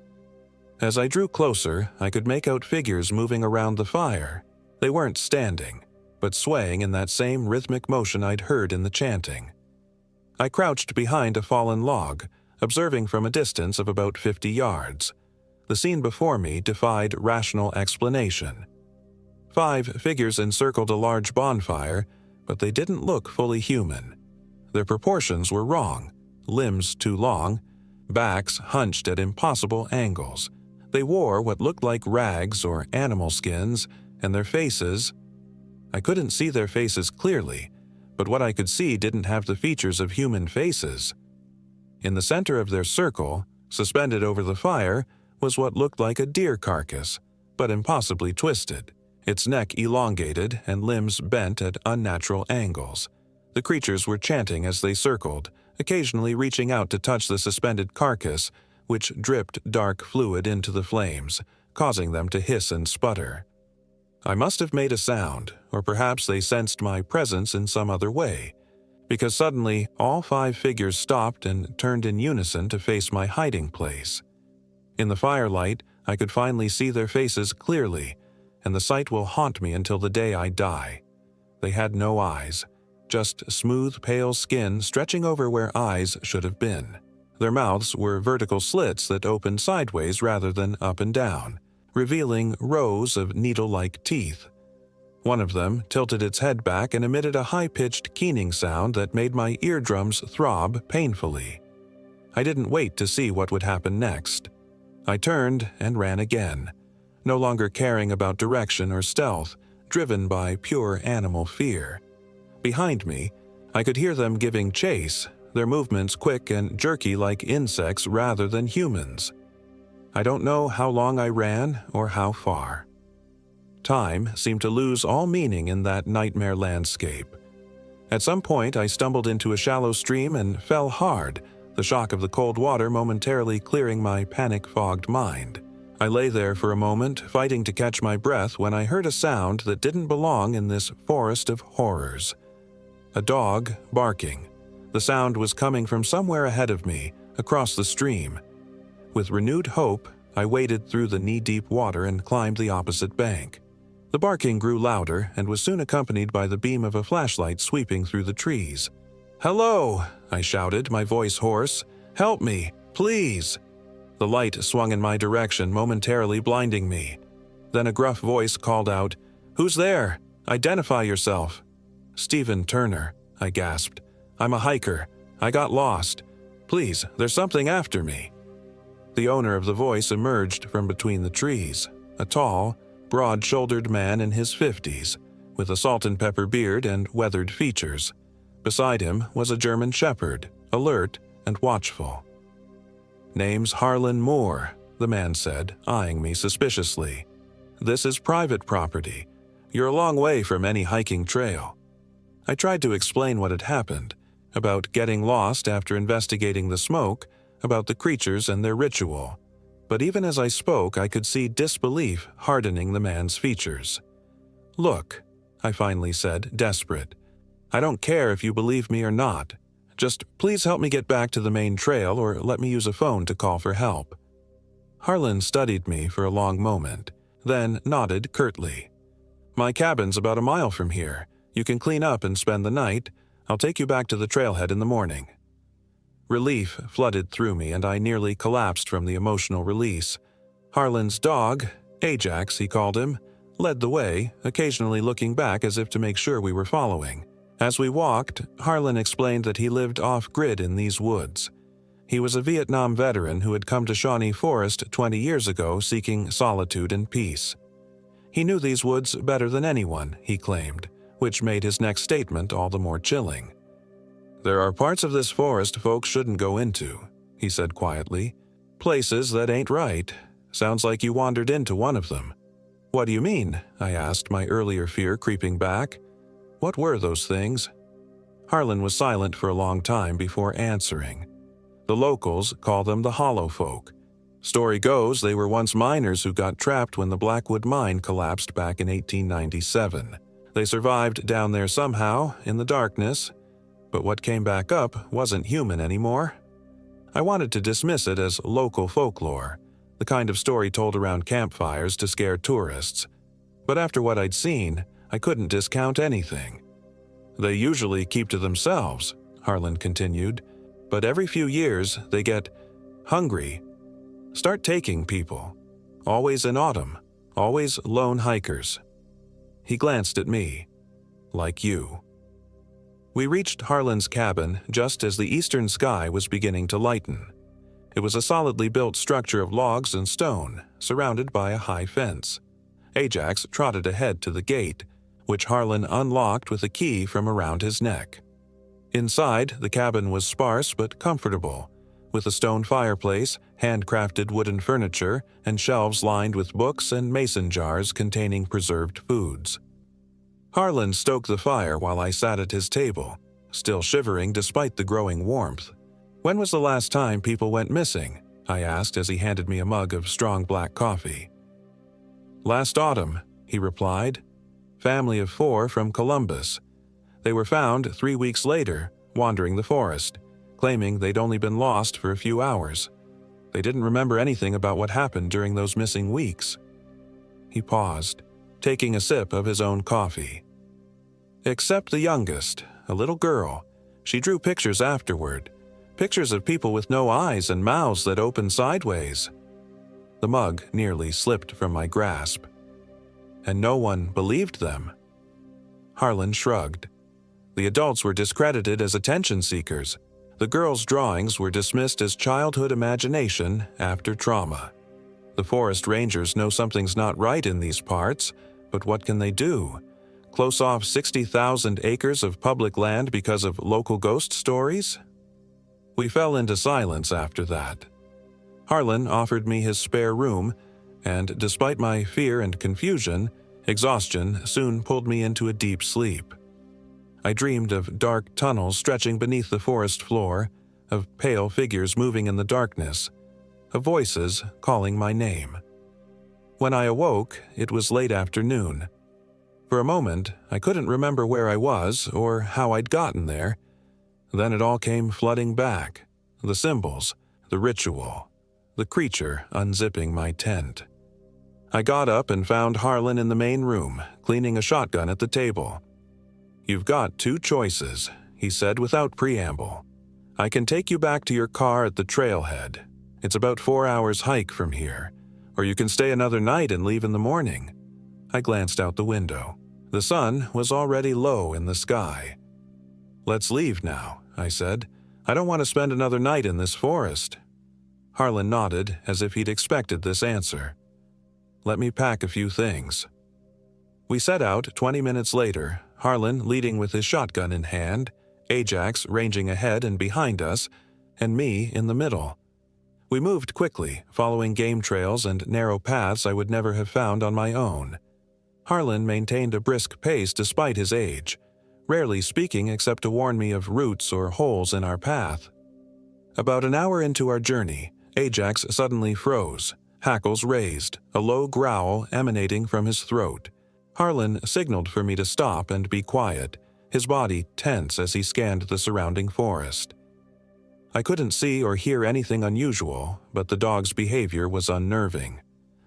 As I drew closer, I could make out figures moving around the fire. They weren't standing, but swaying in that same rhythmic motion I'd heard in the chanting. I crouched behind a fallen log, observing from a distance of about 50 yards. The scene before me defied rational explanation. 5 figures encircled a large bonfire, but they didn't look fully human. Their proportions were wrong, limbs too long, backs hunched at impossible angles. They wore what looked like rags or animal skins, and their faces— I couldn't see their faces clearly, but what I could see didn't have the features of human faces. In the center of their circle, suspended over the fire, was what looked like a deer carcass, but impossibly twisted, its neck elongated and limbs bent at unnatural angles. The creatures were chanting as they circled, occasionally reaching out to touch the suspended carcass, which dripped dark fluid into the flames, causing them to hiss and sputter. I must have made a sound, or perhaps they sensed my presence in some other way, because suddenly all 5 figures stopped and turned in unison to face my hiding place. In the firelight, I could finally see their faces clearly, and the sight will haunt me until the day I die. They had no eyes, just smooth, pale skin stretching over where eyes should have been. Their mouths were vertical slits that opened sideways rather than up and down, revealing rows of needle-like teeth. One of them tilted its head back and emitted a high-pitched keening sound that made my eardrums throb painfully. I didn't wait to see what would happen next. I turned and ran again, no longer caring about direction or stealth, driven by pure animal fear. Behind me, I could hear them giving chase, their movements quick and jerky like insects rather than humans. I don't know how long I ran or how far. Time seemed to lose all meaning in that nightmare landscape. At some point, I stumbled into a shallow stream and fell hard, the shock of the cold water momentarily clearing my panic-fogged mind. I lay there for a moment, fighting to catch my breath when I heard a sound that didn't belong in this forest of horrors. A dog barking. The sound was coming from somewhere ahead of me, across the stream. With renewed hope, I waded through the knee-deep water and climbed the opposite bank. The barking grew louder and was soon accompanied by the beam of a flashlight sweeping through the trees. "Hello!" I shouted, my voice hoarse. "Help me, please!" The light swung in my direction, momentarily blinding me. Then a gruff voice called out, "Who's there? Identify yourself." "Stephen Turner," I gasped. "I'm a hiker. I got lost. Please, there's something after me." The owner of the voice emerged from between the trees, a tall, broad-shouldered man in his 50s, with a salt-and-pepper beard and weathered features. Beside him was a German shepherd, alert and watchful. "Name's Harlan Moore," the man said, eyeing me suspiciously. "This is private property. You're a long way from any hiking trail." I tried to explain what had happened, about getting lost after investigating the smoke, about the creatures and their ritual. But even as I spoke, I could see disbelief hardening the man's features. "Look," I finally said, desperate. "I don't care if you believe me or not. Just please help me get back to the main trail or let me use a phone to call for help." Harlan studied me for a long moment, then nodded curtly. "My cabin's about a mile from here. You can clean up and spend the night. I'll take you back to the trailhead in the morning." Relief flooded through me, and I nearly collapsed from the emotional release. Harlan's dog, Ajax he called him, led the way, occasionally looking back as if to make sure we were following. As we walked, Harlan explained that he lived off-grid in these woods. He was a Vietnam veteran who had come to Shawnee Forest 20 years ago seeking solitude and peace. He knew these woods better than anyone, he claimed, which made his next statement all the more chilling. "There are parts of this forest folks shouldn't go into," he said quietly. "Places that ain't right. Sounds like you wandered into one of them." "What do you mean?" I asked, my earlier fear creeping back. "What were those things?" Harlan was silent for a long time before answering. "The locals call them the Hollow Folk. Story goes they were once miners who got trapped when the Blackwood mine collapsed back in 1897. They survived down there somehow, in the darkness, but what came back up wasn't human anymore." I wanted to dismiss it as local folklore, the kind of story told around campfires to scare tourists. But after what I'd seen, I couldn't discount anything. "They usually keep to themselves," Harlan continued, "but every few years they get hungry. Start taking people. Always in autumn. Always lone hikers." He glanced at me. "Like you." We reached Harlan's cabin just as the eastern sky was beginning to lighten. It was a solidly built structure of logs and stone, surrounded by a high fence. Ajax trotted ahead to the gate, which Harlan unlocked with a key from around his neck. Inside, the cabin was sparse but comfortable, with a stone fireplace, handcrafted wooden furniture, and shelves lined with books and mason jars containing preserved foods. Harlan stoked the fire while I sat at his table, still shivering despite the growing warmth. "When was the last time people went missing?" I asked as he handed me a mug of strong black coffee. "Last autumn," he replied. "Family of 4 from Columbus. They were found 3 weeks later, wandering the forest, claiming they'd only been lost for a few hours. They didn't remember anything about what happened during those missing weeks." He paused, taking a sip of his own coffee. "Except the youngest, a little girl. She drew pictures afterward. Pictures of people with no eyes and mouths that opened sideways." The mug nearly slipped from my grasp. "And no one believed them?" Harlan shrugged. "The adults were discredited as attention seekers. The girls' drawings were dismissed as childhood imagination after trauma. The forest rangers know something's not right in these parts, but what can they do? Close off 60,000 acres of public land because of local ghost stories?" We fell into silence after that. Harlan offered me his spare room, and despite my fear and confusion, exhaustion soon pulled me into a deep sleep. I dreamed of dark tunnels stretching beneath the forest floor, of pale figures moving in the darkness, of voices calling my name. When I awoke, it was late afternoon. For a moment, I couldn't remember where I was or how I'd gotten there. Then it all came flooding back. The symbols, the ritual, the creature unzipping my tent. I got up and found Harlan in the main room, cleaning a shotgun at the table. "You've got 2 choices," he said without preamble. "I can take you back to your car at the trailhead. It's about 4 hours hike from here, or you can stay another night and leave in the morning." I glanced out the window. The sun was already low in the sky. "Let's leave now," I said. "I don't want to spend another night in this forest." Harlan nodded as if he'd expected this answer. "Let me pack a few things." We set out 20 minutes later, Harlan leading with his shotgun in hand, Ajax ranging ahead and behind us, and me in the middle. We moved quickly, following game trails and narrow paths I would never have found on my own. Harlan maintained a brisk pace despite his age, rarely speaking except to warn me of roots or holes in our path. About an hour into our journey, Ajax suddenly froze, hackles raised, a low growl emanating from his throat. Harlan signaled for me to stop and be quiet, his body tense as he scanned the surrounding forest. I couldn't see or hear anything unusual, but the dog's behavior was unnerving.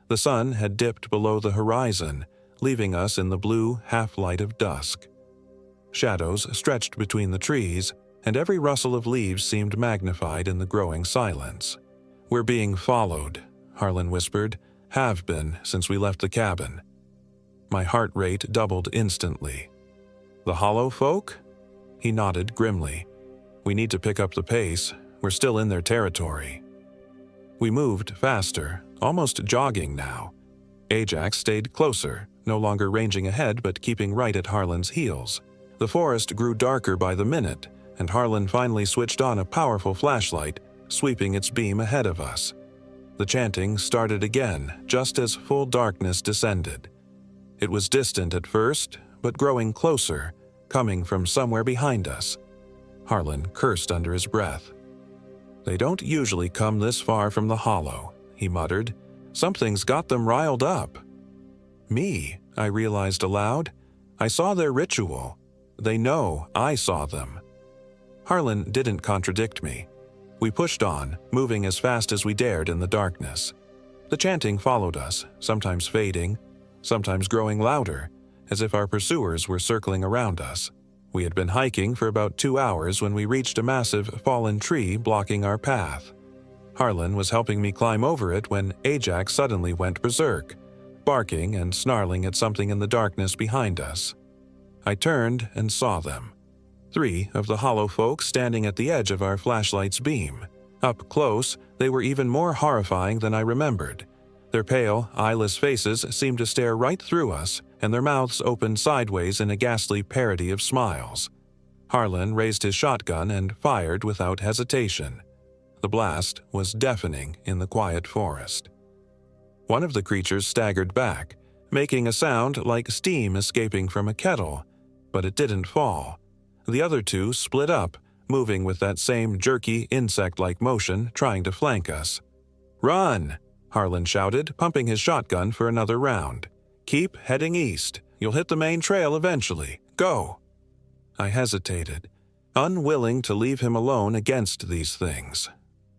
The sun had dipped below the horizon, leaving us in the blue half-light of dusk. Shadows stretched between the trees, and every rustle of leaves seemed magnified in the growing silence. "We're being followed," Harlan whispered. "Have been since we left the cabin." My heart rate doubled instantly. "The Hollow folk?" He nodded grimly. "We need to pick up the pace. We're still in their territory." We moved faster, almost jogging now. Ajax stayed closer, no longer ranging ahead but keeping right at Harlan's heels. The forest grew darker by the minute, and Harlan finally switched on a powerful flashlight, sweeping its beam ahead of us. The chanting started again, just as full darkness descended. It was distant at first, but growing closer, coming from somewhere behind us. Harlan cursed under his breath. "They don't usually come this far from the hollow," he muttered. "Something's got them riled up." "Me," I realized aloud. "I saw their ritual. They know I saw them." Harlan didn't contradict me. We pushed on, moving as fast as we dared in the darkness. The chanting followed us, sometimes fading, sometimes growing louder, as if our pursuers were circling around us. We had been hiking for about 2 hours when we reached a massive fallen tree blocking our path. Harlan was helping me climb over it when Ajax suddenly went berserk, barking and snarling at something in the darkness behind us. I turned and saw them. 3 of the hollow folk standing at the edge of our flashlight's beam. Up close, they were even more horrifying than I remembered. Their pale, eyeless faces seemed to stare right through us, and their mouths opened sideways in a ghastly parody of smiles. Harlan raised his shotgun and fired without hesitation. The blast was deafening in the quiet forest. One of the creatures staggered back, making a sound like steam escaping from a kettle, but it didn't fall. The other 2 split up, moving with that same jerky, insect-like motion, trying to flank us. "Run!" Harlan shouted, pumping his shotgun for another round. "Keep heading east. You'll hit the main trail eventually. Go!" I hesitated, unwilling to leave him alone against these things.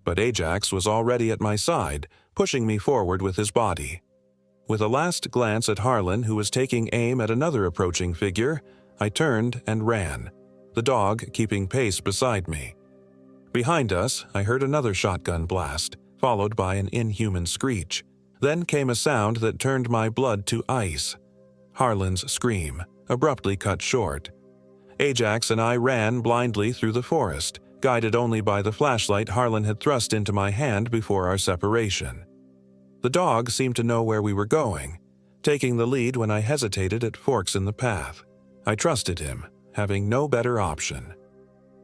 But Ajax was already at my side, pushing me forward with his body. With a last glance at Harlan, who was taking aim at another approaching figure, I turned and ran, the dog keeping pace beside me. Behind us, I heard another shotgun blast, followed by an inhuman screech. Then came a sound that turned my blood to ice. Harlan's scream, abruptly cut short. Ajax and I ran blindly through the forest, guided only by the flashlight Harlan had thrust into my hand before our separation. The dog seemed to know where we were going, taking the lead when I hesitated at forks in the path. I trusted him, having no better option.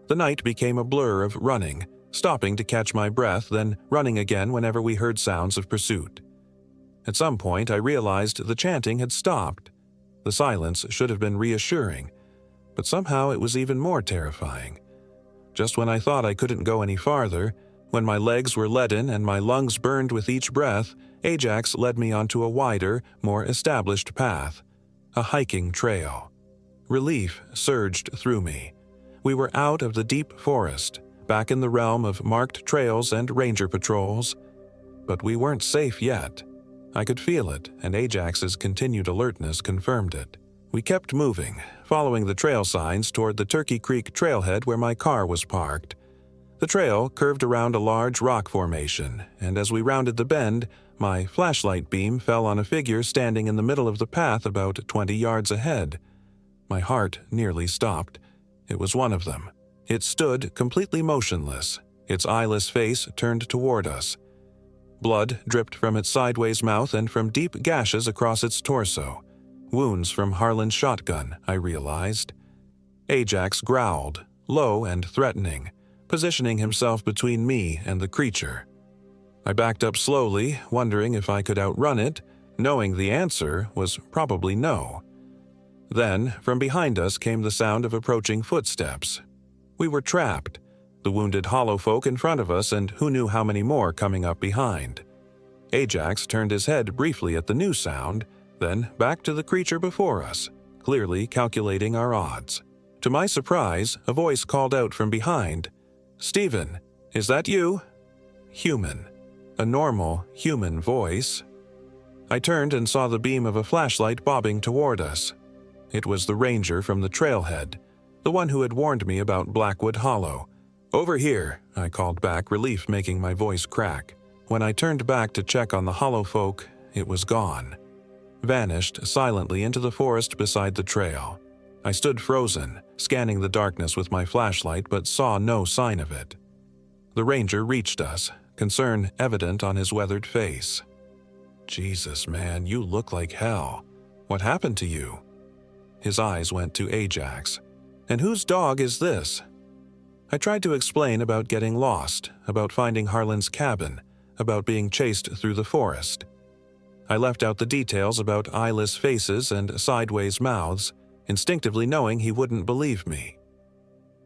The night became a blur of running, stopping to catch my breath, then running again whenever we heard sounds of pursuit. At some point, I realized the chanting had stopped. The silence should have been reassuring, but somehow it was even more terrifying. Just when I thought I couldn't go any farther, when my legs were leaden and my lungs burned with each breath, Ajax led me onto a wider, more established path, a hiking trail. Relief surged through me. We were out of the deep forest, back in the realm of marked trails and ranger patrols. But we weren't safe yet. I could feel it, and Ajax's continued alertness confirmed it. We kept moving, following the trail signs toward the Turkey Creek trailhead where my car was parked. The trail curved around a large rock formation, and as we rounded the bend, my flashlight beam fell on a figure standing in the middle of the path about 20 yards ahead. My heart nearly stopped. It was one of them. It stood completely motionless, its eyeless face turned toward us. Blood dripped from its sideways mouth and from deep gashes across its torso. Wounds from Harlan's shotgun, I realized. Ajax growled, low and threatening, positioning himself between me and the creature. I backed up slowly, wondering if I could outrun it, knowing the answer was probably no. Then, from behind us came the sound of approaching footsteps. We were trapped, the wounded hollow folk in front of us and who knew how many more coming up behind. Ajax turned his head briefly at the new sound, then back to the creature before us, clearly calculating our odds. To my surprise, a voice called out from behind, "Stephen, is that you?" Human. A normal, human voice. I turned and saw the beam of a flashlight bobbing toward us. It was the ranger from the trailhead, the one who had warned me about Blackwood Hollow. "Over here," I called back, relief making my voice crack. When I turned back to check on the hollow folk, it was gone. Vanished silently into the forest beside the trail. I stood frozen, scanning the darkness with my flashlight, but saw no sign of it. The ranger reached us, concern evident on his weathered face. "Jesus, man, you look like hell. What happened to you?" His eyes went to Ajax. "And whose dog is this?" I tried to explain about getting lost, about finding Harlan's cabin, about being chased through the forest. I left out the details about eyeless faces and sideways mouths, instinctively knowing he wouldn't believe me.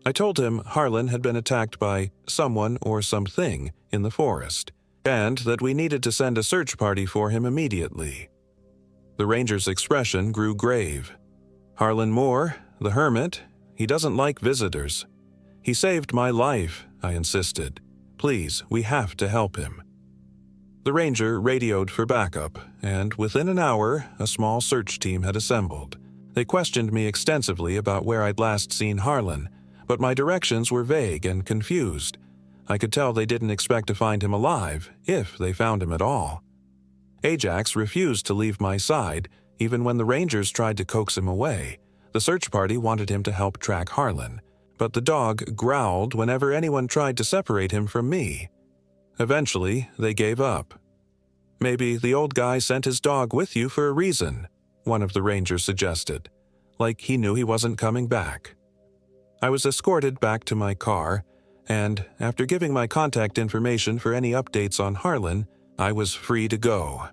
I told him Harlan had been attacked by someone or something in the forest, and that we needed to send a search party for him immediately. The ranger's expression grew grave. "Harlan Moore, the hermit, he doesn't like visitors. He saved my life," I insisted. "Please, we have to help him." The ranger radioed for backup, and within an hour, a small search team had assembled. They questioned me extensively about where I'd last seen Harlan, but my directions were vague and confused. I could tell they didn't expect to find him alive, if they found him at all. Ajax refused to leave my side, even when the rangers tried to coax him away. The search party wanted him to help track Harlan, but the dog growled whenever anyone tried to separate him from me. Eventually, they gave up. "Maybe the old guy sent his dog with you for a reason," one of the rangers suggested, like he knew he wasn't coming back. I was escorted back to my car, and after giving my contact information for any updates on Harlan, I was free to go.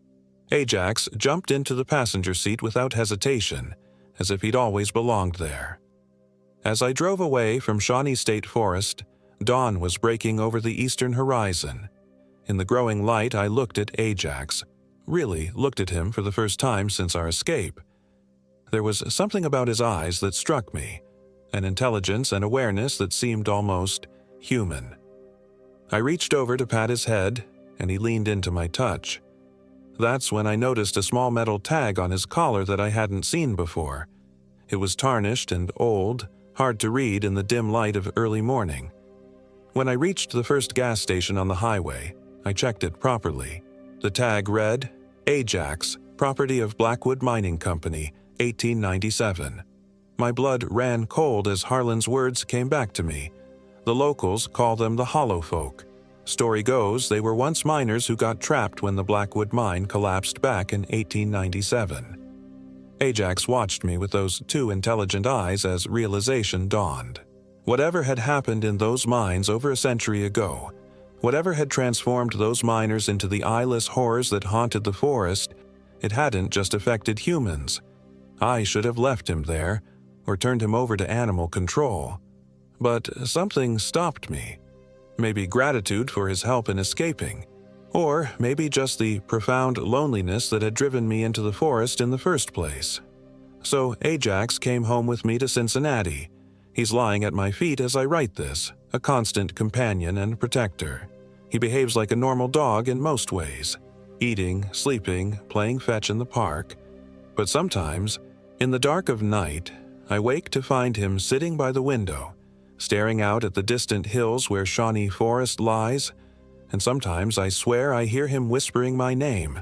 Ajax jumped into the passenger seat without hesitation, as if he'd always belonged there. As I drove away from Shawnee State Forest, dawn was breaking over the eastern horizon. In the growing light, I looked at Ajax, really looked at him for the first time since our escape. There was something about his eyes that struck me, an intelligence and awareness that seemed almost human. I reached over to pat his head, and he leaned into my touch. That's when I noticed a small metal tag on his collar that I hadn't seen before. It was tarnished and old, hard to read in the dim light of early morning. When I reached the first gas station on the highway, I checked it properly. The tag read, "Ajax, property of Blackwood Mining Company, 1897. My blood ran cold as Harlan's words came back to me. The locals call them the Hollow Folk. Story goes they were once miners who got trapped when the Blackwood mine collapsed back in 1897. Ajax watched me with those two intelligent eyes as realization dawned. Whatever had happened in those mines over a century ago, whatever had transformed those miners into the eyeless horrors that haunted the forest, it hadn't just affected humans. I should have left him there, or turned him over to animal control. But something stopped me. Maybe gratitude for his help in escaping, or maybe just the profound loneliness that had driven me into the forest in the first place. So Ajax came home with me to Cincinnati. He's lying at my feet as I write this, a constant companion and protector. He behaves like a normal dog in most ways, eating, sleeping, playing fetch in the park. But sometimes, in the dark of night, I wake to find him sitting by the window, staring out at the distant hills where Shawnee Forest lies, and sometimes I swear I hear him whispering my name.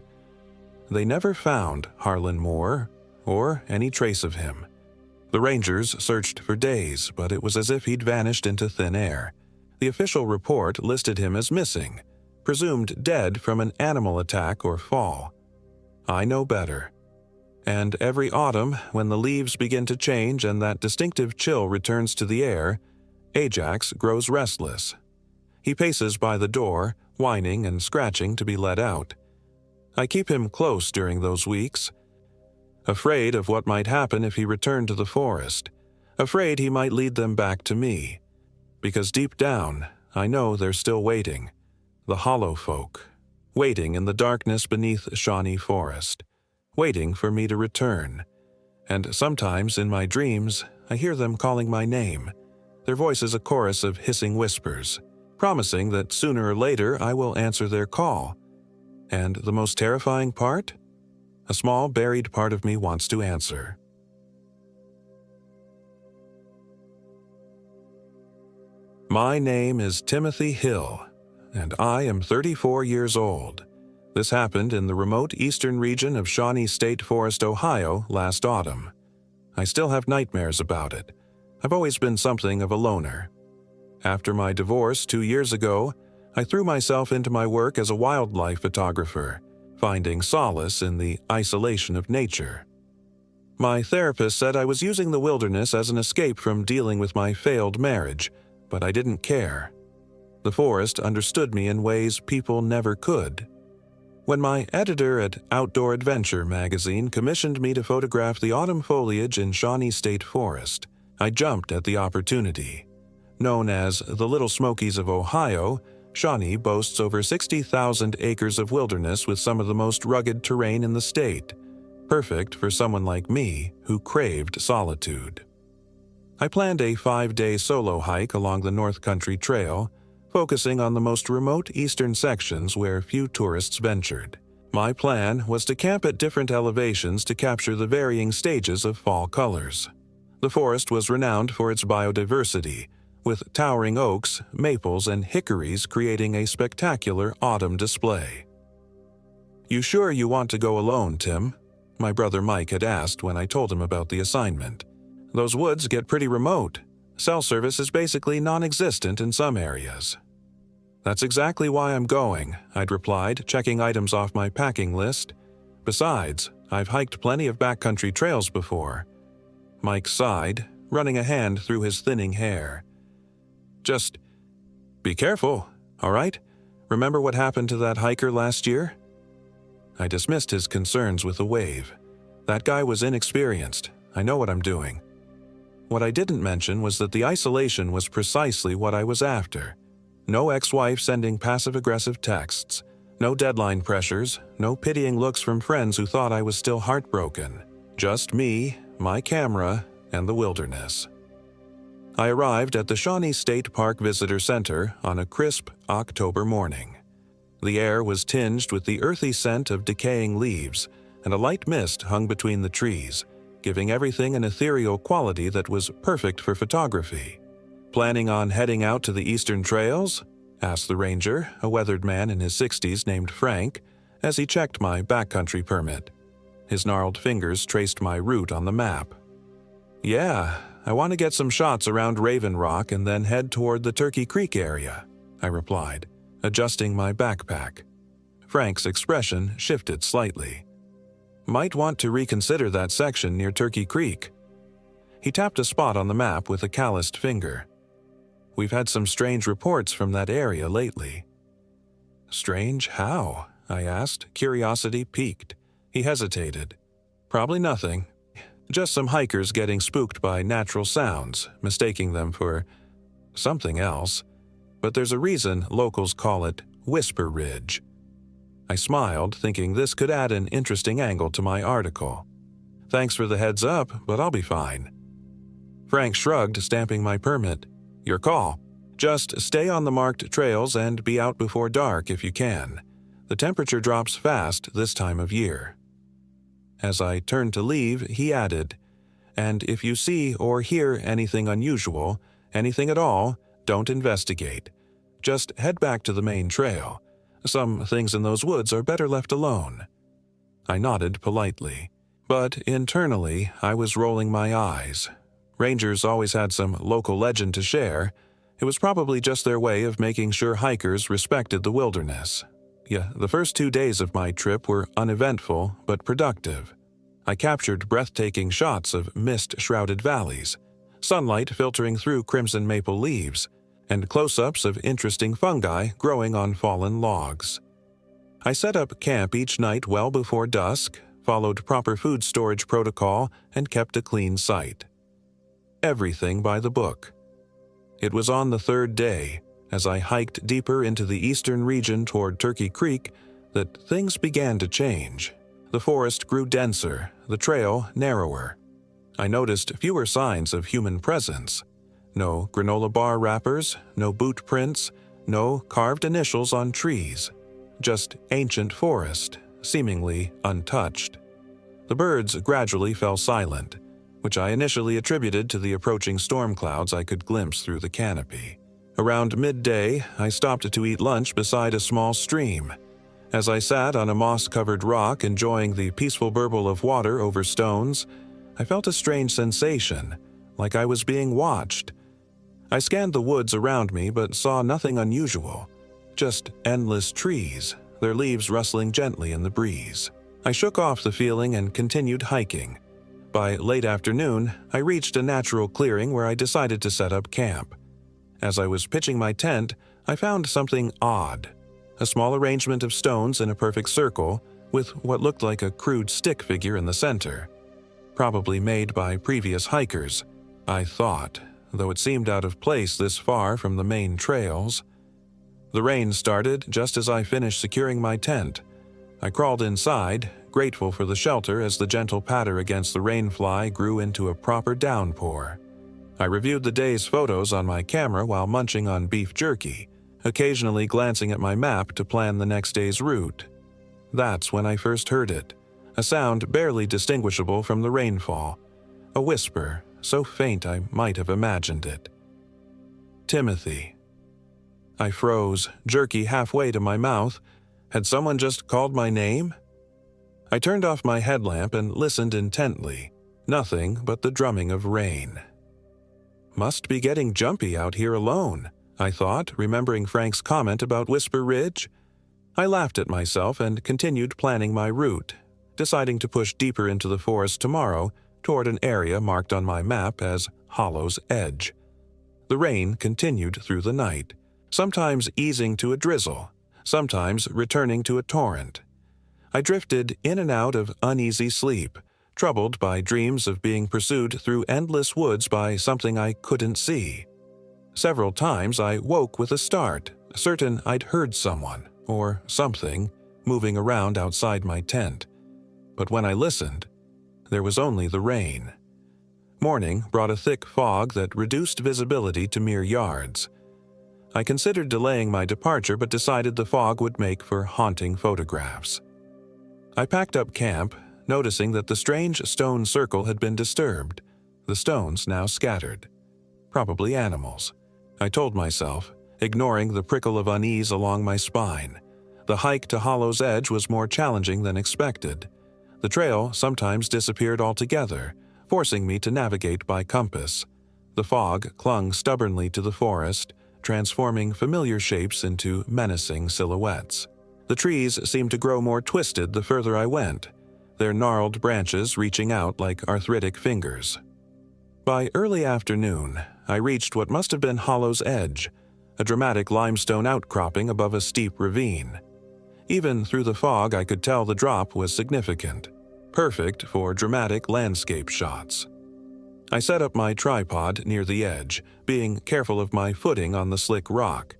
They never found Harlan Moore, or any trace of him. The rangers searched for days, but it was as if he'd vanished into thin air. The official report listed him as missing, presumed dead from an animal attack or fall. I know better. And every autumn, when the leaves begin to change and that distinctive chill returns to the air, Ajax grows restless. He paces by the door, whining and scratching to be let out. I keep him close during those weeks, afraid of what might happen if he returned to the forest, afraid he might lead them back to me. Because deep down, I know they're still waiting, the hollow folk, waiting in the darkness beneath Shawnee Forest, waiting for me to return. And sometimes in my dreams, I hear them calling my name, their voices a chorus of hissing whispers, promising that sooner or later I will answer their call. And the most terrifying part? A small buried part of me wants to answer. My name is Timothy Hill, and I am 34 years old. This happened in the remote eastern region of Shawnee State Forest, Ohio, last autumn. I still have nightmares about it. I've always been something of a loner. After my divorce 2 years ago, I threw myself into my work as a wildlife photographer, finding solace in the isolation of nature. My therapist said I was using the wilderness as an escape from dealing with my failed marriage, but I didn't care. The forest understood me in ways people never could. When my editor at Outdoor Adventure magazine commissioned me to photograph the autumn foliage in Shawnee State Forest, I jumped at the opportunity. Known as the Little Smokies of Ohio, Shawnee boasts over 60,000 acres of wilderness with some of the most rugged terrain in the state, perfect for someone like me who craved solitude. I planned a 5-day solo hike along the North Country Trail, focusing on the most remote eastern sections where few tourists ventured. My plan was to camp at different elevations to capture the varying stages of fall colors. The forest was renowned for its biodiversity, with towering oaks, maples, and hickories creating a spectacular autumn display. "You sure you want to go alone, Tim?" my brother Mike had asked when I told him about the assignment. "Those woods get pretty remote. Cell service is basically non-existent in some areas." "That's exactly why I'm going," I'd replied, checking items off my packing list. "Besides, I've hiked plenty of backcountry trails before." Mike sighed, running a hand through his thinning hair. "Just be careful, all right? Remember what happened to that hiker last year?" I dismissed his concerns with a wave. That guy was inexperienced. I know what I'm doing. What I didn't mention was that the isolation was precisely what I was after. No ex-wife sending passive-aggressive texts, no deadline pressures, no pitying looks from friends who thought I was still heartbroken. Just me, my camera, and the wilderness. I arrived at the Shawnee State Park Visitor Center on a crisp October morning. The air was tinged with the earthy scent of decaying leaves, and a light mist hung between the trees, giving everything an ethereal quality that was perfect for photography. "Planning on heading out to the eastern trails?" asked the ranger, a weathered man in his 60s named Frank, as he checked my backcountry permit. His gnarled fingers traced my route on the map. "Yeah, I want to get some shots around Raven Rock and then head toward the Turkey Creek area," I replied, adjusting my backpack. Frank's expression shifted slightly. "Might want to reconsider that section near Turkey Creek." He tapped a spot on the map with a calloused finger. "We've had some strange reports from that area lately." "Strange how?" I asked, curiosity piqued. He hesitated. "Probably nothing. Just some hikers getting spooked by natural sounds, mistaking them for something else. But there's a reason locals call it Whisper Ridge." I smiled, thinking this could add an interesting angle to my article. "Thanks for the heads up, but I'll be fine." Frank shrugged, stamping my permit. "Your call. Just stay on the marked trails and be out before dark if you can. The temperature drops fast this time of year." As I turned to leave, he added, "And if you see or hear anything unusual, Anything at all, don't investigate. Just head back to the main trail. Some things in those woods are better left alone." I nodded politely, but internally I was rolling my eyes. Rangers always had some local legend to share. It was probably just their way of making sure hikers respected the wilderness. Yeah, the first 2 days of my trip were uneventful but productive. I captured breathtaking shots of mist-shrouded valleys, sunlight filtering through crimson maple leaves, and close-ups of interesting fungi growing on fallen logs. I set up camp each night well before dusk, followed proper food storage protocol, and kept a clean site. Everything by the book. It was on the 3rd day, as I hiked deeper into the eastern region toward Turkey Creek, that things began to change. The forest grew denser, the trail narrower. I noticed fewer signs of human presence. No granola bar wrappers, no boot prints, no carved initials on trees. Just ancient forest, seemingly untouched. The birds gradually fell silent, which I initially attributed to the approaching storm clouds I could glimpse through the canopy. Around midday, I stopped to eat lunch beside a small stream. As I sat on a moss-covered rock enjoying the peaceful burble of water over stones, I felt a strange sensation, like I was being watched. I scanned the woods around me but saw nothing unusual, just endless trees, their leaves rustling gently in the breeze. I shook off the feeling and continued hiking. By late afternoon, I reached a natural clearing where I decided to set up camp. As I was pitching my tent, I found something odd. A small arrangement of stones in a perfect circle, with what looked like a crude stick figure in the center. Probably made by previous hikers, I thought, though it seemed out of place this far from the main trails. The rain started just as I finished securing my tent. I crawled inside, grateful for the shelter as the gentle patter against the rainfly grew into a proper downpour. I reviewed the day's photos on my camera while munching on beef jerky, occasionally glancing at my map to plan the next day's route. That's when I first heard it, a sound barely distinguishable from the rainfall, a whisper so faint I might have imagined it. Timothy. I froze, jerky halfway to my mouth. Had someone just called my name? I turned off my headlamp and listened intently. Nothing but the drumming of rain. Must be getting jumpy out here alone, I thought, remembering Frank's comment about Whisper Ridge. I laughed at myself and continued planning my route, deciding to push deeper into the forest tomorrow toward an area marked on my map as Hollow's Edge. The rain continued through the night, sometimes easing to a drizzle, sometimes returning to a torrent. I drifted in and out of uneasy sleep, troubled by dreams of being pursued through endless woods by something I couldn't see. Several times I woke with a start, certain I'd heard someone, or something, moving around outside my tent. But when I listened, there was only the rain. Morning brought a thick fog that reduced visibility to mere yards. I considered delaying my departure but decided the fog would make for haunting photographs. I packed up camp, noticing that the strange stone circle had been disturbed, the stones now scattered. Probably animals, I told myself, ignoring the prickle of unease along my spine. The hike to Hollow's Edge was more challenging than expected. The trail sometimes disappeared altogether, forcing me to navigate by compass. The fog clung stubbornly to the forest, transforming familiar shapes into menacing silhouettes. The trees seemed to grow more twisted the further I went, their gnarled branches reaching out like arthritic fingers. By early afternoon, I reached what must have been Hollow's Edge, a dramatic limestone outcropping above a steep ravine. Even through the fog, I could tell the drop was significant, perfect for dramatic landscape shots. I set up my tripod near the edge, being careful of my footing on the slick rock.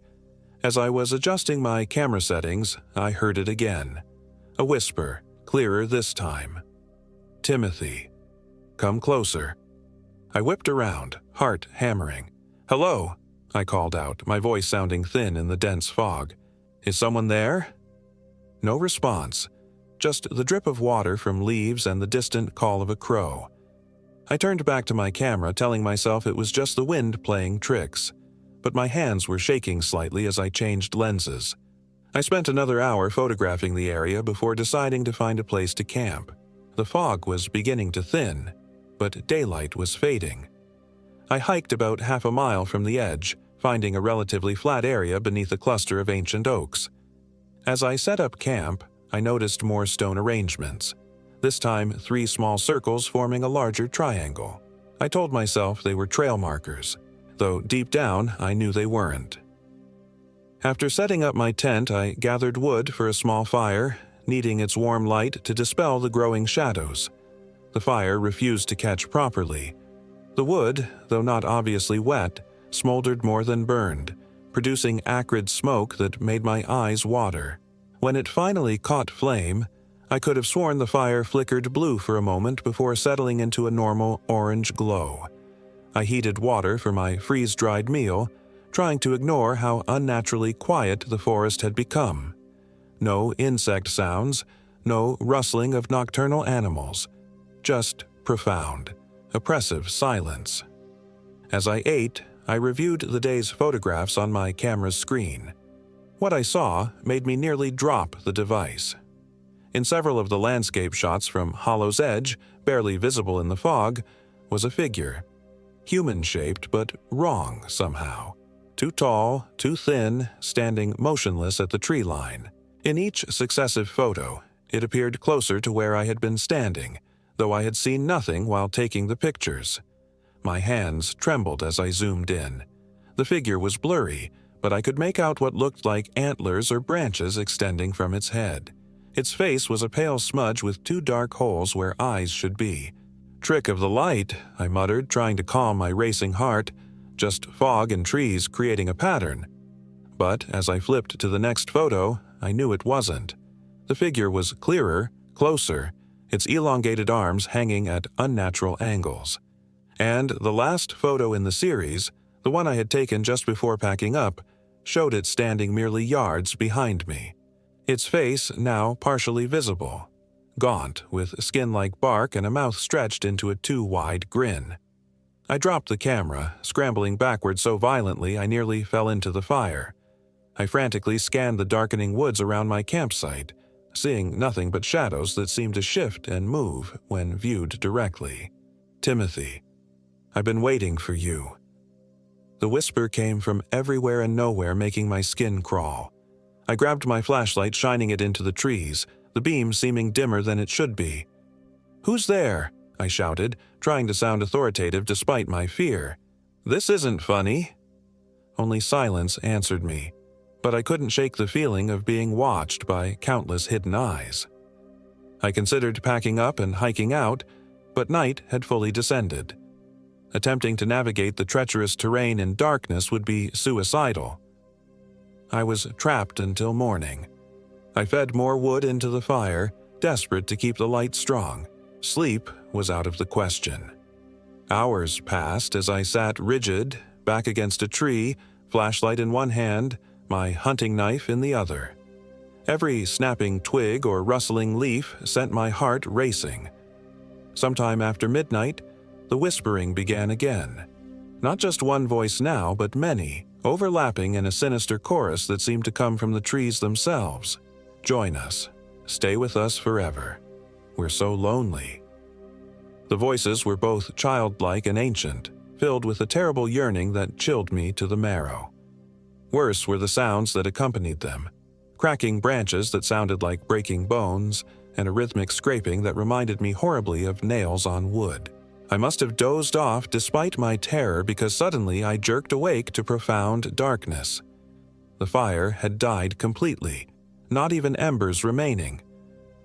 As I was adjusting my camera settings, I heard it again. A whisper, clearer this time. "Timothy, come closer." I whipped around, heart hammering. "Hello," I called out, my voice sounding thin in the dense fog. "Is someone there?" No response, just the drip of water from leaves and the distant call of a crow. I turned back to my camera, telling myself it was just the wind playing tricks, but my hands were shaking slightly as I changed lenses. I spent another hour photographing the area before deciding to find a place to camp. The fog was beginning to thin, but daylight was fading. I hiked about half a mile from the edge, finding a relatively flat area beneath a cluster of ancient oaks. As I set up camp, I noticed more stone arrangements, this time 3 small circles forming a larger triangle. I told myself they were trail markers, though deep down I knew they weren't. After setting up my tent, I gathered wood for a small fire, needing its warm light to dispel the growing shadows. The fire refused to catch properly. The wood, though not obviously wet, smoldered more than burned, producing acrid smoke that made my eyes water. When it finally caught flame, I could have sworn the fire flickered blue for a moment before settling into a normal orange glow. I heated water for my freeze-dried meal, trying to ignore how unnaturally quiet the forest had become. No insect sounds, no rustling of nocturnal animals, just profound, oppressive silence. As I ate, I reviewed the day's photographs on my camera's screen. What I saw made me nearly drop the device. In several of the landscape shots from Hollow's Edge, barely visible in the fog, was a figure. Human-shaped but wrong somehow. Too tall, too thin, standing motionless at the tree line. In each successive photo, it appeared closer to where I had been standing, though I had seen nothing while taking the pictures. My hands trembled as I zoomed in. The figure was blurry, but I could make out what looked like antlers or branches extending from its head. Its face was a pale smudge with 2 dark holes where eyes should be. "Trick of the light," I muttered, trying to calm my racing heart. Just fog and trees creating a pattern. But as I flipped to the next photo, I knew it wasn't. The figure was clearer, closer, its elongated arms hanging at unnatural angles. And the last photo in the series, the one I had taken just before packing up, showed it standing merely yards behind me. Its face now partially visible, gaunt, with skin like bark and a mouth stretched into a too wide grin. I dropped the camera, scrambling backward so violently I nearly fell into the fire. I frantically scanned the darkening woods around my campsite, seeing nothing but shadows that seemed to shift and move when viewed directly. "Timothy, I've been waiting for you." The whisper came from everywhere and nowhere, making my skin crawl. I grabbed my flashlight, shining it into the trees, the beam seeming dimmer than it should be. "Who's there?" I shouted, trying to sound authoritative despite my fear. "This isn't funny." Only silence answered me, but I couldn't shake the feeling of being watched by countless hidden eyes. I considered packing up and hiking out, but night had fully descended. Attempting to navigate the treacherous terrain in darkness would be suicidal. I was trapped until morning. I fed more wood into the fire, desperate to keep the light strong. Sleep was out of the question. Hours passed as I sat rigid, back against a tree, flashlight in one hand, my hunting knife in the other. Every snapping twig or rustling leaf sent my heart racing. Sometime after midnight, the whispering began again. Not just one voice now, but many, overlapping in a sinister chorus that seemed to come from the trees themselves. "Join us. Stay with us forever. We're so lonely." The voices were both childlike and ancient, filled with a terrible yearning that chilled me to the marrow. Worse were the sounds that accompanied them. Cracking branches that sounded like breaking bones, and a rhythmic scraping that reminded me horribly of nails on wood. I must have dozed off despite my terror, because suddenly I jerked awake to profound darkness. The fire had died completely, not even embers remaining.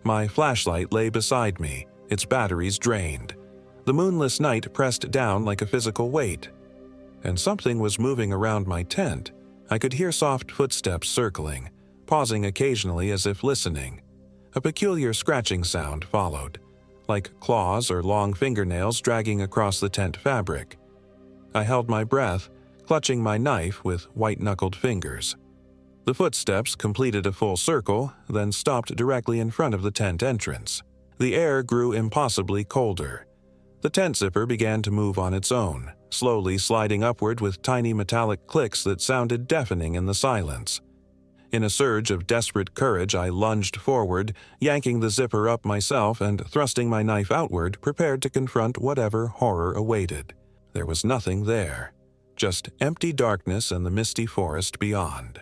My flashlight lay beside me, its batteries drained. The moonless night pressed down like a physical weight. And something was moving around my tent. I could hear soft footsteps circling, pausing occasionally as if listening. A peculiar scratching sound followed, like claws or long fingernails dragging across the tent fabric. I held my breath, clutching my knife with white-knuckled fingers. The footsteps completed a full circle, then stopped directly in front of the tent entrance. The air grew impossibly colder. The tent zipper began to move on its own, slowly sliding upward with tiny metallic clicks that sounded deafening in the silence. In a surge of desperate courage, I lunged forward, yanking the zipper up myself and thrusting my knife outward, prepared to confront whatever horror awaited. There was nothing there, just empty darkness and the misty forest beyond.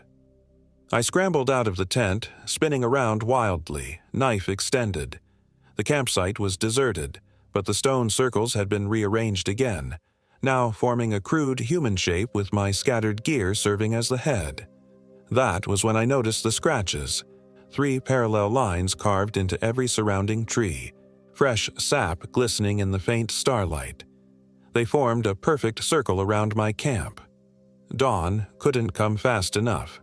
I scrambled out of the tent, spinning around wildly, knife extended. The campsite was deserted, but the stone circles had been rearranged again, now forming a crude human shape with my scattered gear serving as the head. That was when I noticed the scratches, 3 parallel lines carved into every surrounding tree, fresh sap glistening in the faint starlight. They formed a perfect circle around my camp. Dawn couldn't come fast enough.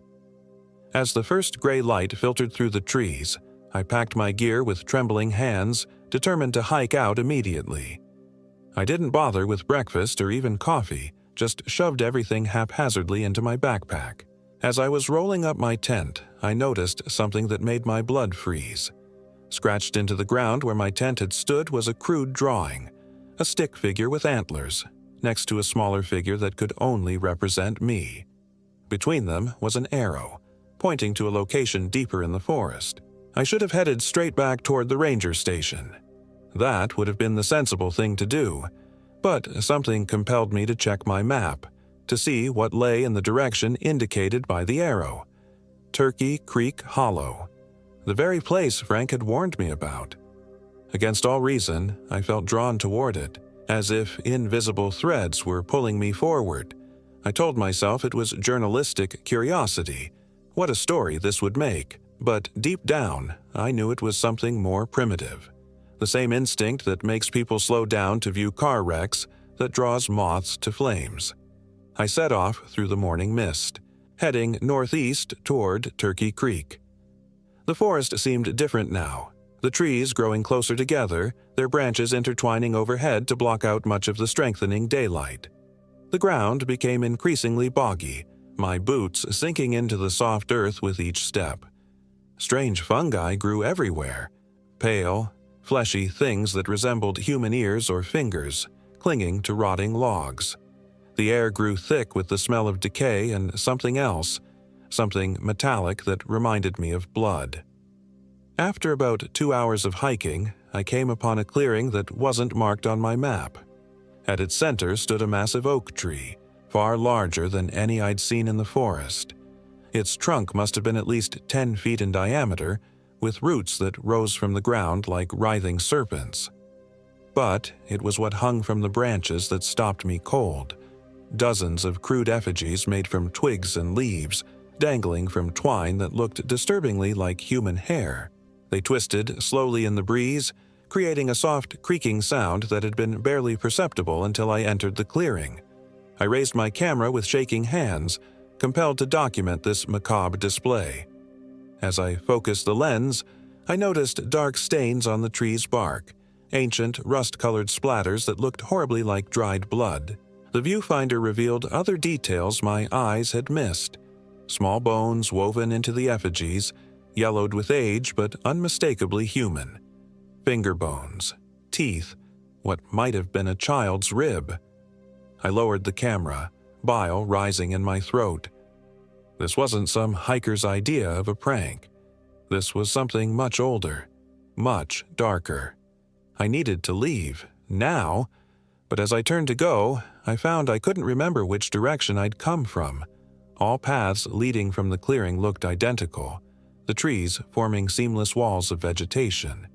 As the first gray light filtered through the trees, I packed my gear with trembling hands, determined to hike out immediately. I didn't bother with breakfast or even coffee, just shoved everything haphazardly into my backpack. As I was rolling up my tent, I noticed something that made my blood freeze. Scratched into the ground where my tent had stood was a crude drawing, a stick figure with antlers, next to a smaller figure that could only represent me. Between them was an arrow, pointing to a location deeper in the forest. I should have headed straight back toward the ranger station. That would have been the sensible thing to do, but something compelled me to check my map, to see what lay in the direction indicated by the arrow. Turkey Creek Hollow, the very place Frank had warned me about. Against all reason, I felt drawn toward it, as if invisible threads were pulling me forward. I told myself it was journalistic curiosity, what a story this would make, but deep down, I knew it was something more primitive. The same instinct that makes people slow down to view car wrecks, that draws moths to flames. I set off through the morning mist, heading northeast toward Turkey Creek. The forest seemed different now, the trees growing closer together, their branches intertwining overhead to block out much of the strengthening daylight. The ground became increasingly boggy, my boots sinking into the soft earth with each step. Strange fungi grew everywhere, pale, fleshy things that resembled human ears or fingers, clinging to rotting logs. The air grew thick with the smell of decay and something else, something metallic that reminded me of blood. After about 2 hours of hiking, I came upon a clearing that wasn't marked on my map. At its center stood a massive oak tree, far larger than any I'd seen in the forest. Its trunk must have been at least 10 feet in diameter, with roots that rose from the ground like writhing serpents. But it was what hung from the branches that stopped me cold. Dozens of crude effigies made from twigs and leaves, dangling from twine that looked disturbingly like human hair. They twisted slowly in the breeze, creating a soft creaking sound that had been barely perceptible until I entered the clearing. I raised my camera with shaking hands, compelled to document this macabre display. As I focused the lens, I noticed dark stains on the tree's bark, ancient rust-colored splatters that looked horribly like dried blood. The viewfinder revealed other details my eyes had missed. Small bones woven into the effigies, yellowed with age but unmistakably human. Finger bones, teeth, what might have been a child's rib. I lowered the camera, bile rising in my throat. This wasn't some hiker's idea of a prank. This was something much older, much darker. I needed to leave, now, but as I turned to go, I found I couldn't remember which direction I'd come from. All paths leading from the clearing looked identical, the trees forming seamless walls of vegetation.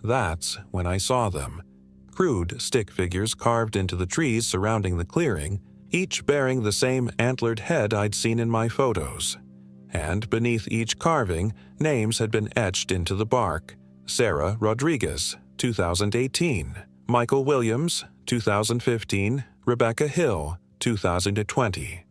That's when I saw them. Crude stick figures carved into the trees surrounding the clearing, each bearing the same antlered head I'd seen in my photos. And beneath each carving, names had been etched into the bark. Sarah Rodriguez, 2018. Michael Williams, 2015. Rebecca Hill, 2020.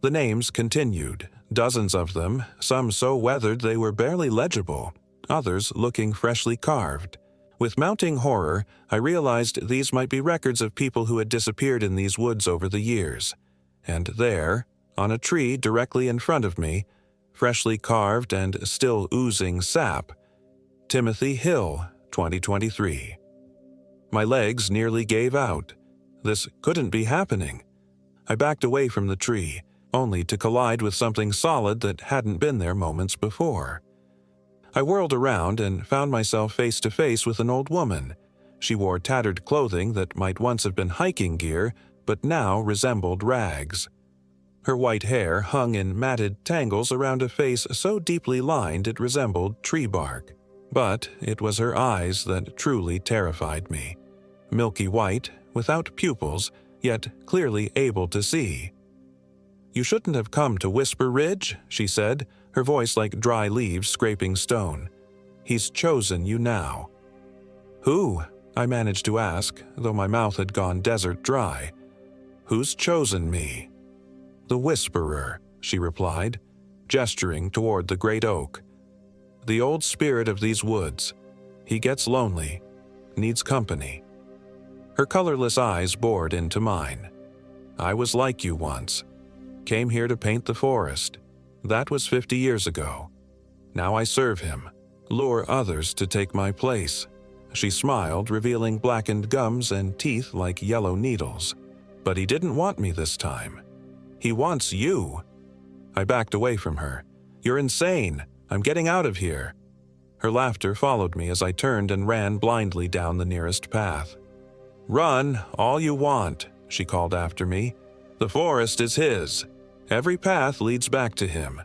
The names continued, dozens of them, some so weathered they were barely legible, others looking freshly carved. With mounting horror, I realized these might be records of people who had disappeared in these woods over the years. And there, on a tree directly in front of me, freshly carved and still oozing sap, Timothy Hill, 2023. My legs nearly gave out. This couldn't be happening. I backed away from the tree, only to collide with something solid that hadn't been there moments before. I whirled around and found myself face to face with an old woman. She wore tattered clothing that might once have been hiking gear, but now resembled rags. Her white hair hung in matted tangles around a face so deeply lined it resembled tree bark. But it was her eyes that truly terrified me. Milky white, without pupils, yet clearly able to see. "You shouldn't have come to Whisper Ridge," she said, her voice like dry leaves scraping stone. "He's chosen you now." "Who?" I managed to ask, though my mouth had gone desert dry. "Who's chosen me?" "The Whisperer," she replied, gesturing toward the great oak. "The old spirit of these woods. He gets lonely, needs company." Her colorless eyes bored into mine. "I was like you once. Came here to paint the forest. That was 50 years ago. Now I serve him, lure others to take my place." She smiled, revealing blackened gums and teeth like yellow needles. "But he didn't want me this time. He wants you." I backed away from her. "You're insane. I'm getting out of here." Her laughter followed me as I turned and ran blindly down the nearest path. "Run all you want," she called after me. "The forest is his. Every path leads back to him."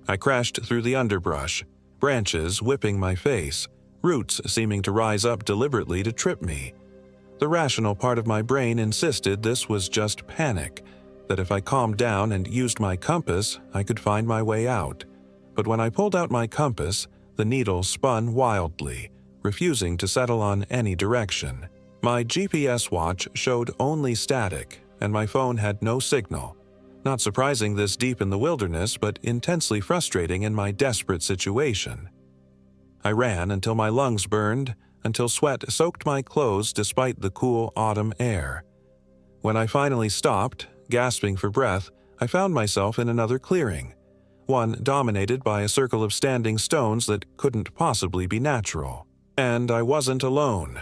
I crashed through the underbrush, branches whipping my face, roots seeming to rise up deliberately to trip me. The rational part of my brain insisted this was just panic, that if I calmed down and used my compass, I could find my way out. But when I pulled out my compass, the needle spun wildly, refusing to settle on any direction. My GPS watch showed only static, and my phone had no signal. Not surprising this deep in the wilderness, but intensely frustrating in my desperate situation. I ran until my lungs burned, until sweat soaked my clothes despite the cool autumn air. When I finally stopped, gasping for breath, I found myself in another clearing, one dominated by a circle of standing stones that couldn't possibly be natural. And I wasn't alone.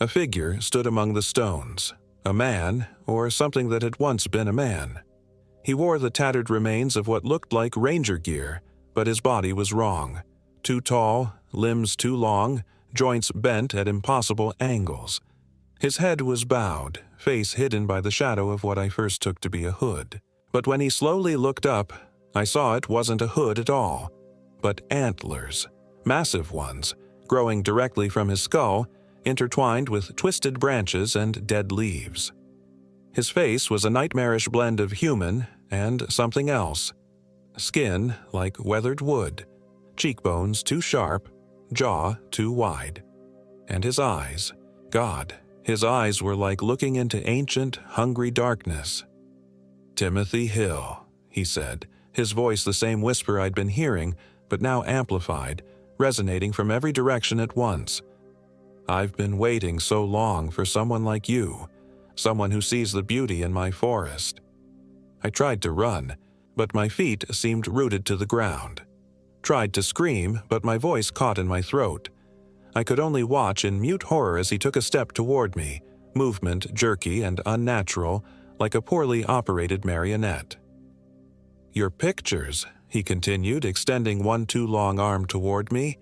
A figure stood among the stones, a man, or something that had once been a man. He wore the tattered remains of what looked like ranger gear, but his body was wrong. Too tall, limbs too long, joints bent at impossible angles. His head was bowed, face hidden by the shadow of what I first took to be a hood. But when he slowly looked up, I saw it wasn't a hood at all, but antlers, massive ones, growing directly from his skull, intertwined with twisted branches and dead leaves. His face was a nightmarish blend of human and something else. Skin like weathered wood, cheekbones too sharp, jaw too wide. And his eyes, God, his eyes were like looking into ancient, hungry darkness. "Timothy Hill," he said, his voice the same whisper I'd been hearing, but now amplified, resonating from every direction at once. "I've been waiting so long for someone like you, someone who sees the beauty in my forest." I tried to run, but my feet seemed rooted to the ground. Tried to scream, but my voice caught in my throat. I could only watch in mute horror as he took a step toward me, movement jerky and unnatural, like a poorly operated marionette. "Your pictures," he continued, extending one too long arm toward me.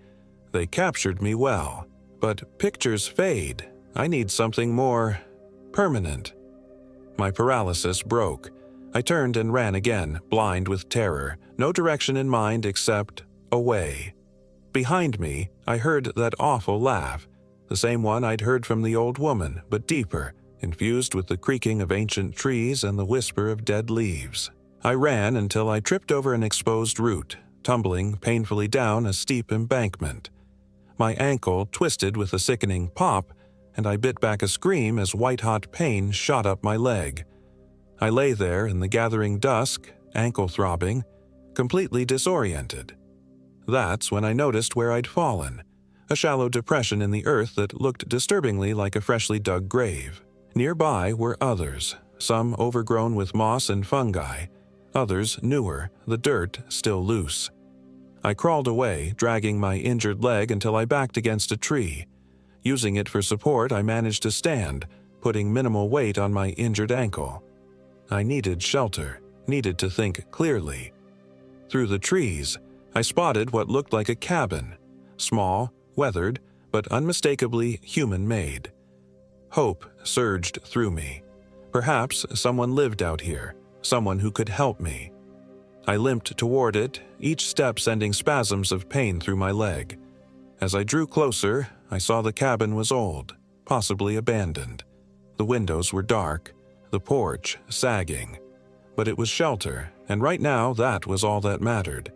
"They captured me well. But pictures fade. I need something more permanent." My paralysis broke. I turned and ran again, blind with terror, no direction in mind except away. Behind me, I heard that awful laugh, the same one I'd heard from the old woman, but deeper, infused with the creaking of ancient trees and the whisper of dead leaves. I ran until I tripped over an exposed root, tumbling painfully down a steep embankment. My ankle twisted with a sickening pop, and I bit back a scream as white-hot pain shot up my leg. I lay there in the gathering dusk, ankle throbbing, completely disoriented. That's when I noticed where I'd fallen, a shallow depression in the earth that looked disturbingly like a freshly dug grave. Nearby were others, some overgrown with moss and fungi, others newer, the dirt still loose. I crawled away, dragging my injured leg until I backed against a tree. Using it for support, I managed to stand, putting minimal weight on my injured ankle. I needed shelter, needed to think clearly. Through the trees, I spotted what looked like a cabin, small, weathered, but unmistakably human-made. Hope surged through me. Perhaps someone lived out here, someone who could help me. I limped toward it, each step sending spasms of pain through my leg. As I drew closer, I saw the cabin was old, possibly abandoned. The windows were dark, the porch sagging. But it was shelter, and right now that was all that mattered.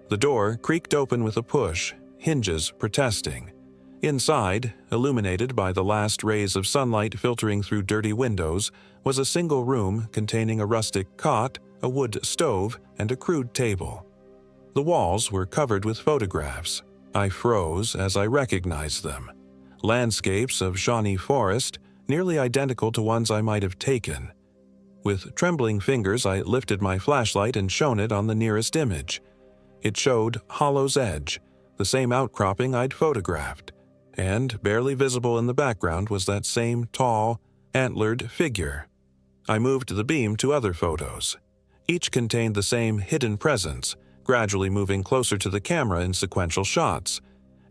The door creaked open with a push, hinges protesting. Inside, illuminated by the last rays of sunlight filtering through dirty windows, was a single room containing a rustic cot, a wood stove, and a crude table. The walls were covered with photographs. I froze as I recognized them. Landscapes of Shawnee Forest, nearly identical to ones I might have taken. With trembling fingers, I lifted my flashlight and shone it on the nearest image. It showed Hollow's Edge, the same outcropping I'd photographed, and barely visible in the background was that same tall, antlered figure. I moved the beam to other photos. Each contained the same hidden presence, gradually moving closer to the camera in sequential shots,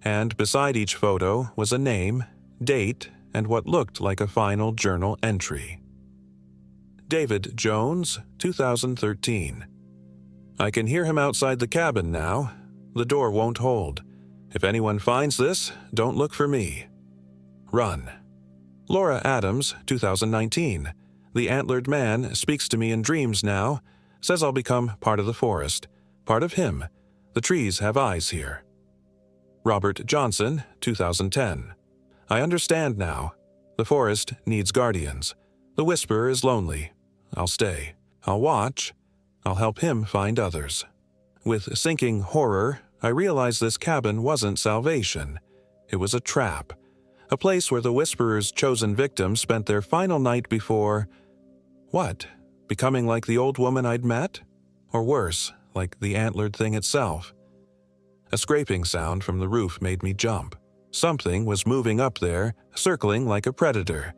and beside each photo was a name, date, and what looked like a final journal entry. David Jones, 2013. I can hear him outside the cabin now. The door won't hold. If anyone finds this, don't look for me. Run. Laura Adams, 2019. The antlered man speaks to me in dreams now, says I'll become part of the forest, part of him. The trees have eyes here. Robert Johnson, 2010. I understand now. The forest needs guardians. The whisperer is lonely. I'll stay. I'll watch. I'll help him find others. With sinking horror, I realized this cabin wasn't salvation. It was a trap. A place where the whisperer's chosen victims spent their final night before… what? Becoming like the old woman I'd met? Or worse, like the antlered thing itself? A scraping sound from the roof made me jump. Something was moving up there, circling like a predator.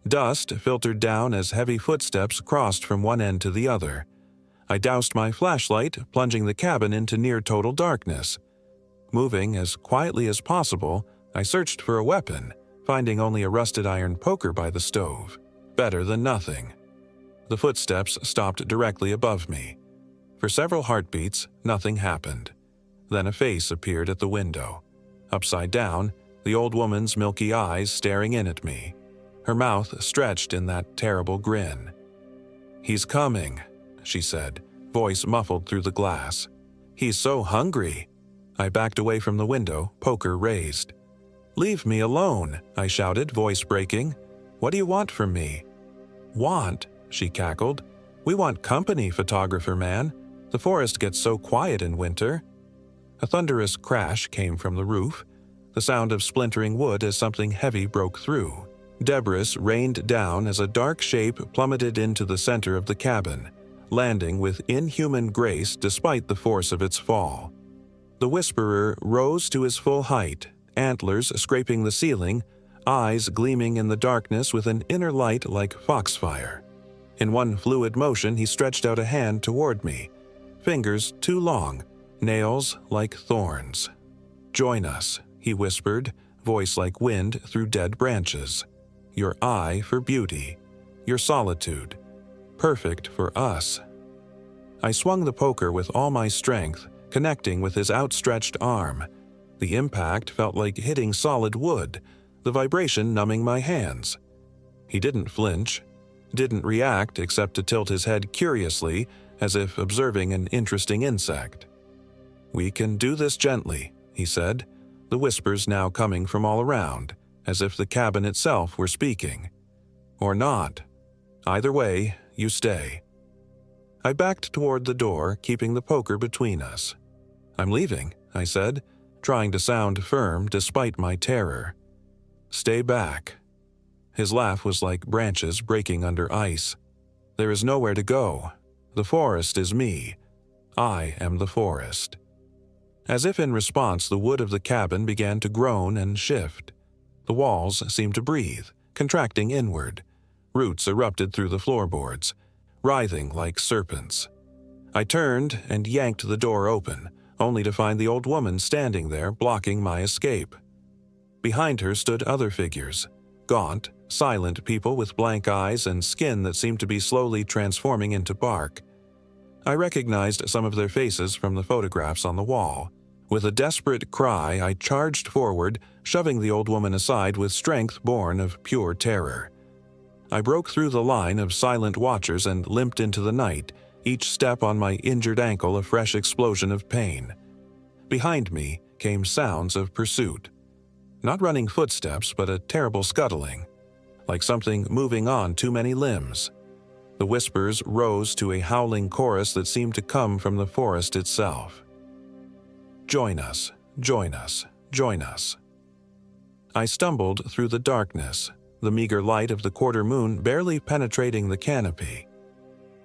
Dust filtered down as heavy footsteps crossed from one end to the other. I doused my flashlight, plunging the cabin into near-total darkness. Moving as quietly as possible, I searched for a weapon, finding only a rusted iron poker by the stove. Better than nothing. The footsteps stopped directly above me. For several heartbeats, nothing happened. Then a face appeared at the window. Upside down, the old woman's milky eyes staring in at me. Her mouth stretched in that terrible grin. "He's coming," she said, voice muffled through the glass. "He's so hungry." I backed away from the window, poker raised. "Leave me alone," I shouted, voice breaking. "What do you want from me?" "Want?" she cackled. "We want company, photographer man. The forest gets so quiet in winter." A thunderous crash came from the roof, the sound of splintering wood as something heavy broke through. Debris rained down as a dark shape plummeted into the center of the cabin, landing with inhuman grace despite the force of its fall. The whisperer rose to his full height, antlers scraping the ceiling, eyes gleaming in the darkness with an inner light like foxfire. In one fluid motion, he stretched out a hand toward me, fingers too long, nails like thorns. "Join us," he whispered, voice like wind through dead branches. "Your eye for beauty, your solitude, perfect for us." I swung the poker with all my strength, connecting with his outstretched arm. The impact felt like hitting solid wood, the vibration numbing my hands. He didn't flinch, didn't react except to tilt his head curiously, as if observing an interesting insect. "We can do this gently," he said, the whispers now coming from all around, as if the cabin itself were speaking. "Or not. Either way, you stay." I backed toward the door, keeping the poker between us. "I'm leaving," I said, trying to sound firm despite my terror. "Stay back." His laugh was like branches breaking under ice. "There is nowhere to go. The forest is me. I am the forest." As if in response, the wood of the cabin began to groan and shift. The walls seemed to breathe, contracting inward. Roots erupted through the floorboards, writhing like serpents. I turned and yanked the door open, only to find the old woman standing there blocking my escape. Behind her stood other figures, gaunt, silent people with blank eyes and skin that seemed to be slowly transforming into bark. I recognized some of their faces from the photographs on the wall. With a desperate cry, I charged forward, shoving the old woman aside with strength born of pure terror. I broke through the line of silent watchers and limped into the night, each step on my injured ankle a fresh explosion of pain. Behind me came sounds of pursuit. Not running footsteps, but a terrible scuttling, like something moving on too many limbs. The whispers rose to a howling chorus that seemed to come from the forest itself. Join us, join us, join us. I stumbled through the darkness, the meager light of the quarter moon barely penetrating the canopy.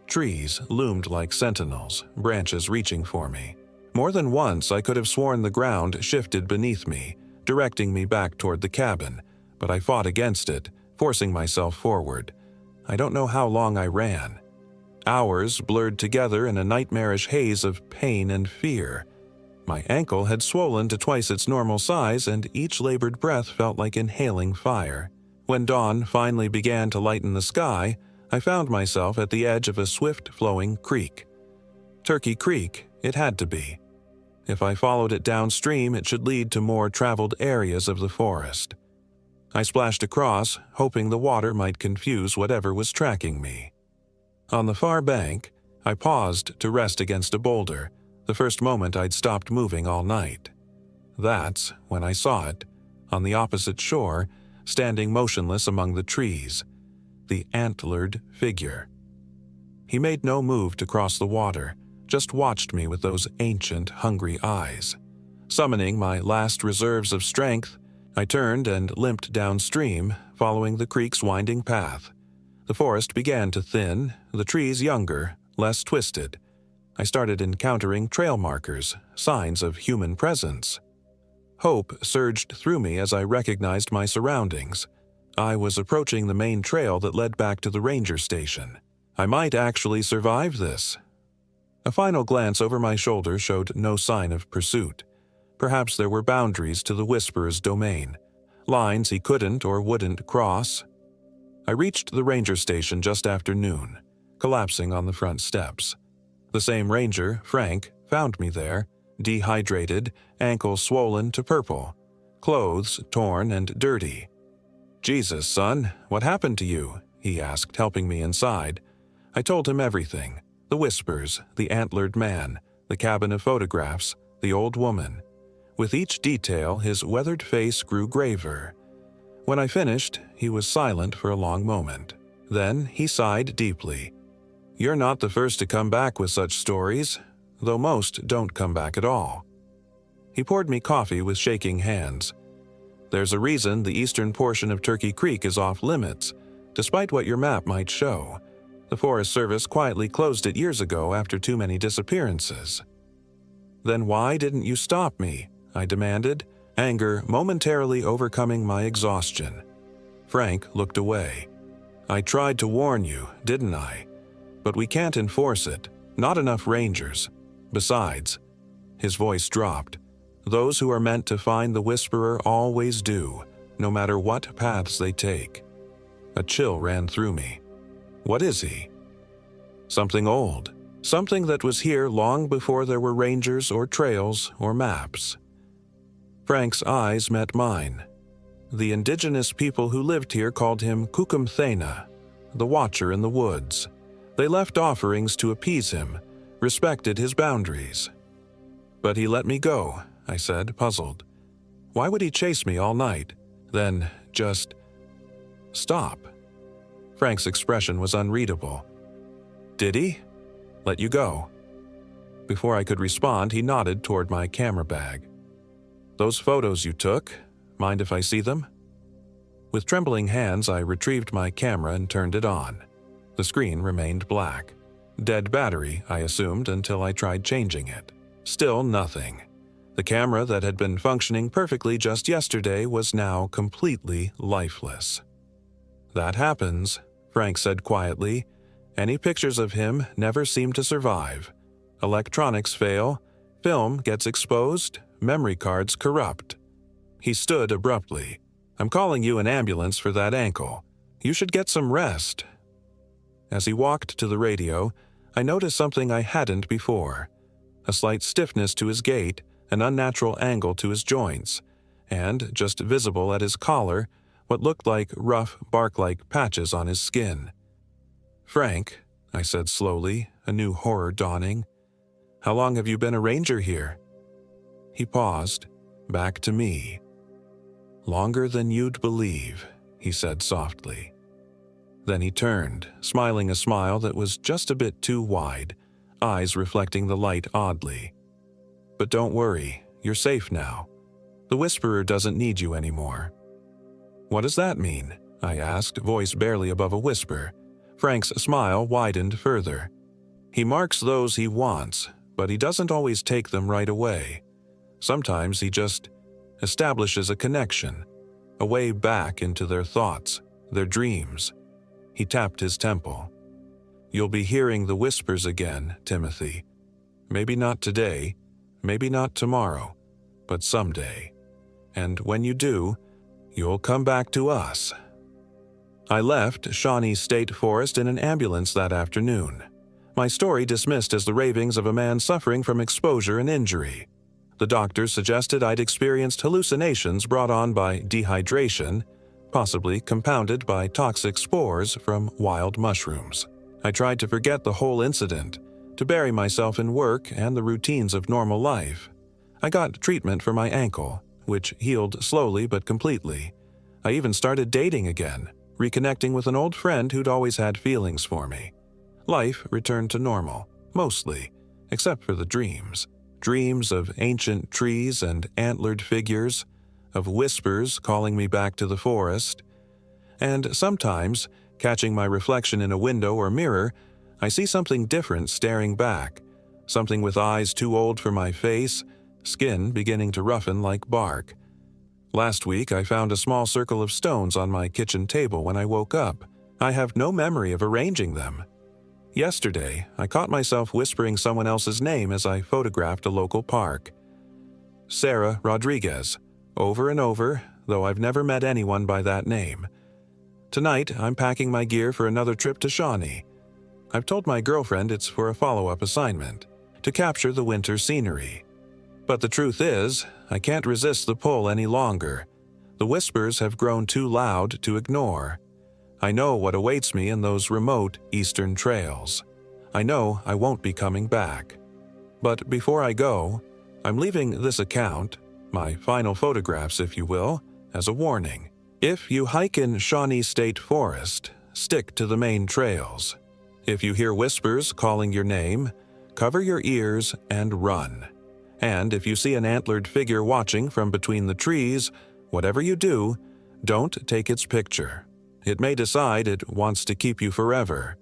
Trees loomed like sentinels, branches reaching for me. More than once I could have sworn the ground shifted beneath me, directing me back toward the cabin, but I fought against it, forcing myself forward. I don't know how long I ran. Hours blurred together in a nightmarish haze of pain and fear. My ankle had swollen to twice its normal size, and each labored breath felt like inhaling fire. When dawn finally began to lighten the sky, I found myself at the edge of a swift-flowing creek. Turkey Creek, it had to be. If I followed it downstream, it should lead to more traveled areas of the forest. I splashed across, hoping the water might confuse whatever was tracking me. On the far bank, I paused to rest against a boulder, the first moment I'd stopped moving all night. That's when I saw it, on the opposite shore, standing motionless among the trees, the antlered figure. He made no move to cross the water, just watched me with those ancient, hungry eyes. Summoning my last reserves of strength, I turned and limped downstream, following the creek's winding path. The forest began to thin, the trees younger, less twisted. I started encountering trail markers, signs of human presence. Hope surged through me as I recognized my surroundings. I was approaching the main trail that led back to the ranger station. I might actually survive this. A final glance over my shoulder showed no sign of pursuit. Perhaps there were boundaries to the Whisperer's domain, lines he couldn't or wouldn't cross. I reached the ranger station just after noon, collapsing on the front steps. The same ranger, Frank, found me there, dehydrated, ankles swollen to purple, clothes torn and dirty. "Jesus, son, what happened to you?" he asked, helping me inside. I told him everything: the whispers, the antlered man, the cabin of photographs, the old woman. With each detail, his weathered face grew graver. When I finished, he was silent for a long moment. Then he sighed deeply. "You're not the first to come back with such stories, though most don't come back at all." He poured me coffee with shaking hands. "There's a reason the eastern portion of Turkey Creek is off limits, despite what your map might show. The Forest Service quietly closed it years ago after too many disappearances." "Then why didn't you stop me?" I demanded, anger momentarily overcoming my exhaustion. Frank looked away. "I tried to warn you, didn't I? But we can't enforce it. Not enough rangers. Besides," his voice dropped, "those who are meant to find the Whisperer always do, no matter what paths they take." A chill ran through me. What is he? Something old. Something that was here long before there were rangers or trails or maps. Frank's eyes met mine. The indigenous people who lived here called him Kukumthena, the Watcher in the Woods. They left offerings to appease him, respected his boundaries. "But he let me go," I said, puzzled. "Why would he chase me all night? Then just stop?" Frank's expression was unreadable. "Did he? Let you go?" Before I could respond, he nodded toward my camera bag. "Those photos you took, mind if I see them?" With trembling hands, I retrieved my camera and turned it on. The screen remained black. Dead battery, I assumed, until I tried changing it. Still nothing. The camera that had been functioning perfectly just yesterday was now completely lifeless. "That happens," Frank said quietly. "Any pictures of him never seem to survive. Electronics fail, film gets exposed, memory cards corrupt." He stood abruptly. "I'm calling you an ambulance for that ankle. You should get some rest." As he walked to the radio, I noticed something I hadn't before. A slight stiffness to his gait, an unnatural angle to his joints, and, just visible at his collar, what looked like rough, bark-like patches on his skin. "Frank," I said slowly, a new horror dawning, "how long have you been a ranger here?" He paused, back to me. "Longer than you'd believe," he said softly. Then he turned, smiling a smile that was just a bit too wide, eyes reflecting the light oddly. "But don't worry, you're safe now. The Whisperer doesn't need you anymore." "What does that mean?" I asked, voice barely above a whisper. Frank's smile widened further. "He marks those he wants, but he doesn't always take them right away. Sometimes he just establishes a connection, a way back into their thoughts, their dreams." He tapped his temple. "You'll be hearing the whispers again, Timothy. Maybe not today, maybe not tomorrow, but someday. And when you do, you'll come back to us." I left Shawnee State Forest in an ambulance that afternoon. My story dismissed as the ravings of a man suffering from exposure and injury. The doctors suggested I'd experienced hallucinations brought on by dehydration, possibly compounded by toxic spores from wild mushrooms. I tried to forget the whole incident, to bury myself in work and the routines of normal life. I got treatment for my ankle, which healed slowly but completely. I even started dating again, reconnecting with an old friend who'd always had feelings for me. Life returned to normal, mostly, except for the dreams. Dreams of ancient trees and antlered figures, of whispers calling me back to the forest. And sometimes, catching my reflection in a window or mirror, I see something different staring back, something with eyes too old for my face, skin beginning to roughen like bark. Last week, I found a small circle of stones on my kitchen table when I woke up. I have no memory of arranging them. Yesterday, I caught myself whispering someone else's name as I photographed a local park. Sarah Rodriguez, over and over, though I've never met anyone by that name. Tonight, I'm packing my gear for another trip to Shawnee. I've told my girlfriend it's for a follow-up assignment, to capture the winter scenery. But the truth is, I can't resist the pull any longer. The whispers have grown too loud to ignore. I know what awaits me in those remote eastern trails. I know I won't be coming back. But before I go, I'm leaving this account, my final photographs if you will, as a warning. If you hike in Shawnee State Forest, stick to the main trails. If you hear whispers calling your name, cover your ears and run. And if you see an antlered figure watching from between the trees, whatever you do, don't take its picture. It may decide it wants to keep you forever.